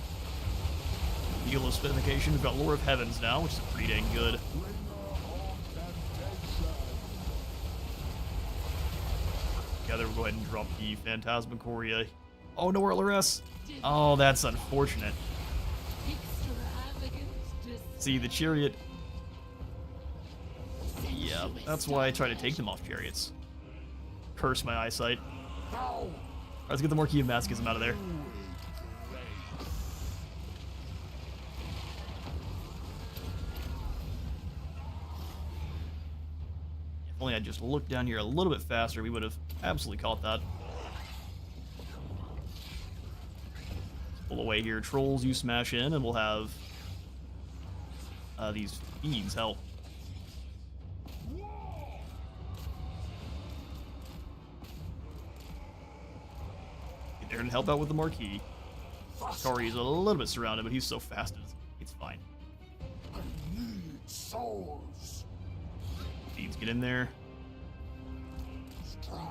Heal of specification. We've got Lore of Heavens now, which is pretty dang good. Together, we'll go ahead and drop the Phantasmagoria. Oh, no RLRS! Oh, that's unfortunate. See, the chariot... Yeah, that's why I try to take them off chariots. Curse my eyesight. Alright, let's get the Marquis of Masochism out of there. If only I just looked down here a little bit faster, we would have absolutely caught that. Pull away here. Trolls, you smash in, and we'll have these fiends help. Get there and help out with the Marquis. Kari's a little bit surrounded, but he's so fast, it's fine. I need souls. Fiends, get in there. Strive.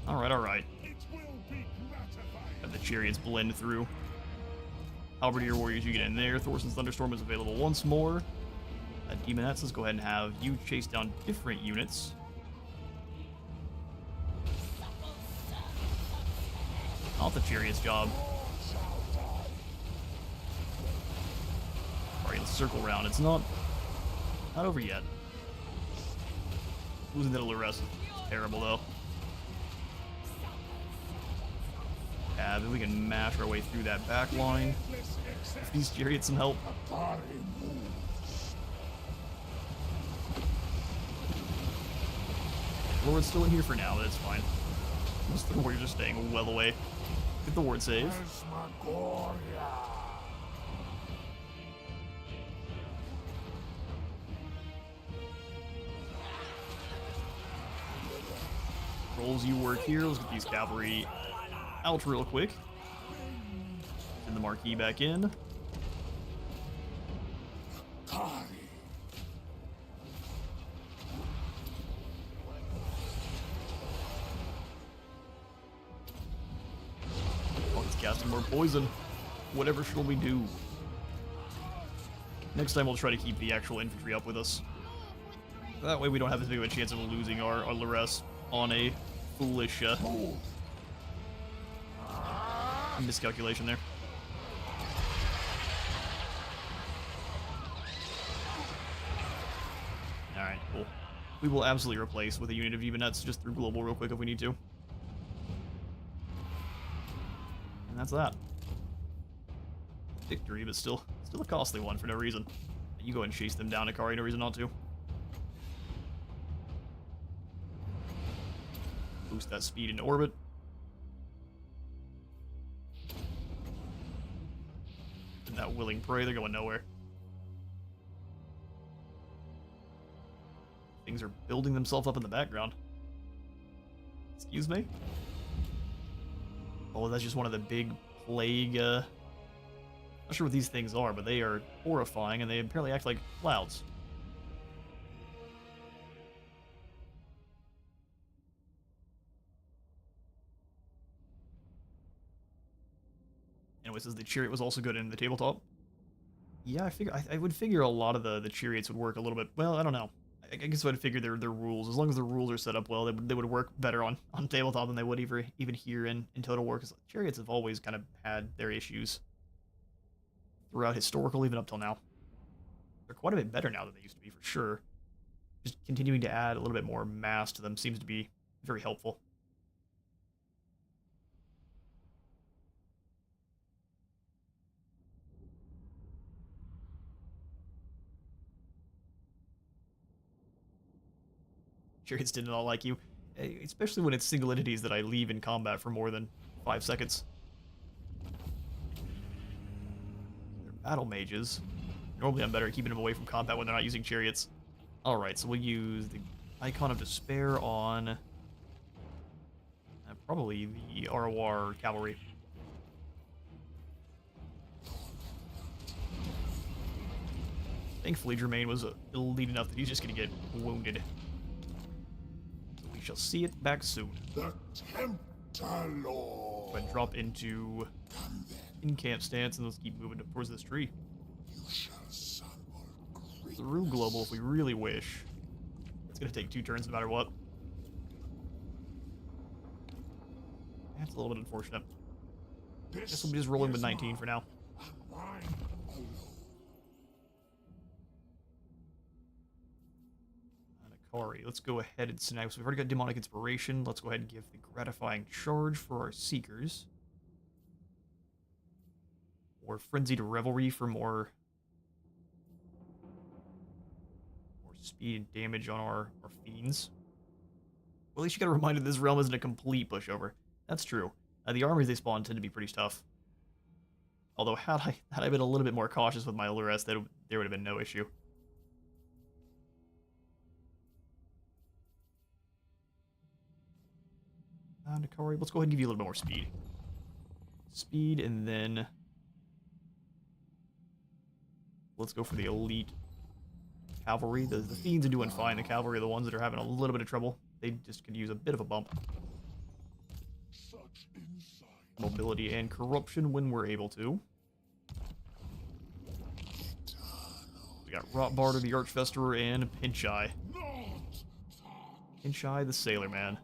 Alright, alright. Have the chariots blend through. Halberdier warriors, you get in there. Thorson's Thunderstorm is available once more. Demonettes, let's go ahead and have you chase down different units. Not the chariot's job. Alright, let's circle around. It's not over yet. Losing that arrest is terrible though. But we can mash our way through that back line. If these chariots some help. Lord's still in here for now, but it's fine. Most of the warriors are staying well away. Get the ward save. Rolls, you work here. Let's get these cavalry out real quick. Send the Marquis back in. Oh, he's casting more poison. Whatever shall we do? Next time we'll try to keep the actual infantry up with us. That way we don't have as big of a chance of losing our Lores on a foolish miscalculation there. Alright, cool. We will absolutely replace with a unit of Demonettes just through global real quick if we need to. And that's that. Victory, but still a costly one for no reason. You go and chase them down, Ikari, no reason not to. Boost that speed into orbit. And that willing prey, they're going nowhere. Things are building themselves up in the background. Excuse me? Oh, that's just one of the big plague, not sure what these things are, but they are horrifying, and they apparently act like clouds. Anyway, says the chariot was also good in the tabletop. Yeah, I would figure a lot of the chariots would work a little bit. Well, I don't know. I guess I'd figure their rules, as long as the rules are set up well, they would work better on tabletop than they would even here in Total War, because chariots have always kind of had their issues throughout historical, even up till now. They're quite a bit better now than they used to be, for sure. Just continuing to add a little bit more mass to them seems to be very helpful. Chariots did not like you. Especially when it's single entities that I leave in combat for more than 5 seconds. They're battle mages. Normally I'm better at keeping them away from combat when they're not using chariots. Alright, so we'll use the Icon of Despair on... probably the ROR Cavalry. Thankfully, Germain was elite enough that he's just going to get wounded. So we shall see it back soon. The Tempter Lord. Go ahead and drop into in-camp stance, and let's keep moving towards this tree. You shall summon Through global if we really wish. It's going to take 2 turns no matter what. That's a little bit unfortunate. Guess we'll be just rolling with 19 for now. mine alone. Anakari. Let's go ahead and snag. So we've already got Demonic Inspiration. Let's go ahead and give the Gratifying Charge for our Seekers. Or Frenzied Revelry for more speed and damage on our Fiends. Well, at least you gotta remind that this realm isn't a complete pushover. That's true. The armies they spawn tend to be pretty tough. Although, had I been a little bit more cautious with my Allures, there would have been no issue. Nakari, let's go ahead and give you a little bit more speed. Speed, and then... let's go for the elite cavalry. The Fiends are doing fine. The cavalry are the ones that are having a little bit of trouble. They just could use a bit of a bump. Such insight. Mobility and corruption when we're able to. We got Rotbarder, the Archfesterer, and Pincheye. Pincheye, the Sailor Man.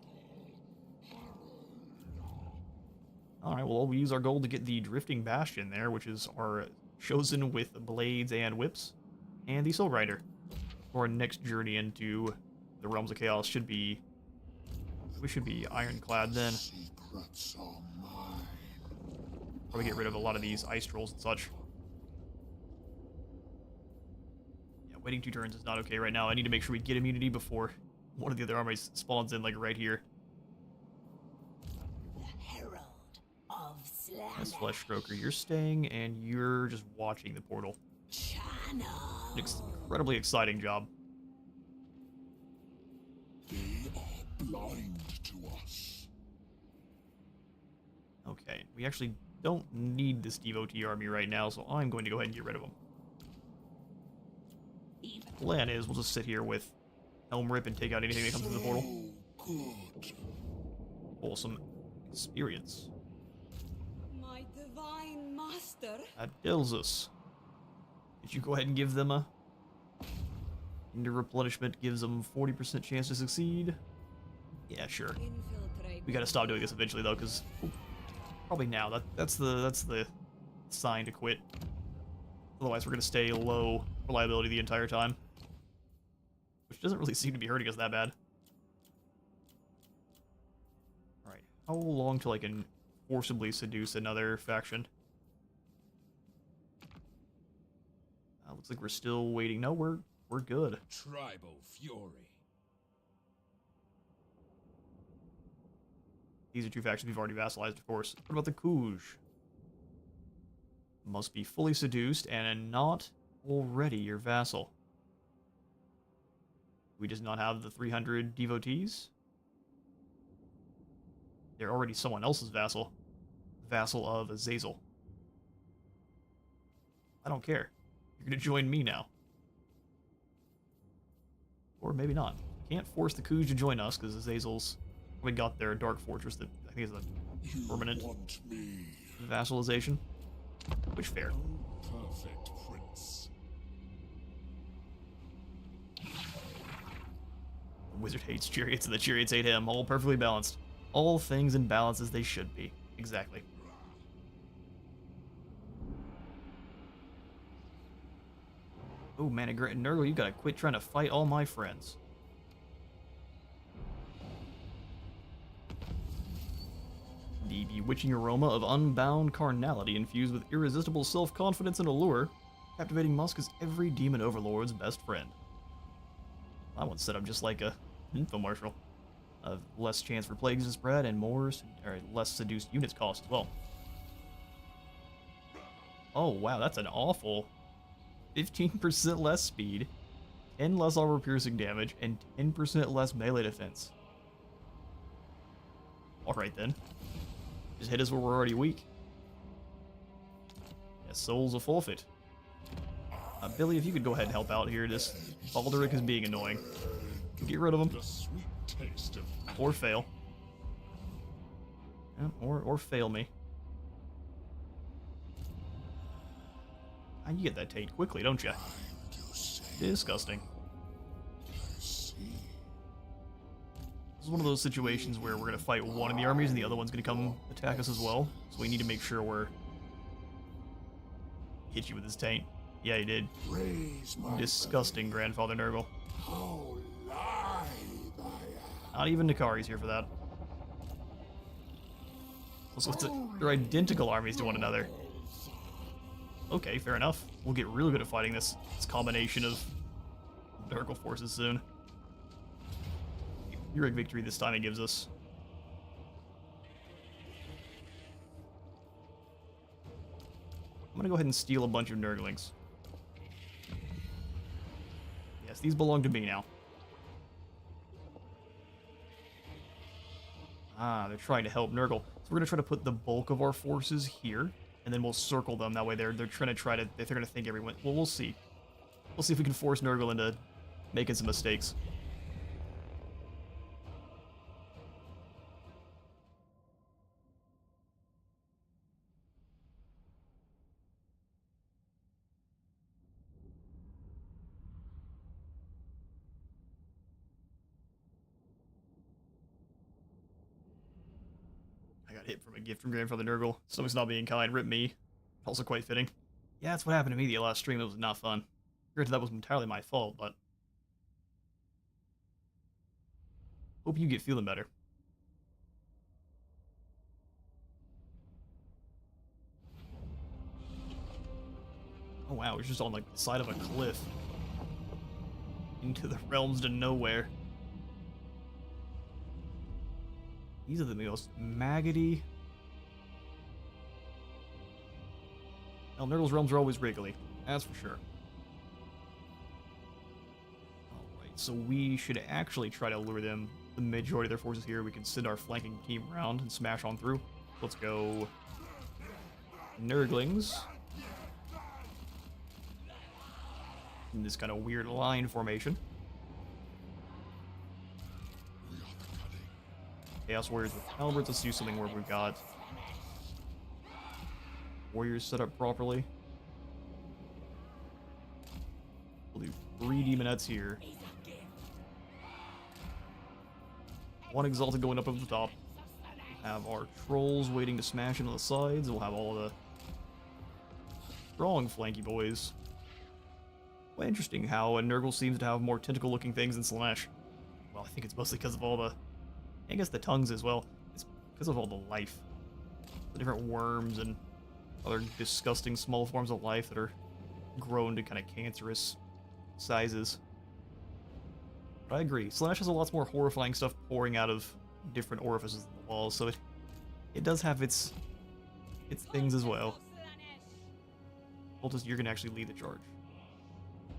Alright, well, we use our gold to get the Drifting Bastion there, which is our chosen with blades and whips. And the Soul Rider. Our next journey into the Realms of Chaos should be... we should be ironclad then. Secrets are mine. Probably get rid of a lot of these ice trolls and such. Yeah, waiting 2 turns is not okay right now. I need to make sure we get immunity before one of the other armies spawns in, like right here. The Herald of That's Slaanesh. Flesh Stroker. You're staying, and you're just watching the portal. Channel. An incredibly exciting job. They are blind to us. Okay, we actually don't need this devotee army right now, so I'm going to go ahead and get rid of them. Plan is, we'll just sit here with Helm Rip and take out anything that comes through the portal. So good. Wholesome experience. My divine master. Adelzus. Did you go ahead and give them a... Into replenishment gives them 40% chance to succeed? Yeah, sure. Infiltrate. We gotta stop doing this eventually, though, because... probably now. That's the sign to quit. Otherwise, we're gonna stay low reliability the entire time. Which doesn't really seem to be hurting us that bad. Alright, how long till I can forcibly seduce another faction? Looks like we're still waiting. No, we're good. Tribal fury. These are 2 factions we've already vassalized, of course. What about the Kuj? Must be fully seduced and not already your vassal. We does not have the 300 devotees. They're already someone else's vassal. Vassal of Azazel. I don't care. You're going to join me now. Or maybe not. Can't force the Kuj to join us, because Azazel's probably got their Dark Fortress that I think is a permanent Want me? vassalization. Which fair. Perfect prince. The wizard hates chariots and the chariots hate him. All perfectly balanced. All things in balance as they should be. Exactly. Oh man, Nurgle, you gotta quit trying to fight all my friends. The bewitching aroma of unbound carnality infused with irresistible self-confidence and allure, captivating Musk is every demon overlord's best friend. That one's set up just like a Info Marshal. Less chance for plagues to spread and or less seduced units cost as well. Oh wow, that's an awful 15% less speed, 10 less armor piercing damage, and 10% less melee defense. Alright then. Just hit us where we're already weak. Yeah, soul's a forfeit. Billy, if you could go ahead and help out here, this Balderic is being annoying. Get rid of him. The sweet taste of Or fail. Yeah, or fail me. You get that Tate quickly, don't you? Disgusting. This is one of those situations where we're going to fight one of the armies and the other one's going to come attack us as well. So we need to make sure we're... Hit you with his Taint. Yeah, he did. Disgusting, Grandfather Nurgle. How lithe I am. Not even Nakari's here for that. Also, they're identical armies to one another. Okay, fair enough. We'll get really good at fighting this combination of Nurgle forces soon. Heroic victory this time it gives us. I'm gonna go ahead and steal a bunch of Nurglings. Yes, these belong to me now. Ah, they're trying to help Nurgle. So we're gonna try to put the bulk of our forces here, and then we'll circle them. That way they're trying to if they're gonna think everyone. Well, we'll see. We'll see if we can force Nurgle into making some mistakes. I got hit from a gift from Grandfather Nurgle. Stomach's not being kind. Rip me. Also quite fitting. Yeah, that's what happened to me the last stream. It was not fun. Granted, that was entirely my fault, but... Hope you get feeling better. Oh wow, we're just on like the side of a cliff. Into the realms to nowhere. These are the most maggoty. Well, Nurgle's realms are always wriggly. That's for sure. Alright, so we should actually try to lure them, the majority of their forces here. We can send our flanking team around and smash on through. Let's go. Nurglings. In this kind of weird line formation. Chaos Warriors with halberds. Let's do something where we've got warriors set up properly. We'll do 3 demonettes here. 1 exalted going up over the top. Have our trolls waiting to smash into the sides. We'll have all the strong flanky boys. Well, interesting how Nurgle seems to have more tentacle-looking things than Slaanesh. Well, I think it's mostly because of all the... I guess the tongues as well. It's because of all the life. The different worms and other disgusting small forms of life that are grown to kind of cancerous sizes. But I agree. Slaanesh has a lot more horrifying stuff pouring out of different orifices in the walls, so it does have its things as well. Cultist, you're going to actually lead the charge.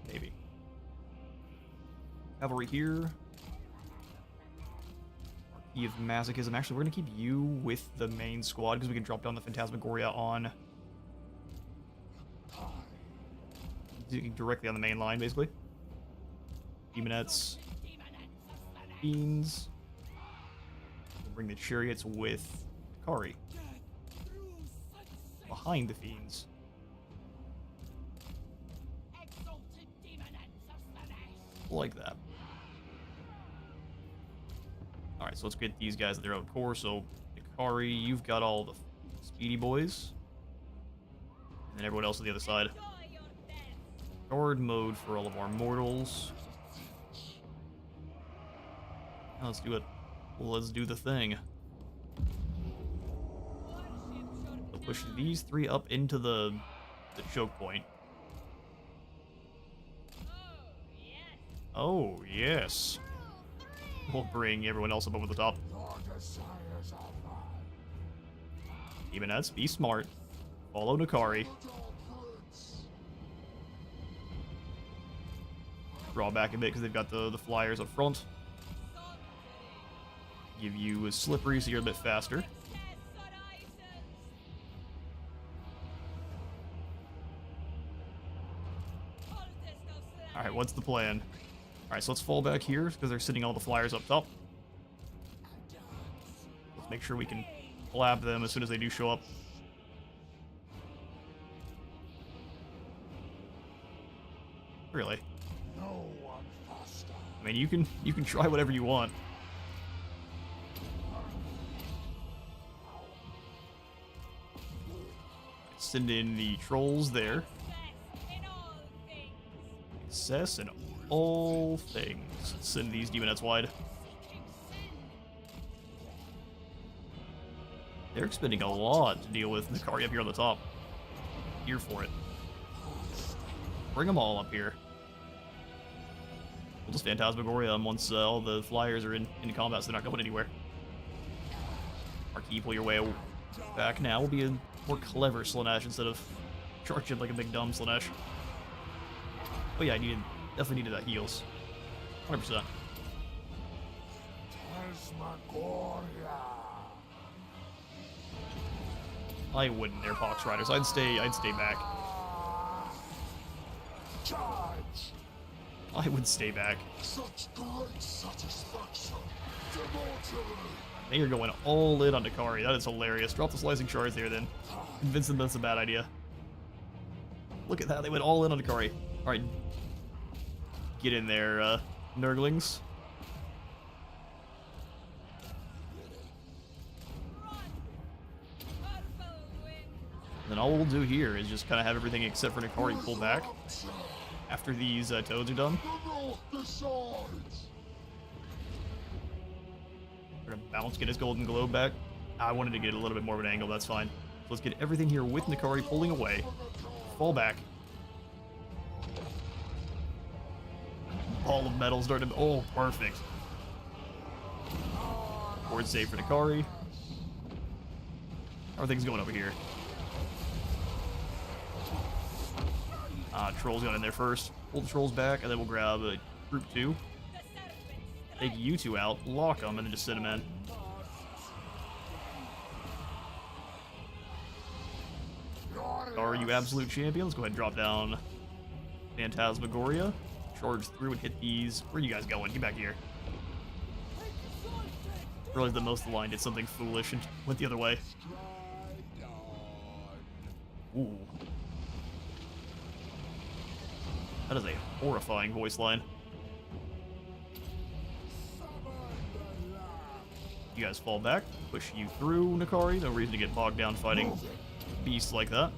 Maybe. Cavalry here. Marquis of Masochism. Actually, we're going to keep you with the main squad because we can drop down the Phantasmagoria on... directly on the main line, basically. Demonettes. Fiends. We'll bring the chariots with Kari. Behind the Fiends. Like that. Alright, so let's get these guys at their own core. So, Kari, you've got all the speedy boys. And then everyone else on the other side. Guard mode for all of our mortals. Now let's do it. Let's do the thing. So push these 3 up into the choke point. Oh, yes. We'll bring everyone else up over the top. Your desires are mine. Demonettes, be smart. Follow Nakari. Draw back a bit because they've got the flyers up front. Give you a slippery so you're a bit faster. Alright, what's the plan? Alright, so let's fall back here because they're sitting all the flyers up top. Let's make sure we can collab them as soon as they do show up. Really? No one faster. I mean, you can try whatever you want. Send in the trolls there. Success in all things. Send these demonettes wide. They're expending a lot to deal with Nakari up here on the top. Here for it. Bring them all up here. We'll just Phantasmagoria them once all the flyers are into combat, so they're not going anywhere. Marquis, pull your way back now. We'll be a more clever Slaanesh instead of charging like a big dumb Slaanesh. Oh yeah, definitely needed that heals. 100%. Phantasmagoria. I wouldn't. They're Pox Riders. I'd stay back. Charge. I would stay back. Such great satisfaction. Immortality. They are going all in on Nakari. That is hilarious. Drop the slicing shards there then. Convince them that's a bad idea. Look at that. They went all in on Nakari. Alright. Get in there, Nurglings. Then all we'll do here is just kind of have everything except for Nakari pull back after these toads are done. The north decides. We're gonna bounce, get his golden globe back. I wanted to get a little bit more of an angle, that's fine. So let's get everything here with Nakari pulling away. Fall back. Ball of metal starting to... Oh, perfect. Board save for Nakari. How are things going over here? Trolls got in there first. Pull the trolls back, and then we'll grab group 2. Take you two out, lock them, and then just sit them in. Are you absolute champion? Let's go ahead and drop down Phantasmagoria. Charge through and hit these. Where are you guys going? Get back here. Realized that most of the line did something foolish and went the other way. Ooh. That is a horrifying voice line. You guys fall back. Push you through, Nakari. No reason to get bogged down fighting beasts like that.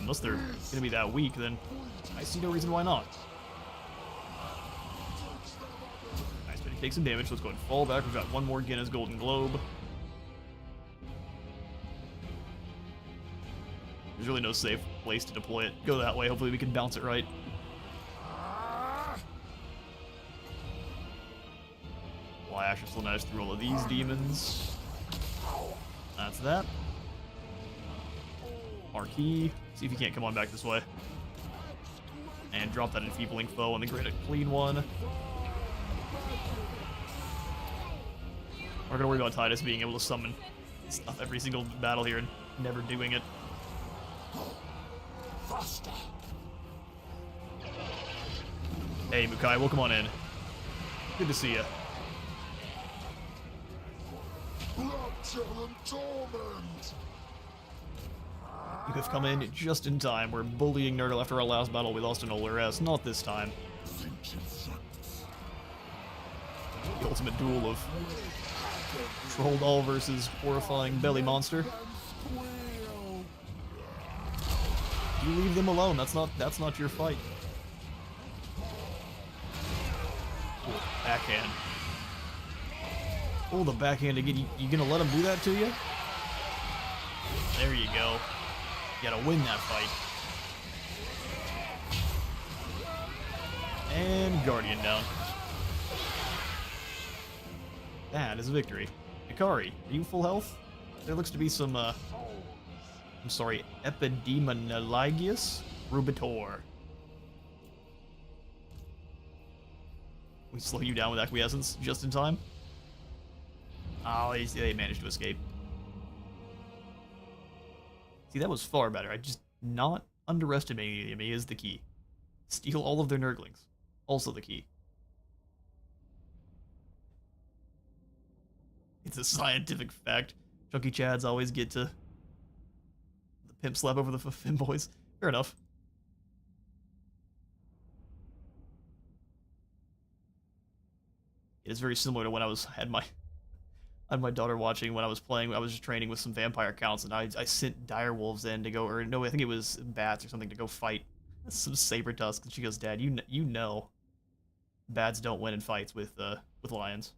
Unless they're gonna be that weak, then I see no reason why not. Nice, but he takes some damage. Let's go ahead and fall back. We've got one more Guinness Golden Globe. There's really no safe place to deploy it. Go that way. Hopefully we can bounce it right. Flash of Slaanesh through all of these demons. That's that. Marquis. See if he can't come on back this way. And drop that enfeebling foe on the grid. Clean one. We're gonna worry about Titus being able to summon stuff every single battle here and never doing it. Faster. Hey, Mukai, welcome on in. Good to see you. Bloodshed and torment. You have come in just in time. We're bullying Nurgle after our last battle. We lost an Olores. Not this time. The ultimate duel of Troll Doll versus horrifying belly monster. You leave them alone. That's not your fight. Oh, backhand. Oh, the backhand again. You gonna let him do that to you? There you go. You gotta win that fight. And Guardian down. That is a victory. Ikari, are you full health? There looks to be some, I'm sorry, Epidemonaligius Rubitor. We slow you down with acquiescence just in time. Oh, they managed to escape. See, that was far better. I just not underestimating the enemy is the key. Steal all of their Nurglings. Also the key. It's a scientific fact. Chunky Chads always get to the pimp slap over the femboys. Fair enough. It is very similar to when I had my daughter watching when I was playing. I was just training with some vampire counts, and I sent direwolves in to go, or no, I think it was bats or something, to go fight some saber tusks. And she goes, "Dad, you know, bats don't win in fights with lions."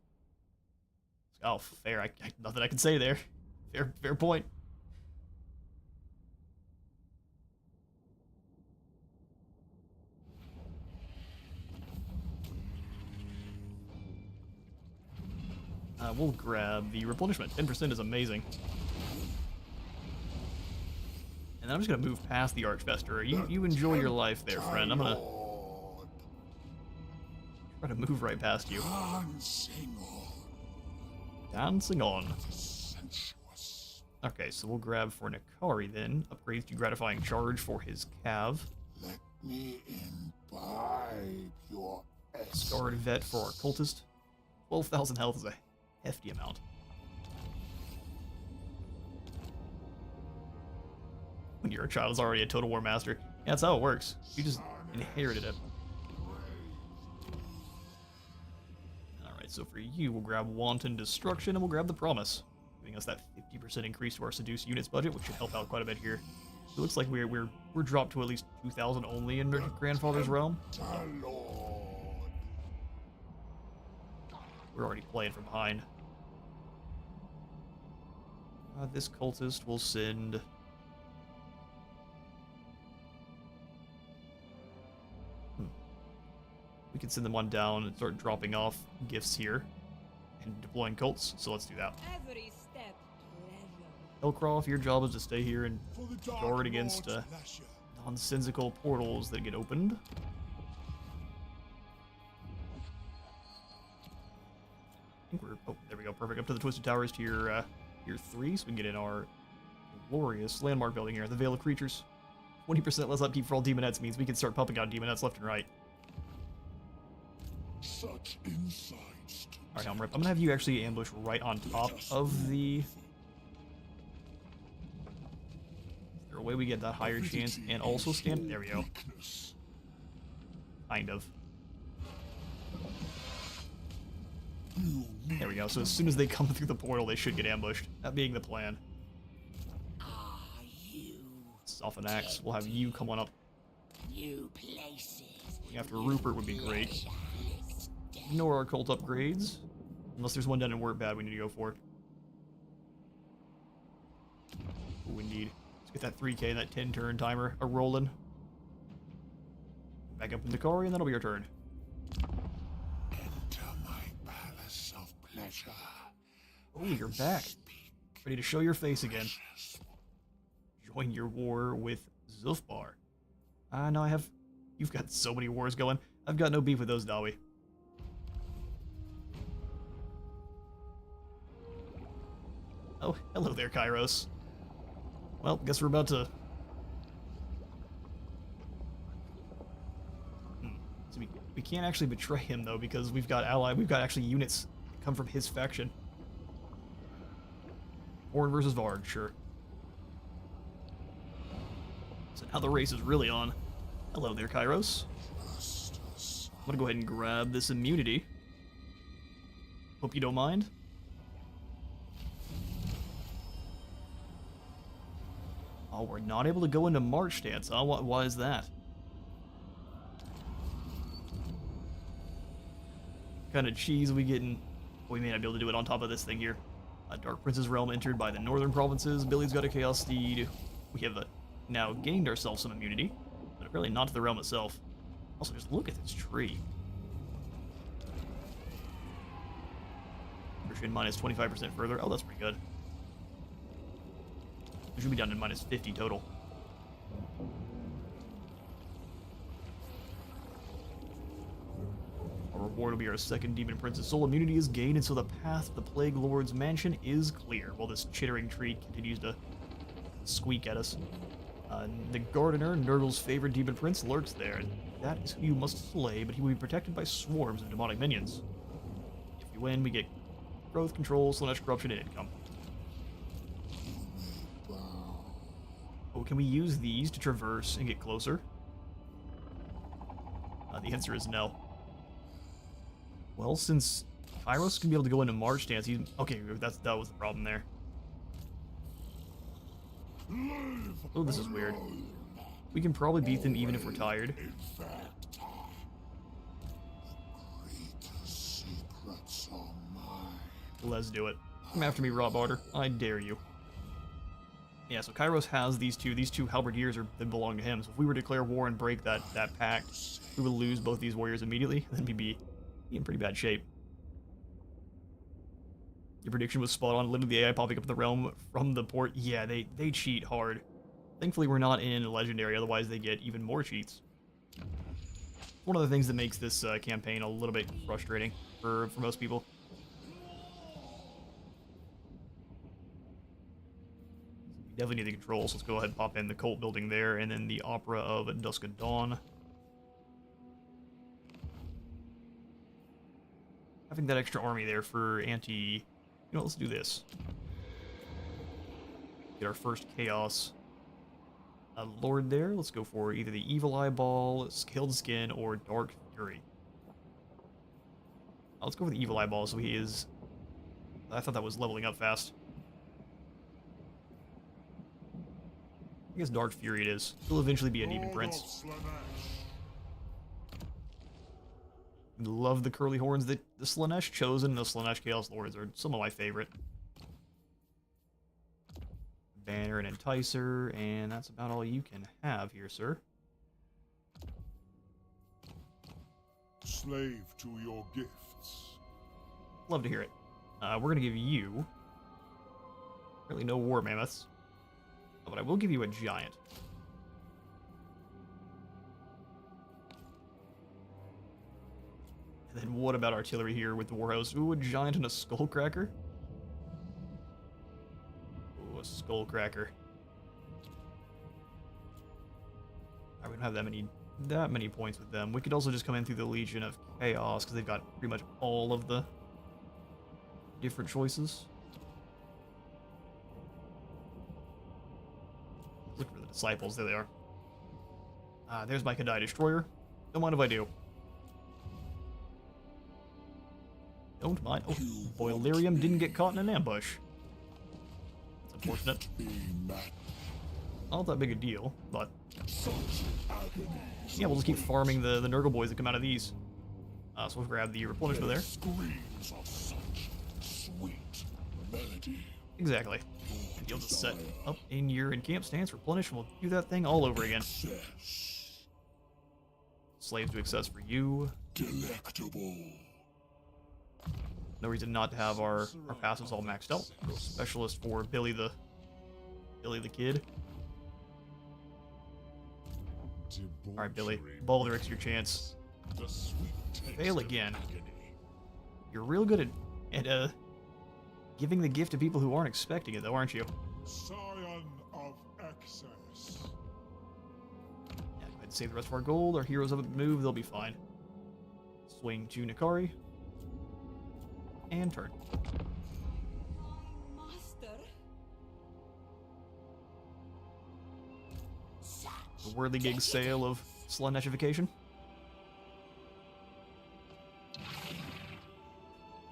Oh, fair. Nothing I can say there. Fair point. We'll grab the replenishment. 10% is amazing. And then I'm just gonna move past the Archfester. You enjoy your life there, friend. I'm gonna try to move right past you. Dancing on. Okay, so we'll grab for Nikari then. Upgrades to gratifying charge for his Cav. Let me imbibe your essence. Scarred Vet for our Cultist. 12,000 health is a hefty amount. When you're a child, it's already a Total War Master. Yeah, that's how it works. You just inherited it. Alright, so for you, we'll grab Wanton Destruction and we'll grab the Promise, giving us that 50% increase to our Seduce units budget, which should help out quite a bit here. So it looks like we're dropped to at least 2,000 only in Grandfather's Realm. We're already playing from behind. This cultist will send... We can send them on down and start dropping off gifts here and deploying cults, so let's do that. Every step pleasure. Elcroft, your job is to stay here and guard against nonsensical portals that get opened. I think we're... Oh, there we go. Perfect. Up to the Twisted Towers to your 3, so we can get in our glorious landmark building here. The Veil of Creatures. 20% less upkeep for all demonettes means we can start pumping out demonettes left and right. Such insights. Alright, I'm gonna have you actually ambush right on top of the... Is there a way we get that higher chance and also stand... There we go. Kind of. There we go. So as soon as they come through the portal, they should get ambushed. That being the plan. Soften Axe. We'll have you come on up. New places. Going after Rupert would be great. Ignore our cult upgrades. Unless there's one done in Word-Bad we need to go for. Ooh, indeed. Let's get that 3k and that 10 turn timer a-rolling. Back up in Nikari, and that'll be your turn. Oh, you're back. Ready to show your face again. Join your war with Zulfbar. No, I have... You've got so many wars going. I've got no beef with those, Dawi. Oh, hello there, Kairos. Well, guess we're about to... So we can't actually betray him, though, because we've got actually units that come from his faction. Horn versus Varg, sure. So now the race is really on. Hello there, Kairos. I'm gonna go ahead and grab this immunity. Hope you don't mind. Oh, we're not able to go into March stance, huh? Why is that? What kind of cheese are we getting? We may not be able to do it on top of this thing here. Dark Prince's realm entered by the northern provinces. Billy's got a Chaos Steed. We have now gained ourselves some immunity, but apparently not to the realm itself. Also, just look at this tree. For destruction, minus 25% further. Oh, that's pretty good. It should be down to minus 50 total. Our reward will be our second Demon Prince's soul immunity is gained, and so the path to the Plague Lord's mansion is clear, while this chittering tree continues to squeak at us. The Gardener, Nurgle's favorite Demon Prince, lurks there, and that is who you must slay, but he will be protected by swarms of demonic minions. If we win, we get growth control, Slaanesh corruption, and income. Oh, can we use these to traverse and get closer? The answer is no. Well, since Kairos can be able to go into March stance, he's... Okay, that was the problem there. Oh, this is weird. We can probably beat them even if we're tired. In fact, the greatest secrets are mine. Let's do it. Come after me, Raw Barter. I dare you. Yeah, so Kairos has these two. These two halberdiers they belong to him. So if we were to declare war and break that pact, we would lose both these warriors immediately. Then we'd be in pretty bad shape. Your prediction was spot on. Literally the AI popping up in the realm from the port. Yeah, they cheat hard. Thankfully, we're not in Legendary. Otherwise, they get even more cheats. One of the things that makes this campaign a little bit frustrating for most people. Definitely need the controls. Let's go ahead and pop in the cult building there, and then the Opera of Dusk of Dawn. Having that extra army there for anti... You know, let's do this. Get our first Chaos Lord there. Let's go for either the Evil Eyeball, Scaled Skin, or Dark Fury. Let's go for the Evil Eyeball, so he is... I thought that was leveling up fast. I guess Dark Fury it is. He'll eventually be a Demon Prince. Love the curly horns. The Slaanesh Chosen and the Slaanesh Chaos Lords are some of my favorite. Banner and Enticer, and that's about all you can have here, sir. Slave to your gifts. Love to hear it. We're going to give you... Really no War Mammoths. But I will give you a Giant. And then what about artillery here with the Warhouse? Ooh, a Giant and a Skullcracker? Ooh, a Skullcracker. I wouldn't have that many points with them. We could also just come in through the Legion of Chaos, because they've got pretty much all of the different choices. Look for the Disciples. There they are. There's my Kadai Destroyer. Don't mind if I do. Don't mind. Oh, Boilerium didn't get caught in an ambush. That's unfortunate. Not that big a deal, but... Yeah, we'll just keep farming the Nurgle boys that come out of these. So we'll grab the replenishment there. Screams of such sweet melody. Exactly. And you'll just set up in your encamp stance, replenish, and we'll do that thing all over again. Slaves to excess for you. Delectable. No reason not to have our passives all maxed out. Specialist for Billy the Kid. Alright, Billy. Baldric's your chance. Fail again. You're real good at giving the gift to people who aren't expecting it, though, aren't you? Scion of excess. Yeah, go ahead and save the rest of our gold. Our heroes haven't moved, they'll be fine. Swing to Nikari. And turn. Master. The whirligig sale of Slaaneshification.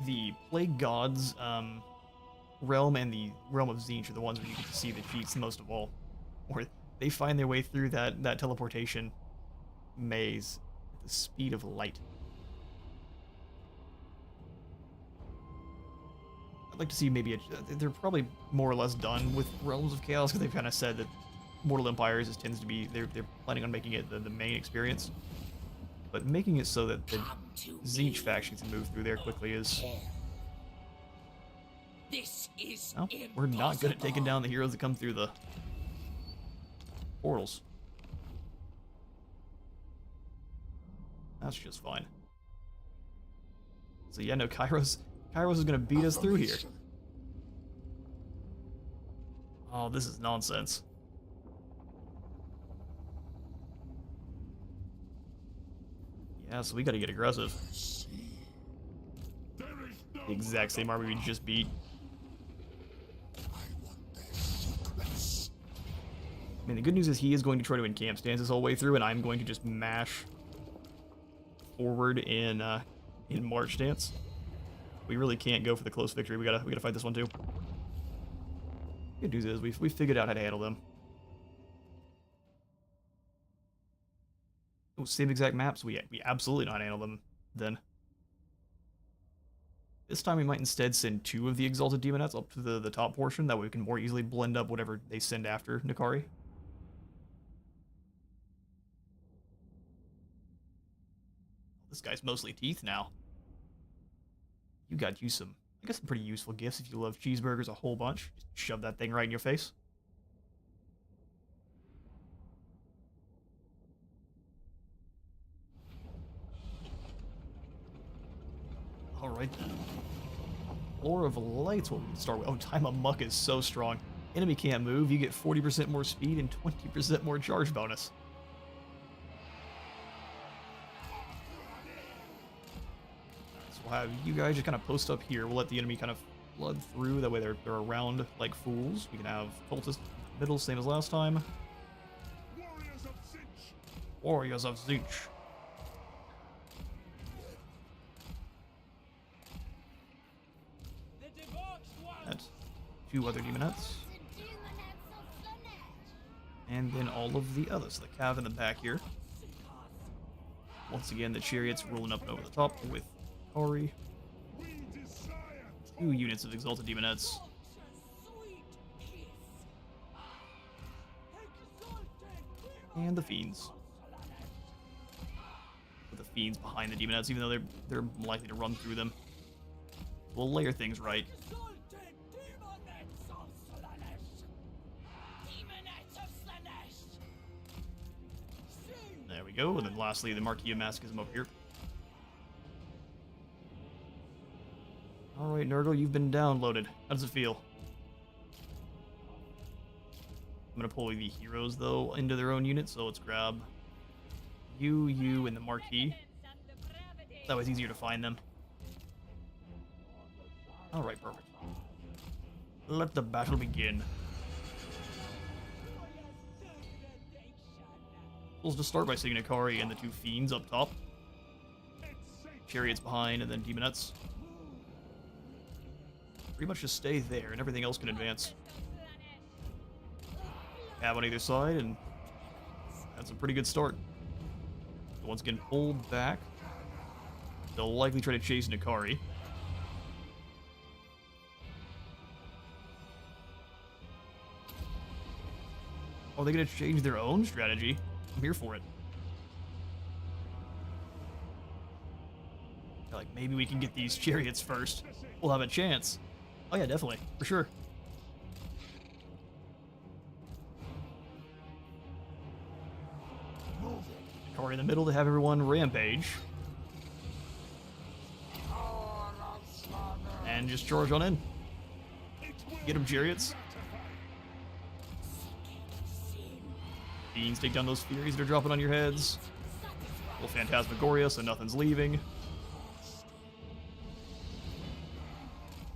The Plague Gods realm and the realm of Tzeentch are the ones where you get to see the cheats most of all. Where they find their way through that teleportation maze at the speed of light. I'd like to see maybe they're probably more or less done with Realms of Chaos, because they've kind of said that Mortal Empires just tends to be, they're planning on making it the main experience. But making it so that the Tzeentch faction can move through there quickly is This is No, we're not good at taking down the heroes that come through the portals. That's just fine. So yeah, no, Kairos is gonna beat us through here. Oh, this is nonsense. Yeah, so we gotta get aggressive. The exact same army we just beat. I mean, the good news is he is going to try to encamp stance this whole way through, and I'm going to just mash forward in march stance. We really can't go for the close victory. We gotta fight this one too. Good news is we figured out how to handle them. Oh, same exact maps. We absolutely know how to handle them then. This time we might instead send 2 of the Exalted Demonettes up to the top portion. That way we can more easily blend up whatever they send after N'Kari. This guy's mostly teeth now. You got you some, I guess, some pretty useful gifts if you love cheeseburgers a whole bunch. Just shove that thing right in your face. Alright. Floor of Light's what we can start with. Oh, Time of Muck is so strong. Enemy can't move, you get 40% more speed and 20% more charge bonus. So we'll have you guys just kind of post up here. We'll let the enemy kind of flood through. That way they're around like fools. We can have Cultist middle, same as last time. Warriors of Zinch! Warriors of Zinch. The debauched one. That's 2 other Demonettes. And then all of the others. The Cav in the back here. Once again, the Chariot's rolling up and over the top with Ori. 2 units of Exalted Demonettes. And the Fiends. With the Fiends behind the Demonettes, even though they're likely to run through them. We'll layer things right. There we go, and then lastly, the Marquis of Masochism up here. Alright, Nurgle, you've been downloaded. How does it feel? I'm gonna pull the heroes, though, into their own unit, so let's grab you, and the Marquis. That way it's easier to find them. Alright, perfect. Let the battle begin. We'll just start by seeing N'Kari and the 2 Fiends up top. Chariots behind, and then Demonettes. Pretty much just stay there, and everything else can advance. Have on either side, and that's a pretty good start. So once again, pulled back. They'll likely try to chase N'Kari. Oh, they're gonna change their own strategy. I'm here for it. Like, maybe we can get these chariots first. We'll have a chance. Oh yeah, definitely. For sure. Car in the middle to have everyone rampage. And just charge on in. Get them, chariots. Fiends, take down those Furies that are dropping on your heads. A little Phantasmagoria, so nothing's leaving.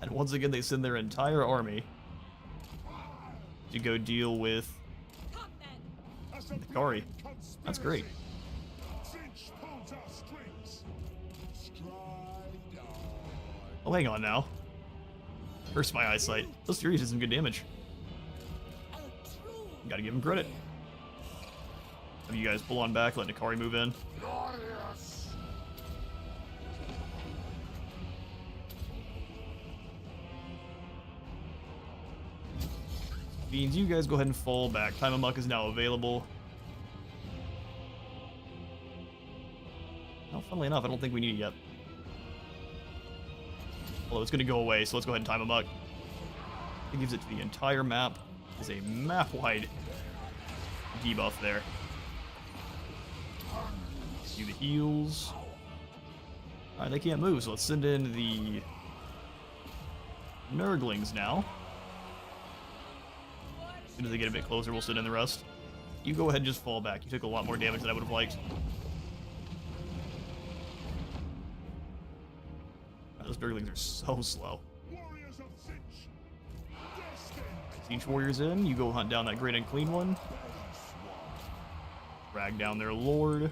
And once again, they send their entire army to go deal with N'Kari. That's great. Oh, hang on now. Curse my eyesight. Those Furies did some good damage. Gotta give him credit. Have you guys pull on back, let N'Kari move in. Means you guys go ahead and fall back. Time of Muck is now available. Well, funnily enough, I don't think we need it yet. Although it's going to go away, so let's go ahead and Time of Muck. It gives it to the entire map. Is a map-wide debuff there. Do the heals. Alright, they can't move, so let's send in the Nurglings now. As soon as they get a bit closer, we'll send in the rest. You go ahead and just fall back. You took a lot more damage than I would have liked. Those Nurglings are so slow. Warriors of Sinch, destined. Siege Warriors in, you go hunt down that Great Unclean one. Drag down their Lord.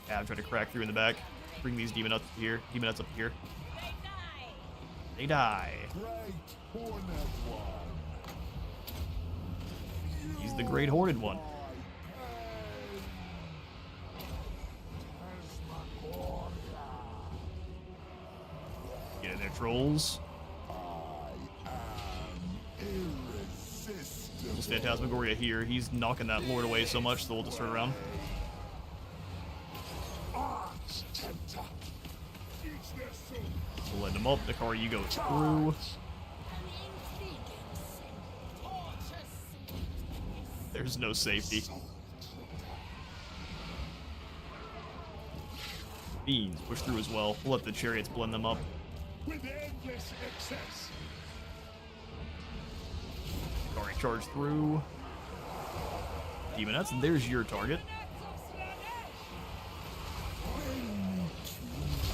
Cab try to crack through in the back. Bring these demonettes up here. They die. Great Horned One. He's the Great Horned One. Get in there, trolls. Irresistible. There's Phantasmagoria here. He's knocking that Lord away so much, so we'll just turn around. Arch Tempter. Each their soul. We'll let him up. Nakari, you go through. There's no safety. Fiends push through as well. We'll let the chariots blend them up. With endless excess. Nakari charge through. Demonettes, there's your target.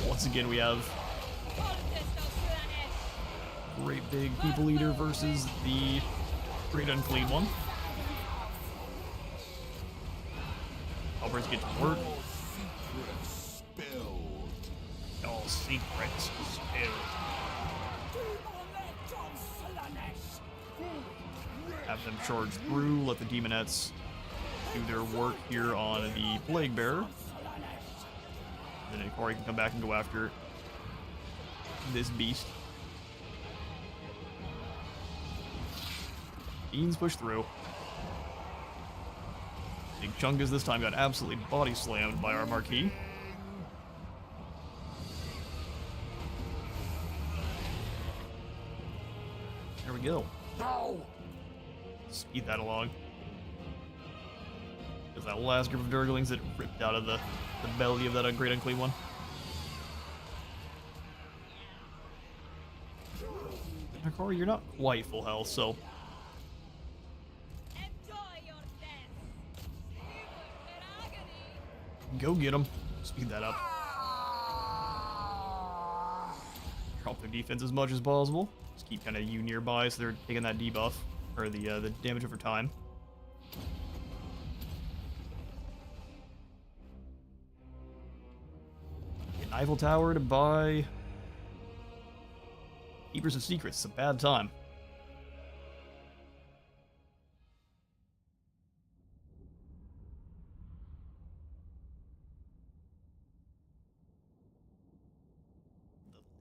Once again, we have Great Big People Eater versus the Great Unclean One. Halberds get to work. Secrets spilled. All secrets spilled. Have them charge through, let the Demonettes do their work here on the Plague Bearer. And then Corey can come back and go after this beast. Fiends push through. Big Chungus this time got absolutely body slammed by our Marquis. There we go. No! Speed that along. There's that last group of Nurglings that ripped out of the belly of that Great Unclean One. Nakari, you're not quite full health, so go get them. Speed that up. Drop their defense as much as possible. Just keep kind of you nearby so they're taking that debuff, or the damage over time. An Eiffel Tower to buy Keepers of Secrets. It's a bad time.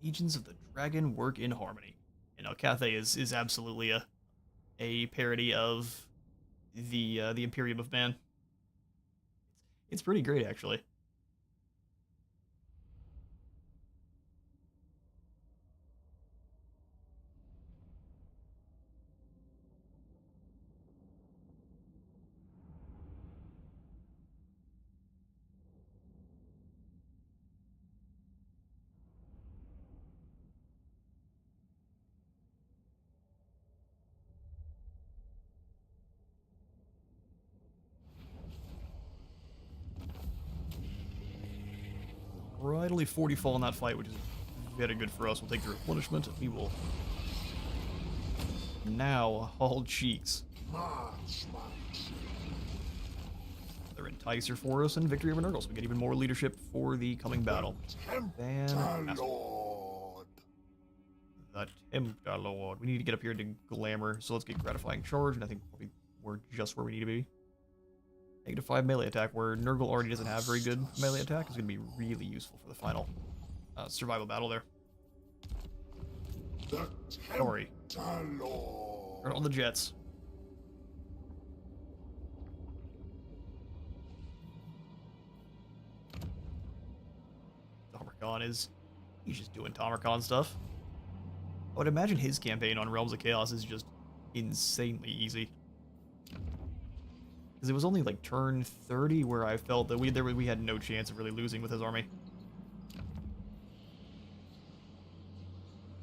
Legions of the Dragon work in harmony. You know, Cathay is absolutely a parody of the Imperium of Man. It's pretty great, actually. Right, only 40 fall in that fight, which is very good for us. We'll take the replenishment, and we will now haul cheeks. March, march. They're enticer for us, and victory over Nurgle, so we get even more leadership for the coming battle. Tempter Lord. The Tempter Lord. We need to get up here to Glamour, so let's get Gratifying Charge, and I think we're just where we need to be. -5 melee attack, where Nurgle already doesn't have very good melee attack, is going to be really useful for the final survival battle there. The Sorry. Tempter Lord. Turn on the jets. on is he's just doing Tomarcon stuff. I would imagine his campaign on Realms of Chaos is just insanely easy. Because it was only like turn 30 where I felt that we had no chance of really losing with his army.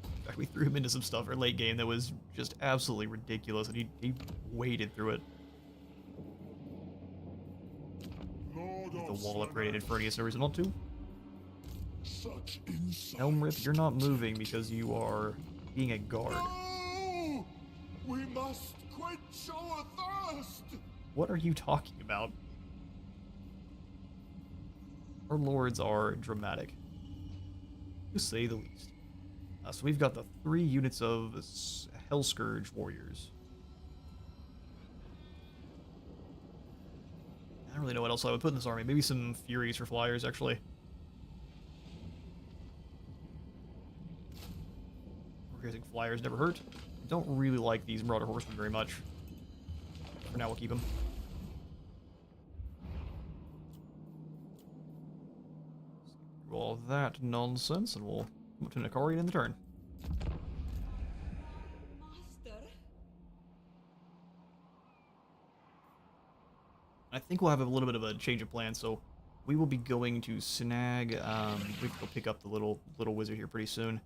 In fact, we threw him into some stuff for late game that was just absolutely ridiculous, and he waded through it. Lord The of wall upgraded for no reason not to. Such insight. Elmrith, you're not moving because you are being a guard. No! We must quench our thirst! What are you talking about? Our lords are dramatic, to say the least. So we've got the 3 units of Hellscourge warriors. I don't really know what else I would put in this army. Maybe some Furies for flyers, actually. I think flyers never hurt. I don't really like these Marauder Horsemen very much. For now, we'll keep them. Through all that nonsense, and we'll move to Nikarian in the turn. Master. I think we'll have a little bit of a change of plan, so we will be going to snag, we can go pick up the little wizard here pretty soon,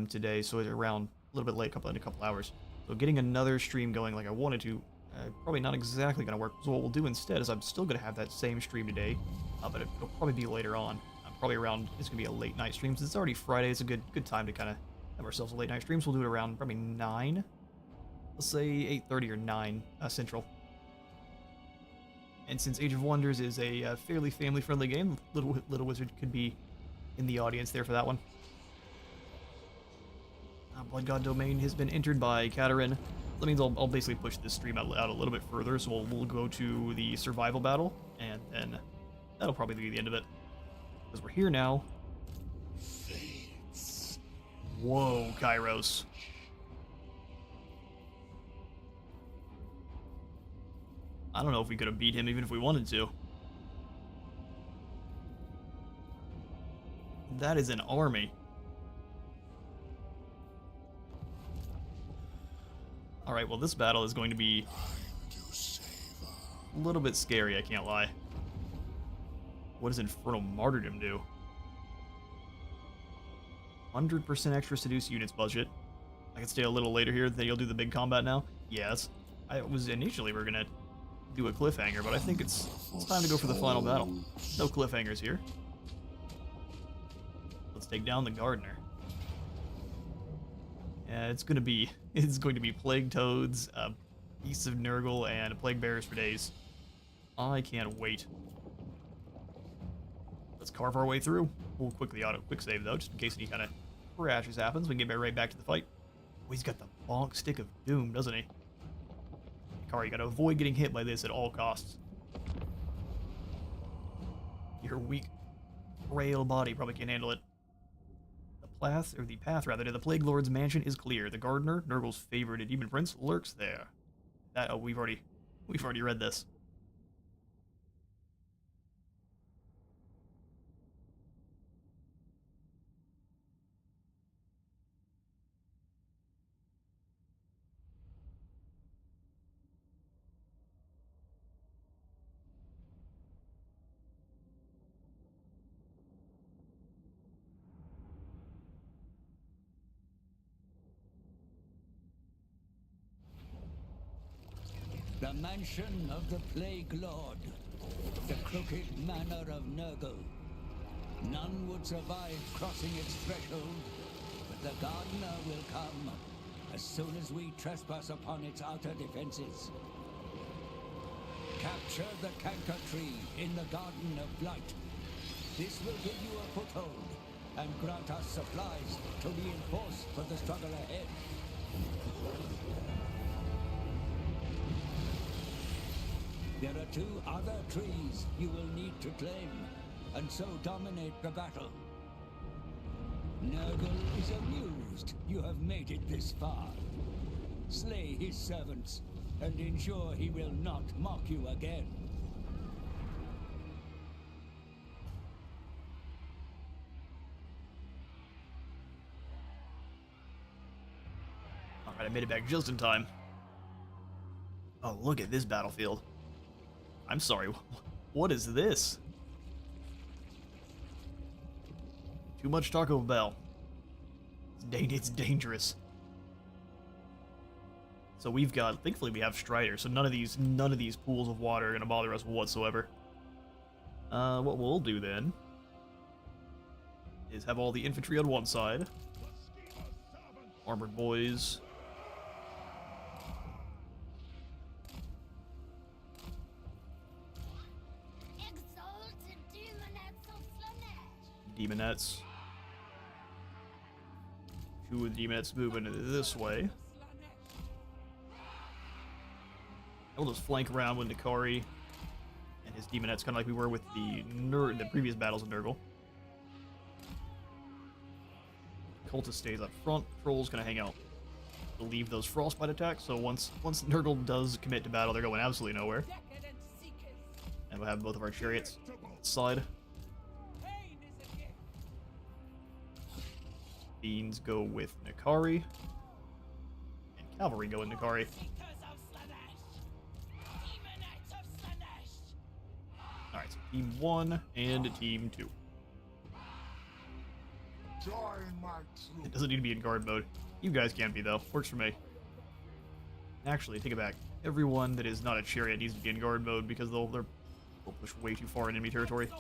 today, so it's around a little bit late, in a couple hours. So getting another stream going like I wanted to, probably not exactly going to work. So what we'll do instead is I'm still going to have that same stream today, but it'll probably be later on. Probably around, it's going to be a late night stream. Since it's already Friday, it's a good time to kind of have ourselves a late night stream. So we'll do it around probably 9. Let's say 8:30 or 9 Central. And since Age of Wonders is a fairly family-friendly game, Little Wizard could be in the audience there for that one. Blood God Domain has been entered by Katerin. That means I'll basically push this stream out a little bit further, so we'll go to the survival battle, and then that'll probably be the end of it. Because we're here now. Fates. Whoa, Kairos. I don't know if we could have beat him even if we wanted to. That is an army. Alright, well this battle is going to be a little bit scary, I can't lie. What does Infernal Martyrdom do? 100% extra Seduce units budget. I can stay a little later here, then you'll do the big combat now? Yes. Initially we're gonna do a cliffhanger, but I think it's time to go for the final battle. No cliffhangers here. Let's take down the Gardener. Yeah, it's going to be Plague Toads, Beasts of Nurgle, and Plague Bearers for days. I can't wait. Let's carve our way through. We'll quickly quick save though, just in case any kind of crashes happens. We can get right back to the fight. Oh, he's got the bonk stick of doom, doesn't he? Kari, you gotta avoid getting hit by this at all costs. Your weak, frail body probably can't handle it. The path to the Plague Lord's mansion is clear. The Gardener, Nurgle's favorite demon prince, lurks there. We've already read this. The mansion of the Plague Lord, the crooked manor of Nurgle. None would survive crossing its threshold, but the Gardener will come as soon as we trespass upon its outer defenses. Capture the Canker Tree in the Garden of Blight. This will give you a foothold and grant us supplies to reinforce for the struggle ahead. There are 2 other trees you will need to claim, and so dominate the battle. Nurgle is amused you have made it this far. Slay his servants, and ensure he will not mock you again. Alright, I made it back just in time. Oh, look at this battlefield. I'm sorry, what is this? Too much Taco Bell. It's dangerous. So we've got, thankfully we have Strider, so none of these pools of water are gonna bother us whatsoever. What we'll do then is have all the infantry on one side, armored boys. Exalted demonettes of Slaanesh. Demonettes. Two of the demonettes moving this way. We'll just flank around with Nikari and his demonettes, kind of like we were with the previous battles of Nurgle. Cultist stays up front. Troll's gonna hang out to leave those frostbite attacks. So once Nurgle does commit to battle, they're going absolutely nowhere. And we'll have both of our chariots on the side. Fiends go with Nikari, and cavalry go with Nikari. Alright, so Team 1 and Team 2. Join my troop. It doesn't need to be in guard mode. You guys can't be, though. Works for me. Actually, take it back. Everyone that is not a chariot needs to be in guard mode because they'll push way too far in enemy territory.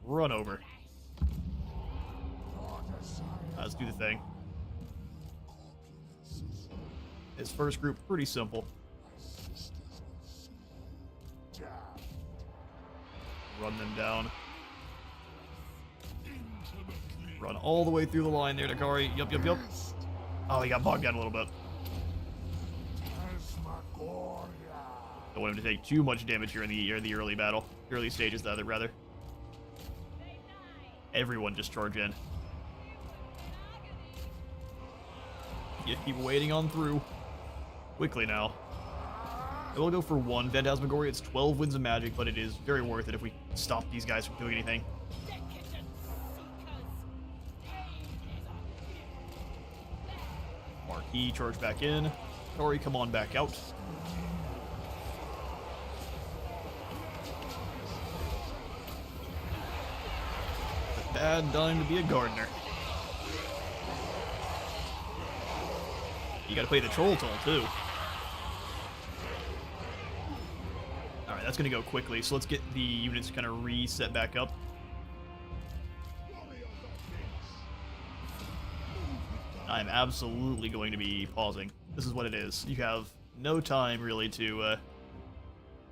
Run over. Let's do the thing. This first group, pretty simple. Run them down. Run all the way through the line there, Nikari. Yup. Oh, he got bogged down a little bit. Don't want him to take too much damage here in the early battle. Early stages, rather. Everyone just charge in. You keep wading on through. Quickly now. I will go for 1 Phantasmagoria. It's 12 winds of magic, but it is very worth it if we stop these guys from doing anything. Marquis, charge back in. Tori, come on back out. It's a bad time to be a gardener. You gotta play the troll toll, too. Alright, that's gonna go quickly, so let's get the units kind of reset back up. I'm absolutely going to be pausing. This is what it is. You have no time, really, to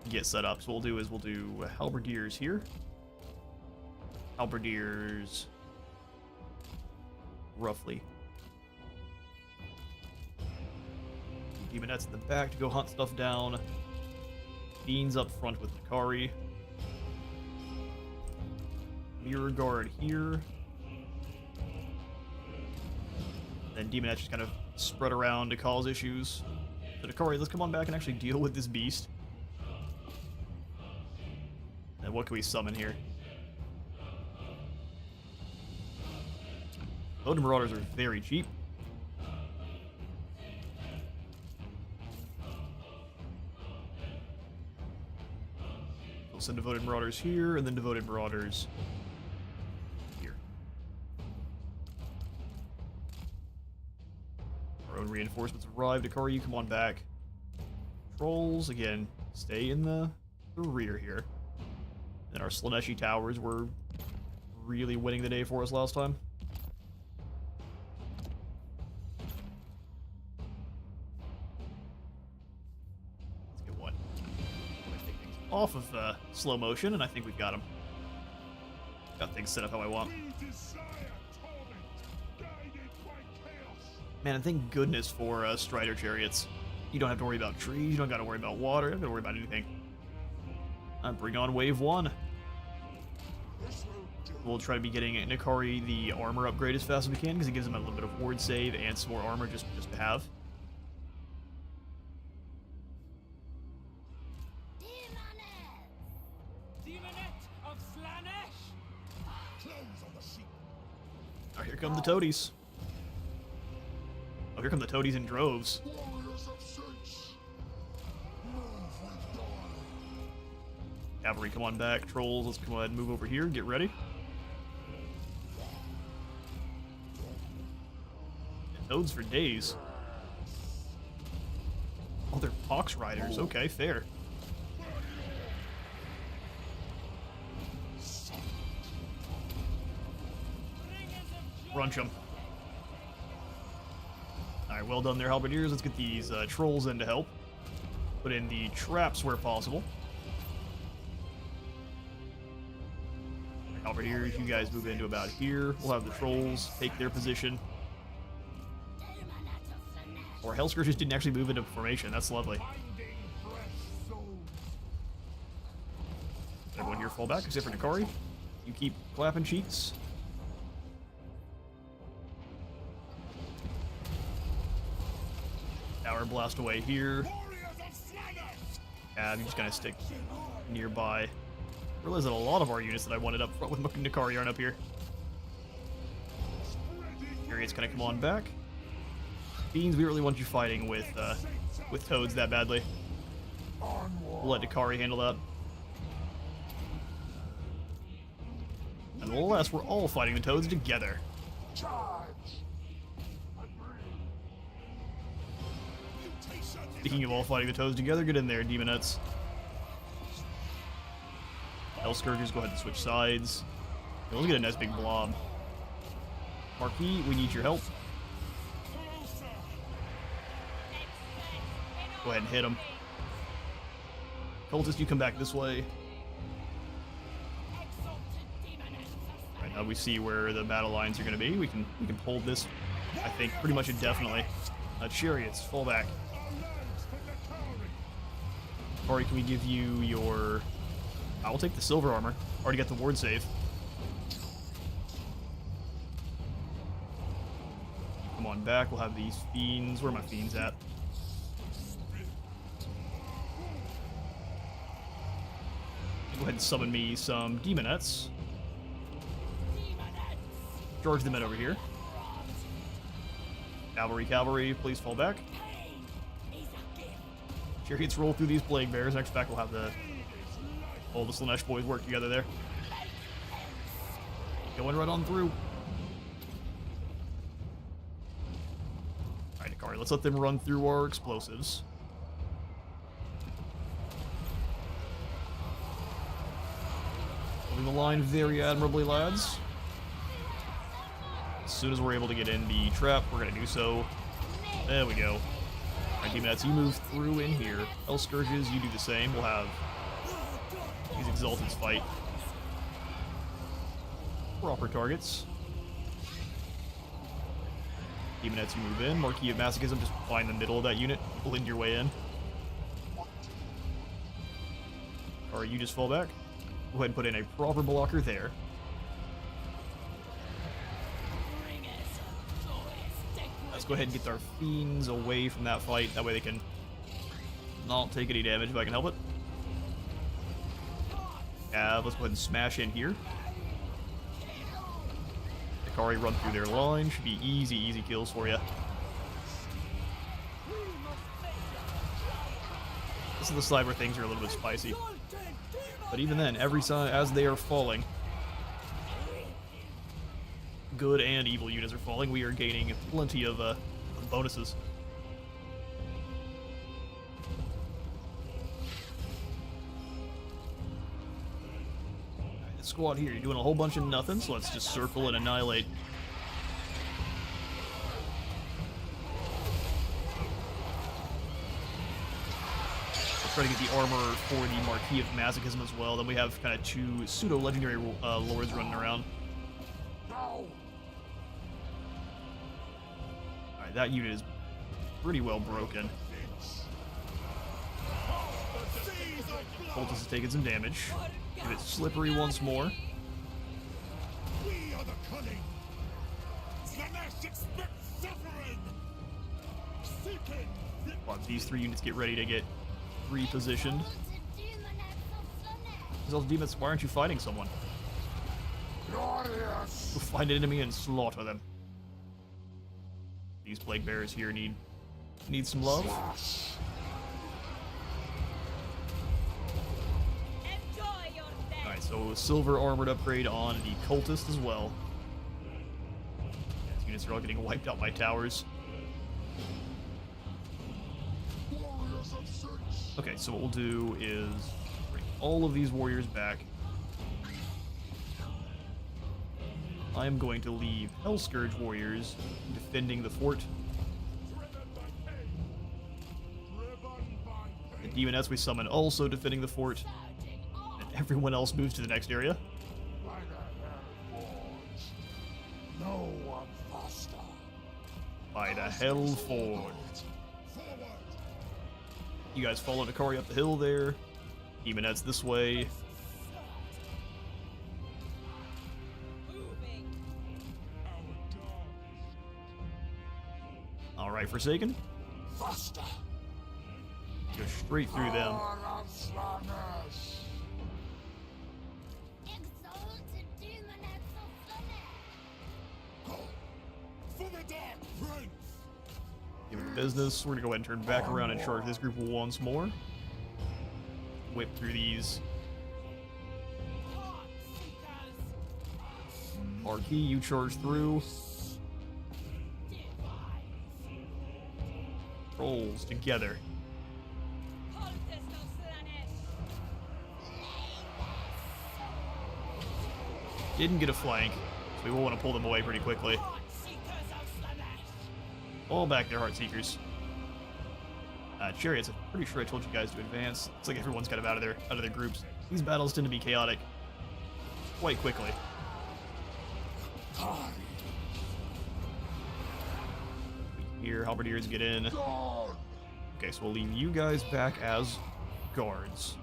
get set up. So what we'll do halberdiers here. Halberdiers... roughly. Demonettes in the back to go hunt stuff down. Fiends up front with Nikari. Mirror guard here. Then Demonettes just kind of spread around to cause issues. So Nikari, let's come on back and actually deal with this beast. And what can we summon here? Loaded Marauders are very cheap. We'll send Devoted Marauders here, and then Devoted Marauders here. Our own reinforcements arrived. Akari, you come on back. Trolls, again, stay in the rear here. Then our Slaaneshi towers were really winning the day for us last time. Off of slow motion, and I think we've got him. Got things set up how I want. Man, and thank goodness for Strider chariots. You don't have to worry about trees, you don't got to worry about water, you don't got to worry about anything. Bring on wave 1. We'll try to be getting Nikari the armor upgrade as fast as we can, because it gives him a little bit of ward save and some more armor just to have. Close on the sheep. Here come the toadies. Oh, here come the toadies in droves. Warriors of sense. Move with dawn. Cavalry, come on back. Trolls, let's go ahead and move over here. Get ready. And toads for days. Oh, they're pox riders. Okay, fair. Brunch them. Alright, well done there, halberdiers. Let's get these trolls in to help. Put in the traps where possible. Halberdiers, you guys move into about here. We'll have the trolls take their position. Or Hellscourge just didn't actually move into formation. That's lovely. Everyone here fall back except for Nakari. You keep clapping cheeks. Tower blast away here. You just kind of stick nearby. Realize that a lot of our units that I wanted up front with Nakari aren't up here. Harriet's gonna come on back. Fiends, we really want you fighting with toads that badly. We'll let Nakari handle that. Unless we're all fighting the toads together. Speaking of all fighting the toads together, get in there, Demonettes. Hellscourgers, go ahead and switch sides. Yeah, let's get a nice big blob. Marquis, we need your help. Go ahead and hit him. Cultist, you come back this way. Right now we see where the battle lines are going to be. We can hold this, I think, pretty much indefinitely. Chariots, fall back. Ori, can we give you your... I will take the silver armor. Already got the ward save. Come on back. We'll have these fiends. Where are my fiends at? Go ahead and summon me some demonettes. Charge them in over here. Cavalry, please fall back. Chariots roll through these plague bears. Next back we'll have all the Slaanesh boys work together there. Going right on through. Alright, Nakari, let's let them run through our explosives. Holding the line very admirably, lads. As soon as we're able to get in the trap, we're going to do so. There we go. Alright, Demonettes, you move through in here. Hellscourges, you do the same. We'll have these Exalteds fight. Proper targets. Demonettes, you move in. Marquis of Masochism, just find the middle of that unit. Blend your way in. Alright, you just fall back. Go ahead and put in a proper blocker there. Let's go ahead and get our fiends away from that fight. That way they can not take any damage if I can help it. Let's go ahead and smash in here. Nakari run through their line. Should be easy kills for you. This is the side where things are a little bit spicy. But even then, every time as they are falling, good and evil units are falling, we are gaining plenty of bonuses. Alright, the squad here, you're doing a whole bunch of nothing, so let's just circle and annihilate. Let's try to get the armor for the Marquis of Masochism as well. Then we have kind of two pseudo-legendary lords running around. That unit is pretty well broken. Cultist is taking some damage. Give it slippery once more. We are the cunning. Slaanesh expects suffering. Seeking. While these three units get ready to get repositioned. Those demons, why aren't you fighting someone? Glorious. Find an enemy and slaughter them. These plague bearers here need some love. Alright, so a silver armored upgrade on the cultist as well. These units are all getting wiped out by towers. Okay, so what we'll do is bring all of these warriors back. I am going to leave Hell Scourge warriors defending the fort. The demonettes we summon also defending the fort. And everyone else moves to the next area. No one faster. By the Hell Forge. You guys follow Nakari up the hill there. Demonettes this way. Alright, Forsaken. Faster. Go straight through them. Power of Slaanesh. Exalted demonettes of Slaanesh. Go. For the Dark Prince. Give it business. We're gonna go ahead and turn back around and charge this group once more. Whip through these. Marquis, you charge through. Rolls together. Didn't get a flank, so we will want to pull them away pretty quickly. All back there, Heartseekers. Chariots, I'm pretty sure I told you guys to advance. It's like everyone's kind of out of their groups. These battles tend to be chaotic quite quickly. Here, halberdiers get in. Okay, so we'll leave you guys back as guards.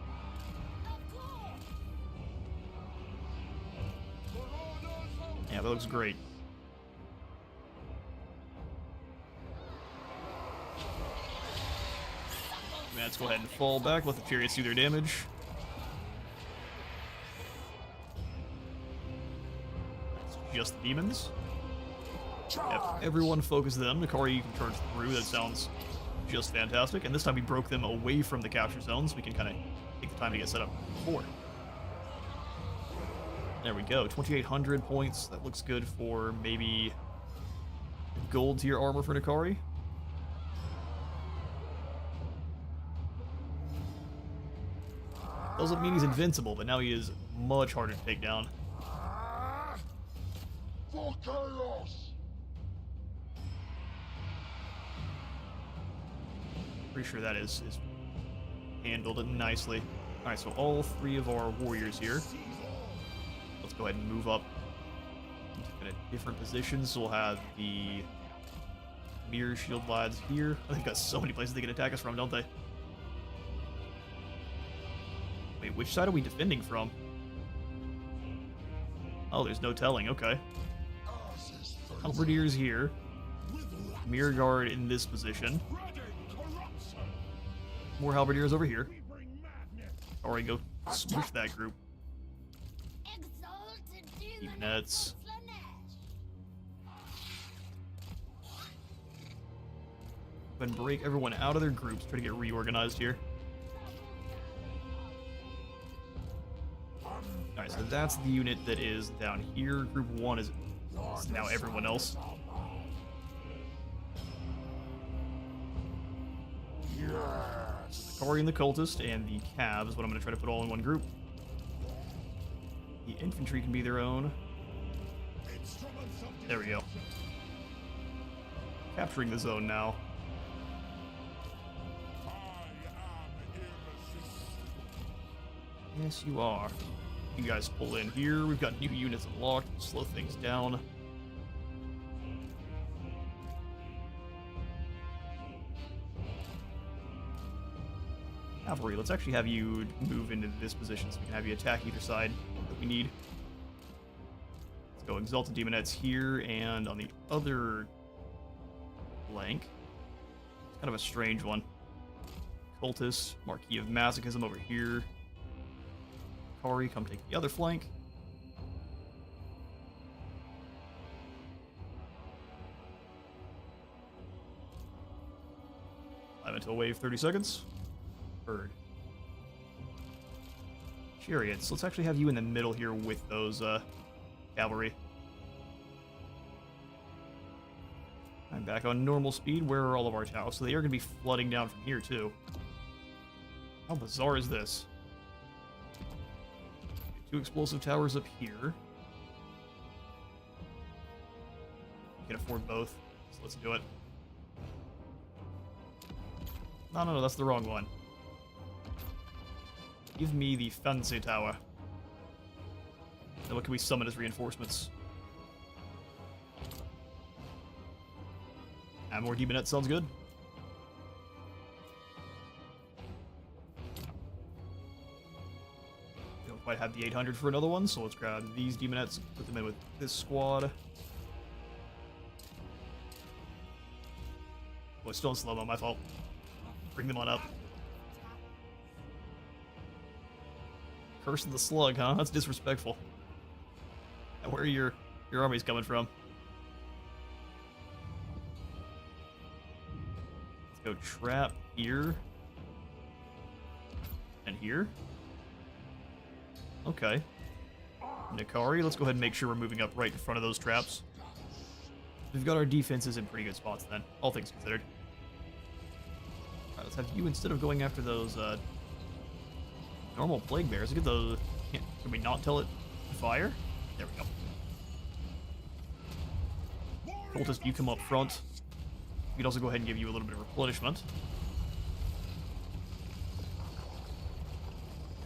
Yeah, that looks great. Let's go ahead and fall back, let the chariots do their damage. That's just the demons. Yep, everyone focus them. Nakari, you can charge through. That sounds just fantastic. And this time we broke them away from the capture zones. So we can kind of take the time to get set up before. There we go. 2,800 points. That looks good for maybe gold tier armor for Nakari. Doesn't mean he's invincible, but now he is much harder to take down. For chaos. Pretty sure that is handled nicely. Alright, so all three of our warriors here. Let's go ahead and move up into different positions. So we'll have the mirror shield lads here. They've got so many places they can attack us from, don't they? Wait, which side are we defending from? Oh, there's no telling. Okay. Halberdiers here. Mirror guard in this position. More halberdiers over here. Alright, go switch that group. Exalted Demonettes. demonettes of Slaanesh. And break everyone out of their groups. Try to get reorganized here. Alright, so that's the unit that is down here. Group 1 is now everyone else. The Kari and the Cultist and the Cav is what I'm going to try to put all in one group. The infantry can be their own. There we go. Capturing the zone now. Yes, you are. You guys pull in here. We've got new units unlocked. Slow things down. Cavalry, let's actually have you move into this position so we can have you attack either side that we need. Let's go Exalted Demonettes here, and on the other flank, it's kind of a strange one. Cultist, Marquis of Masochism over here. Kari, come take the other flank. Time until wave 30 seconds. Bird. Chariots. Let's actually have you in the middle here with those cavalry. I'm back on normal speed. Where are all of our towers? So they are going to be flooding down from here too. How bizarre is this? 2 explosive towers up here. Can afford both, so let's do it. No, that's the wrong one. Give me the fancy tower. Now what can we summon as reinforcements? And more demonettes sounds good. Don't quite have the 800 for another one, so let's grab these demonettes, put them in with this squad. Oh, it's still in slow-mo, my fault. Bring them on up. Curse of the Slug, huh? That's disrespectful. Now, where are your armies coming from? Let's go trap here. And here. Okay. Nikari, let's go ahead and make sure we're moving up right in front of those traps. We've got our defenses in pretty good spots then, all things considered. Alright, let's have you, instead of going after those normal plague bears, look at those. Can we not tell it to fire? There we go. Cultist, you come up front. We could also go ahead and give you a little bit of replenishment.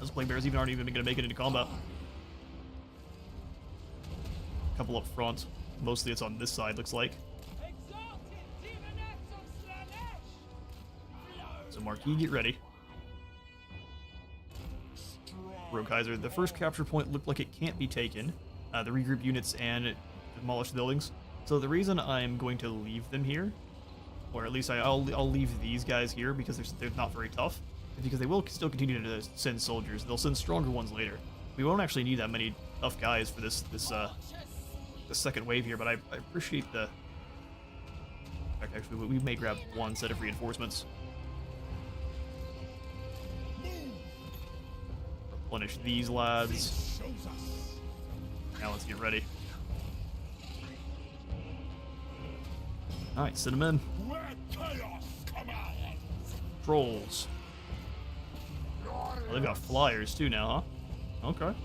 Those plague bears aren't even going to make it into combat. A couple up front. Mostly it's on this side, looks like. So Marquis, get ready. Rogue Kaiser, the first capture point looked like it can't be taken. The regroup units and demolish buildings. So the reason I'm going to leave them here, or at least I'll leave these guys here because they're not very tough, is because they will still continue to send soldiers. They'll send stronger ones later. We won't actually need that many tough guys for this second wave here, but I appreciate the... In fact, actually, we may grab one set of reinforcements. Replenish these lads. Now let's get ready. Alright, send them in. Trolls. Oh, they've got flyers too now, huh? Okay.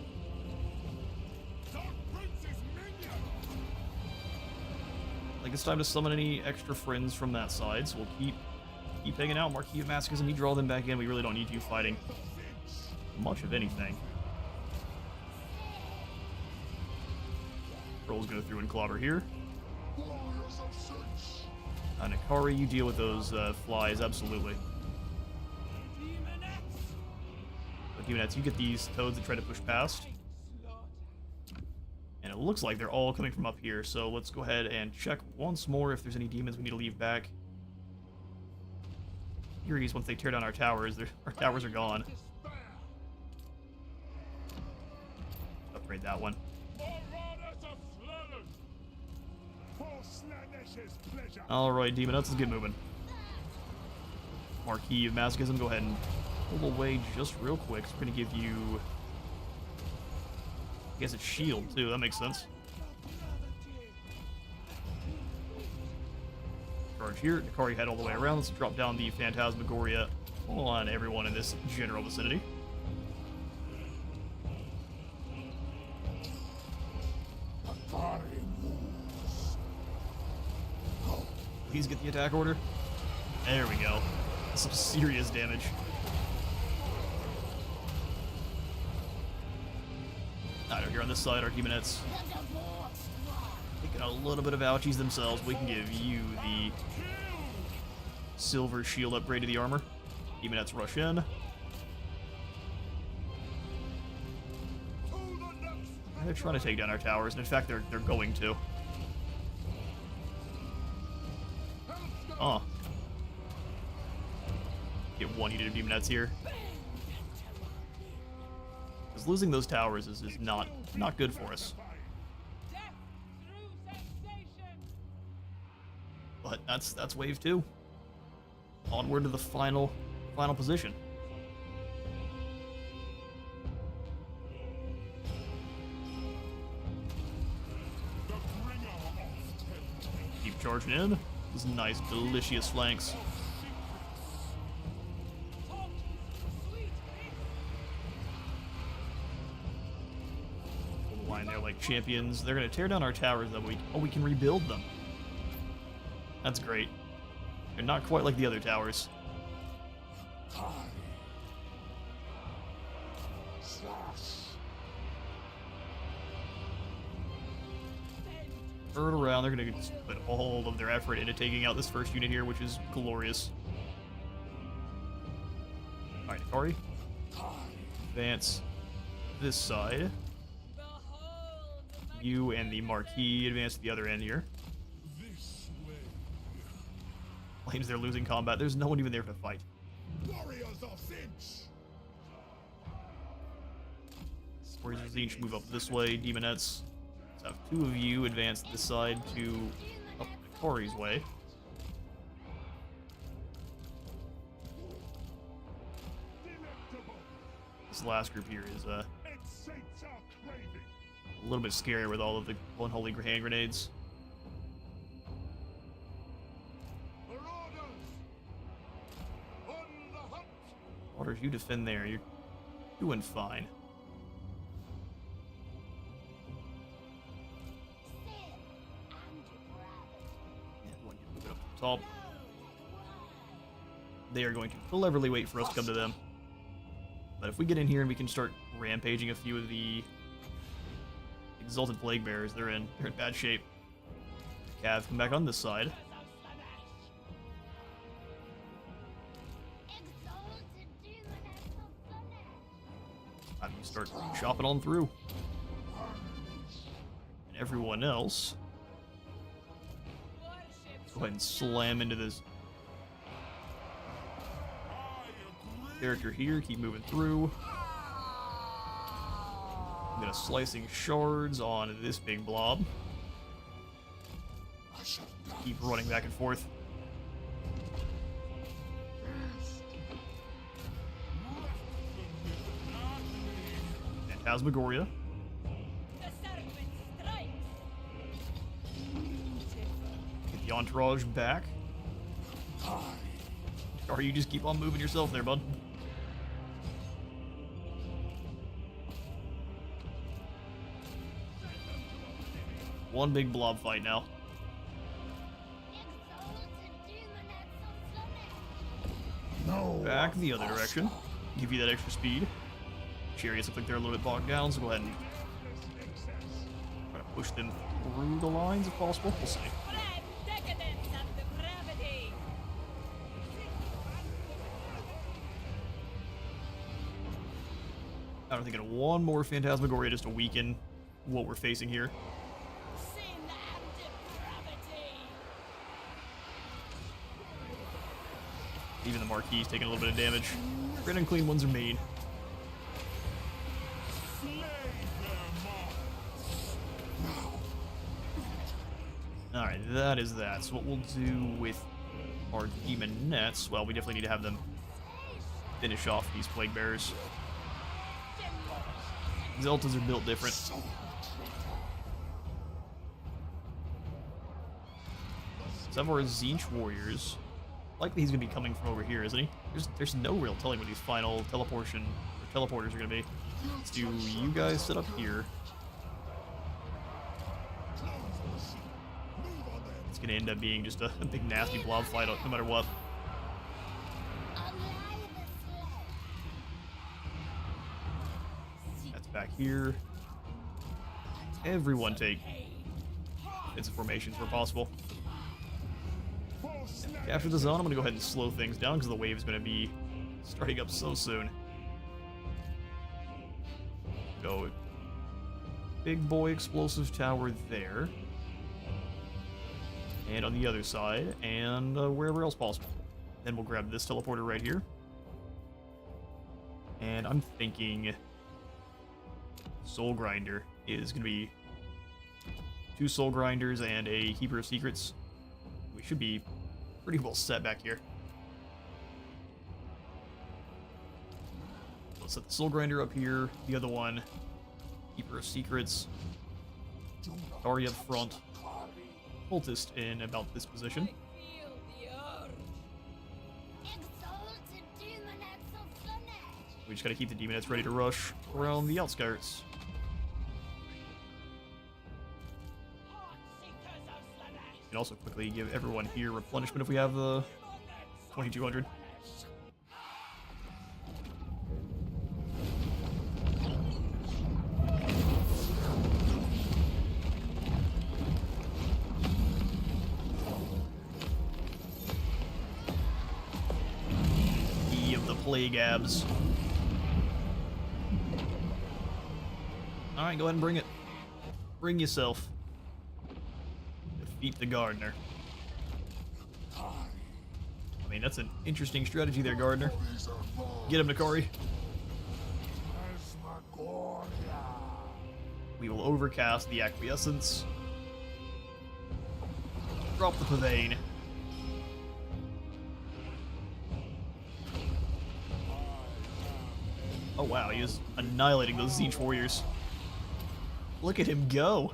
Like, it's time to summon any extra friends from that side, so we'll keep hanging out. Marquis of Masochism, you draw them back in. We really don't need you fighting much of anything. Trolls go through and clobber here. Nikari, you deal with those flies, absolutely. But Demonettes, you get these toads that try to push past. And it looks like they're all coming from up here, so let's go ahead and check once more if there's any demons we need to leave back. Furies, once they tear down our towers, our towers are gone. Upgrade that one. Alright, Demonettes, let's get moving. Marquis of Masochism, go ahead and pull away just real quick. So we're going to give you... I guess it's shield, too. That makes sense. Charge here. Nikari head all the way around. Let's drop down the Phantasmagoria on everyone in this general vicinity. Please get the attack order. There we go. That's some serious damage. Alright, here on this side, our Demonettes taking a little bit of ouchies themselves. We can give you the silver shield upgrade to the armor. Demonettes rush in. They're trying to take down our towers, and in fact, they're going to. Oh. Get one unit of Demonettes here. Because losing those towers is not good for us. But that's wave 2. onward to the final position. Keep charging in. These nice, delicious flanks. Hold the line there like champions. They're gonna tear down our towers, though. We can rebuild them. That's great. They're not quite like the other towers. Turn around, they're gonna put all of their effort into taking out this first unit here, which is glorious. Alright, Akari. Advance this side. You and the Marquis advance to the other end here. Claims they're losing combat. There's no one even there to fight. Warriors of Zinch! Warriors of Zinch move up this way. Demonettes. Let's have two of you advance this side to up Akari's way. This last group here is a little bit scary with all of the unholy hand grenades. Waters, you defend there. You're doing fine. And one you move it up to the top. They are going to cleverly wait for us to come to them. But if we get in here and we can start rampaging a few of the Exalted Plague Bearers, they're in bad shape. Cav, come back on this side. Time you start chopping on through. And everyone else, go ahead and slam into this character here. Keep moving through. I'm gonna slicing shards on this big blob. Keep running back and forth. Phantasmagoria. Get the entourage back. Or you just keep on moving yourself there, bud. One big blob fight now. No. Back the other direction. Give you that extra speed. Chariots look like they're a little bit bogged down, so go ahead and try to push them through the lines if possible. We'll see. I don't think I one more Phantasmagoria just to weaken what we're facing here. Even the Marquis taking a little bit of damage. Red and clean ones are mean. Alright, that is that. So what we'll do with our Demonettes, well, we definitely need to have them finish off these Plague Bearers. Zeltas are built different. Some of our Zinch warriors. Likely he's going to be coming from over here, isn't he? There's no real telling what these final teleporters are going to be. Let's do you guys sit up here. It's going to end up being just a big nasty blob fight no matter what. That's back here. Everyone take defensive formations where possible. After the zone, I'm going to go ahead and slow things down because the wave is going to be starting up so soon. Go big boy explosive tower there. And on the other side, and wherever else possible. Then we'll grab this teleporter right here. And I'm thinking Soul Grinder is going to be 2 Soul Grinders and a Keeper of Secrets. We should be pretty well set back here. Let's set the Soul Grinder up here. The other one, Keeper of Secrets. Already up front. Cultist in about this position. Feel the earth. Exalted demonets of Slaanesh. We just gotta keep the Demonettes ready to rush around the outskirts. And also quickly give everyone here replenishment if we have the 2200. Of the plague abs. Alright, go ahead and bring it. Bring yourself. Defeat the Gardener. I mean, that's an interesting strategy there, Gardener. Get him, Nakari. We will overcast the Acquiescence. Drop the Pavane. Oh wow, he is annihilating those Siege Warriors. Look at him go.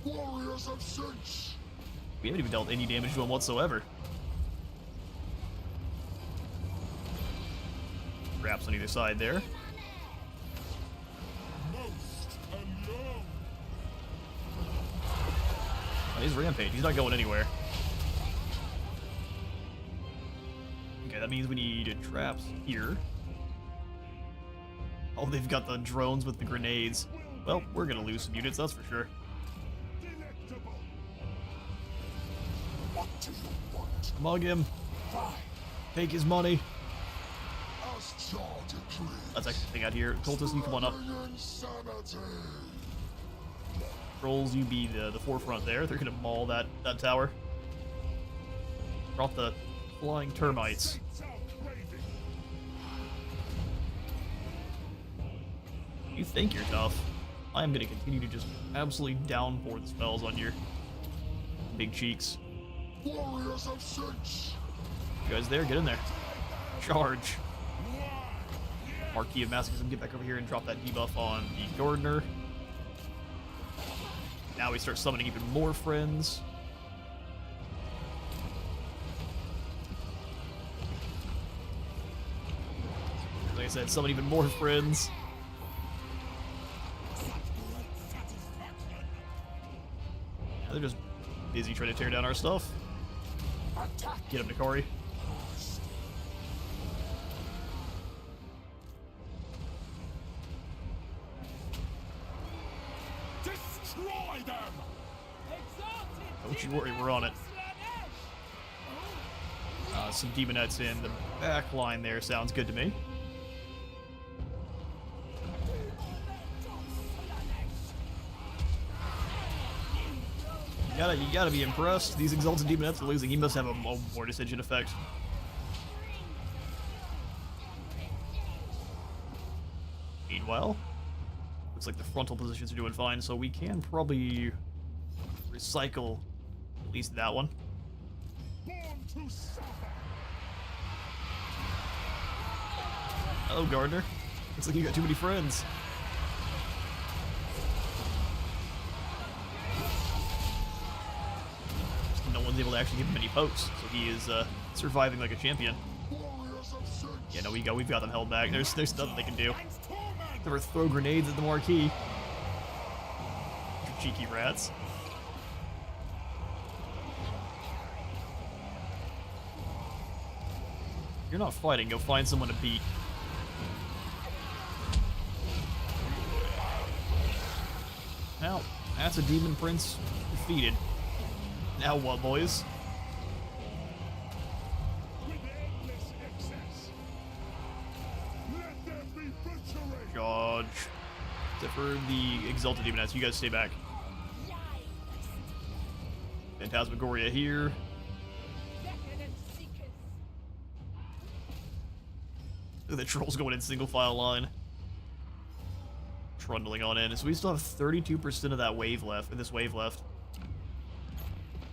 Warriors of Sinch! We haven't even dealt any damage to him whatsoever. Traps on either side there. Most alone! Oh, he's Rampage. He's not going anywhere. Okay, that means we need traps here. Oh, they've got the drones with the grenades. Well, we're gonna lose some units, that's for sure. Delectable! What do you want? Mug him. Take his money. As Jar decrees. That's actually the thing out here. Cultist, you come on up. Insanity! Trolls, you be the forefront there. They're gonna maul that tower. Drop the flying termites. You think you're tough. I am gonna continue to just absolutely downpour the spells on your big cheeks. Warriors of Sinch! You guys there? Get in there. Charge. Marquis of Masochism, get back over here and drop that debuff on the Gardener. Now we start summoning even more friends. Like I said, summon even more friends. Yeah, they're just busy trying to tear down our stuff. Get him, Nakari. Destroy them! Don't you worry, we're on it. Some Demonettes in the back line there sounds good to me. You gotta be impressed. These Exalted Demonettes are losing. He must have a Mortis Engine effect. Meanwhile, looks like the frontal positions are doing fine, so we can probably recycle at least that one. Born to suffer! Hello, Gardener. Looks like you got too many friends. No one's able to actually give him any pokes, so he is surviving like a champion. Warriors of Sinch! Yeah, no, we've got them held back. There's nothing they can do. They were throw grenades at the Marquis. You cheeky rats. You're not fighting. Go find someone to beat. Now, that's a Demon Prince defeated. Now what, boys? With endless excess! Let there be butchery! Charge. Except for the Exalted Demonettes, you guys stay back. Phantasmagoria here. Look at the trolls going in single file line. Trundling on in. So we still have 32% of that wave left, or this wave left.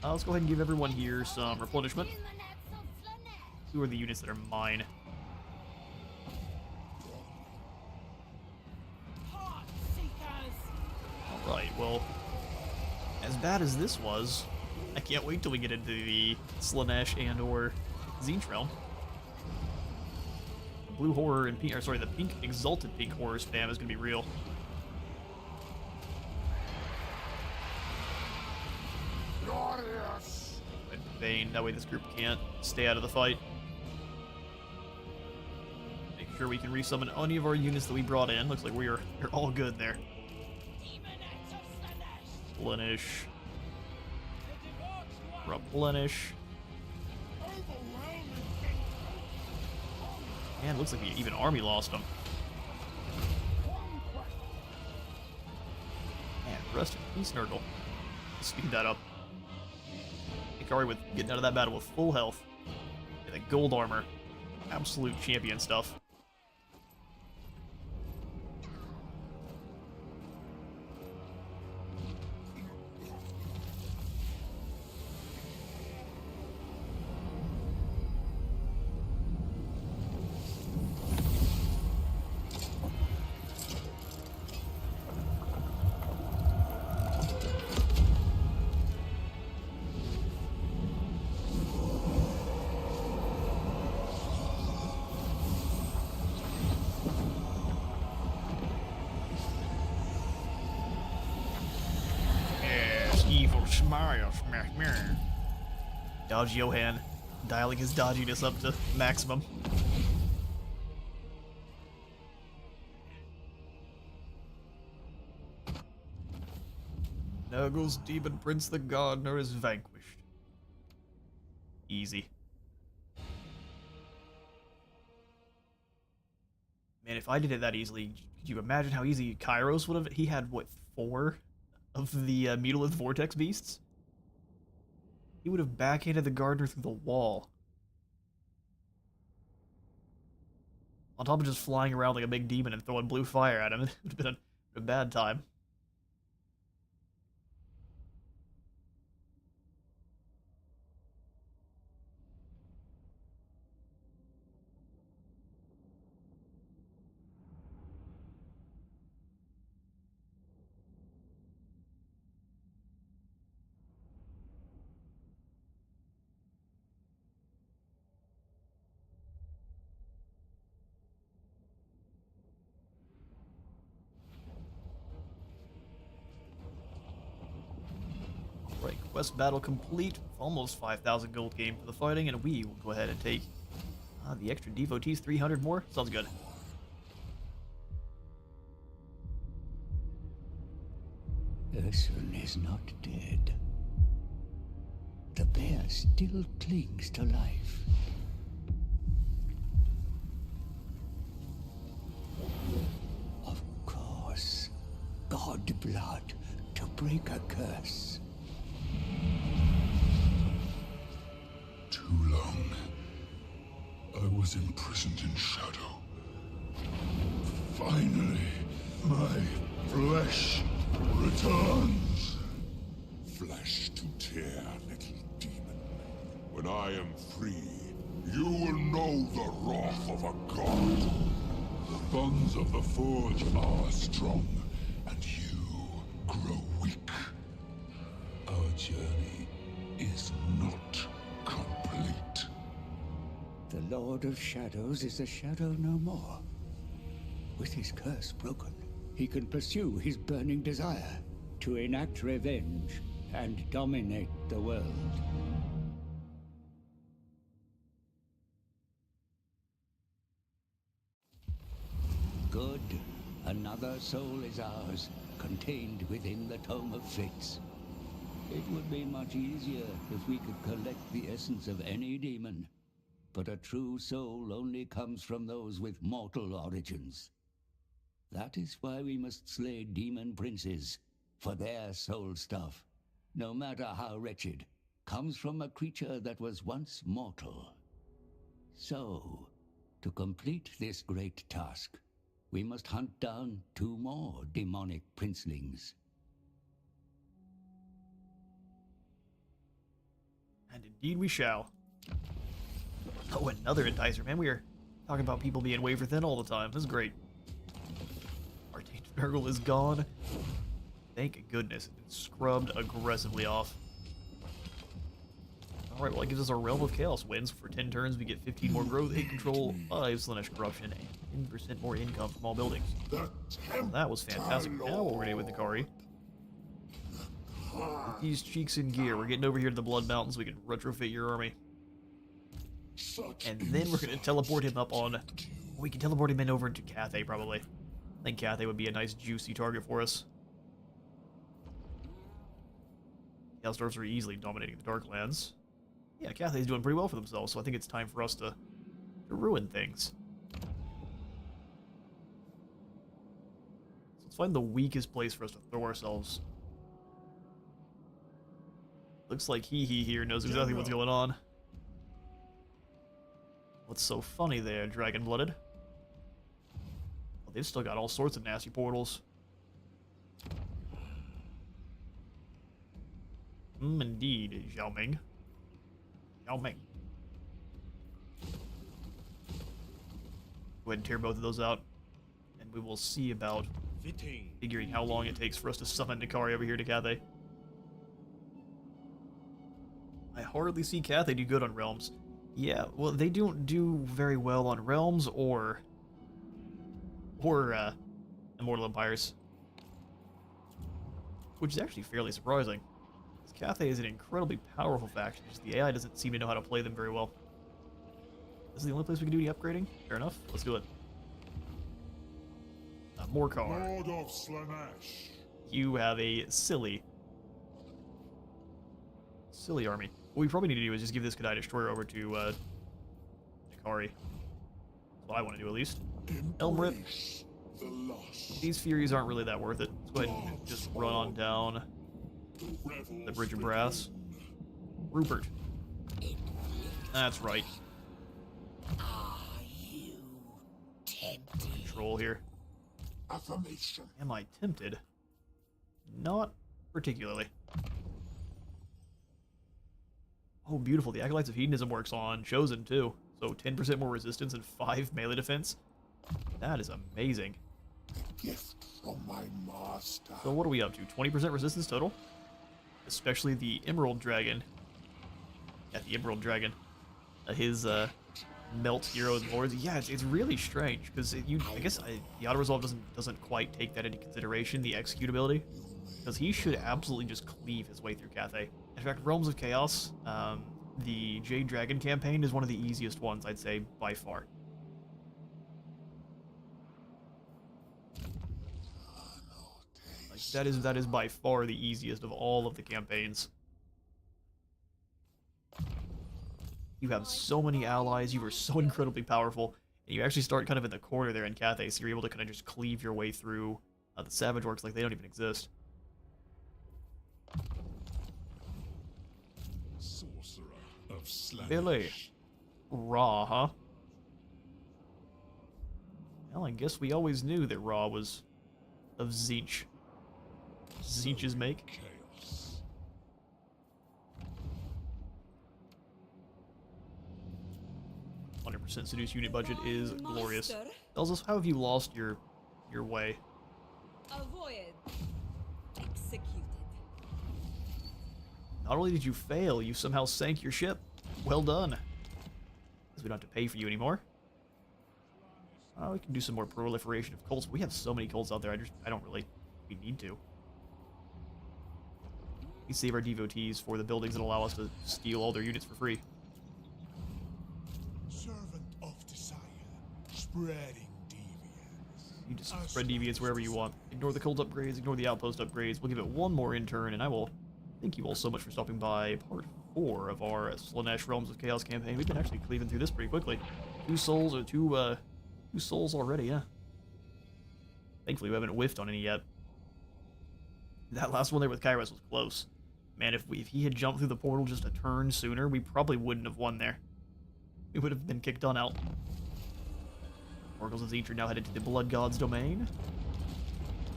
Let's go ahead and give everyone here some replenishment. Who are the units that are mine? Well, as bad as this was, I can't wait till we get into the Slaanesh and or Tzeentch realm. The blue horror and pink, or sorry, the pink exalted pink horror spam is gonna be real. Glorious! And Bane, that way this group can't stay out of the fight. Make sure we can resummon any of our units that we brought in. Looks like we're all good there. Slaanesh. Replenish. Man, looks like we even army lost them. Man, rest in peace, Nurgle. Speed that up. Ikari with getting out of that battle with full health. And the gold armor. Absolute champion stuff. Evil smile, smash me. Dodge Johan, dialing his dodginess up to maximum. Nurgle's demon prince the gardener is vanquished. Easy. Man, if I did it that easily, could you imagine how easy Kairos would have? He had, what, 4 of the Mutalith Vortex Beasts? He would have backhanded the gardener through the wall. On top of just flying around like a big demon and throwing blue fire at him, it would have been a bad time. Right, quest battle complete. Almost 5,000 gold gain for the fighting, and we will go ahead and take the extra devotees. 300 more. Sounds good. Ursun is not dead. The bear still clings to life. Of course, god blood to break a curse. Too long. I was imprisoned in shadow. Finally, my flesh returns. Flesh to tear, little demon. When I am free, you will know the wrath of a god. The bonds of the Forge are strong, and you grow weak. Our journey is not complete. The Lord of Shadows is a shadow no more. With his curse broken, he can pursue his burning desire to enact revenge and dominate the world. Good. Another soul is ours, contained within the Tome of Fates. It would be much easier if we could collect the essence of any demon. But a true soul only comes from those with mortal origins. That is why we must slay demon princes, for their soul stuff, no matter how wretched, comes from a creature that was once mortal. So, to complete this great task, we must hunt down 2 more demonic princelings. And indeed we shall. Oh, another enticer. Man, we are talking about people being wafer thin all the time. This is great. Archangel Nurgle is gone. Thank goodness. It's scrubbed aggressively off. Alright, well, that gives us our Realm of Chaos wins. For 10 turns, we get 15 more growth, 8 control, 5 Slaanesh corruption, and 10% more income from all buildings. Well, that was fantastic. Now what we're gonna do with the Kari. With these cheeks in gear, we're getting over here to the Blood Mountains. We can retrofit your army. And then we're gonna teleport him up on... We can teleport him in over into Cathay, probably. I think Cathay would be a nice, juicy target for us. Chaos Dwarfs are easily dominating the Darklands. Yeah, Cathay's doing pretty well for themselves, so I think it's time for us to ruin things. So let's find the weakest place for us to throw ourselves. Looks like he here knows exactly what's going on. What's so funny there, Dragon-Blooded? Well, they've still got all sorts of nasty portals. Indeed, Xiao Ming. Xiao Ming. Go ahead and tear both of those out, and we will see about figuring how long it takes for us to summon Nikari over here to Cathay. I hardly see Cathay do good on Realms. Yeah, well, they don't do very well on Realms or Immortal Empires. Which is actually fairly surprising. Cathay is an incredibly powerful faction, just the AI doesn't seem to know how to play them very well. This is the only place we can do any upgrading? Fair enough, let's do it. More car. Lord of Slaanesh. You have a silly army. What we probably need to do is just give this Kadai Destroyer over to Nikari. That's what I want to do, at least. Elm Rip. These Furies aren't really that worth it. Let's go ahead and just run on down the Bridge of Brass. Rupert. That's right. Are you tempted? Control here. Affirmation. Am I tempted? Not particularly. Oh, beautiful. The Acolytes of Hedonism works on Chosen, too. So 10% more resistance and 5 melee defense. That is amazing. Gift from my master. So what are we up to? 20% resistance total? Especially the Emerald Dragon. Yeah, the Emerald Dragon. His, Melt Hero and Lords. Yeah, it's really strange, because I guess the auto-resolve doesn't quite take that into consideration, the executability. Because he should absolutely just cleave his way through Cathay. In fact, Realms of Chaos, the Jade Dragon campaign is one of the easiest ones, I'd say, by far. Like, that is by far the easiest of all of the campaigns. You have so many allies, you are so incredibly powerful, and you actually start kind of in the corner there in Cathay, so you're able to kind of just cleave your way through the Savage Orcs like they don't even exist. Sorcerer of Slaanesh. Really? Ra, huh? Well, I guess we always knew that Ra was of Tzeentch. Tzeentch's make. Chaos. 100% seduce unit budget is glorious. Tells us, how have you lost your way? Avoid. Executed. Not only did you fail, you somehow sank your ship. Well done. Because we don't have to pay for you anymore. We can do some more proliferation of cults. We have so many cults out there, I don't really... We need to. We save our devotees for the buildings that allow us to steal all their units for free. Servant of desire. Spreading deviance. You just spread deviants wherever you want. Ignore the cult upgrades, ignore the outpost upgrades. We'll give it one more in turn, and I will thank you all so much for stopping by part 4 of our Slaanesh Realms of Chaos campaign. We've been actually cleaving through this pretty quickly. 2 souls already, yeah. Thankfully, we haven't whiffed on any yet. That last one there with Kairos was close. Man, if he had jumped through the portal just a turn sooner, we probably wouldn't have won there. We would have been kicked on out. Oracles of Tzeentch are now headed to the Blood God's domain.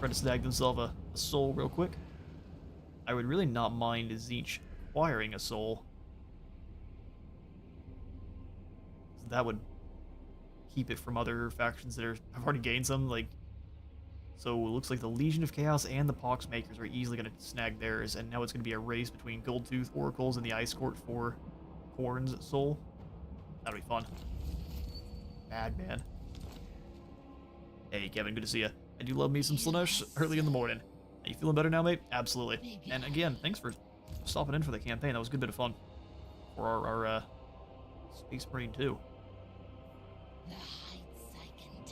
Trying to snag themselves a soul real quick. I would really not mind Tzeentch acquiring a soul. That would keep it from other factions that have already gained some, like So it looks like the Legion of Chaos and the Poxmakers are easily going to snag theirs, and now it's going to be a race between Goldtooth Oracles and the Ice Court for Korn's Soul. That'll be fun. Bad man. Hey, Kevin, good to see you. I do love me some Slaanesh early in the morning. Are you feeling better now, mate? Absolutely. And again, thanks for stopping in for the campaign. That was a good bit of fun. For our Space Marine 2.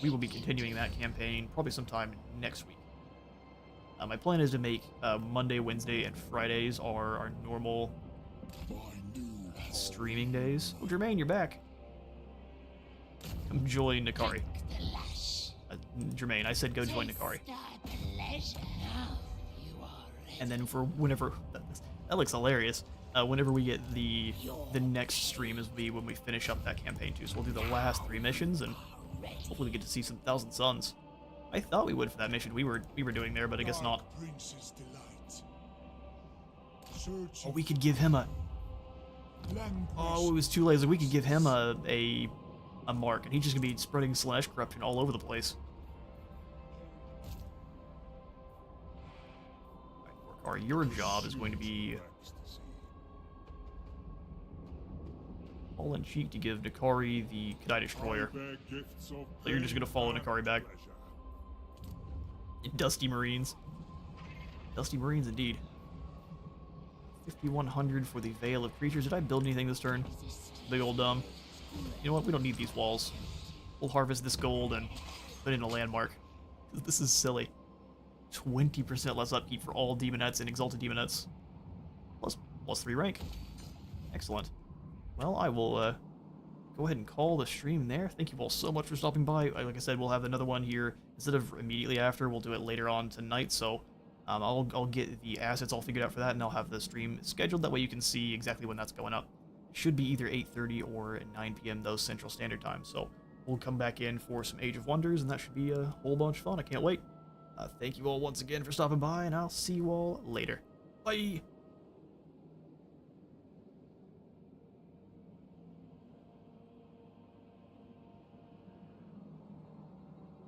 We will be continuing that campaign probably sometime next week. My plan is to make Monday, Wednesday, and Fridays our normal streaming days. Oh, Jermaine, you're back. Come join Nakari. Jermaine, I said go join Nakari. And then for whenever... That looks hilarious. Whenever we get the next stream is be when we finish up that campaign too. So we'll do the last 3 missions and hopefully we get to see some Thousand Suns. I thought we would for that mission we were doing there, but I guess not. Oh, we could give him a... Oh, it was too late. Like, we could give him a mark, and he's just gonna be spreading Slaanesh corruption all over the place. Alright, your job is going to be... All in cheek to give Nakari the Kadai Destroyer. So you're just gonna follow Nakari back. Dusty Marines. Dusty Marines indeed. 5,100 for the Veil of Creatures. Did I build anything this turn? Big old dumb. You know what? We don't need these walls. We'll harvest this gold and put in a landmark. This is silly. 20% less upkeep for all Demonettes and Exalted Demonettes. Plus 3 rank. Excellent. Well, I will go ahead and call the stream there. Thank you all so much for stopping by. Like I said, we'll have another one here. Instead of immediately after, we'll do it later on tonight. So I'll get the assets all figured out for that, and I'll have the stream scheduled. That way you can see exactly when that's going up. Should be either 8:30 or 9 p.m. though, Central Standard Time. So we'll come back in for some Age of Wonders, and that should be a whole bunch of fun. I can't wait. Thank you all once again for stopping by, and I'll see you all later. Bye!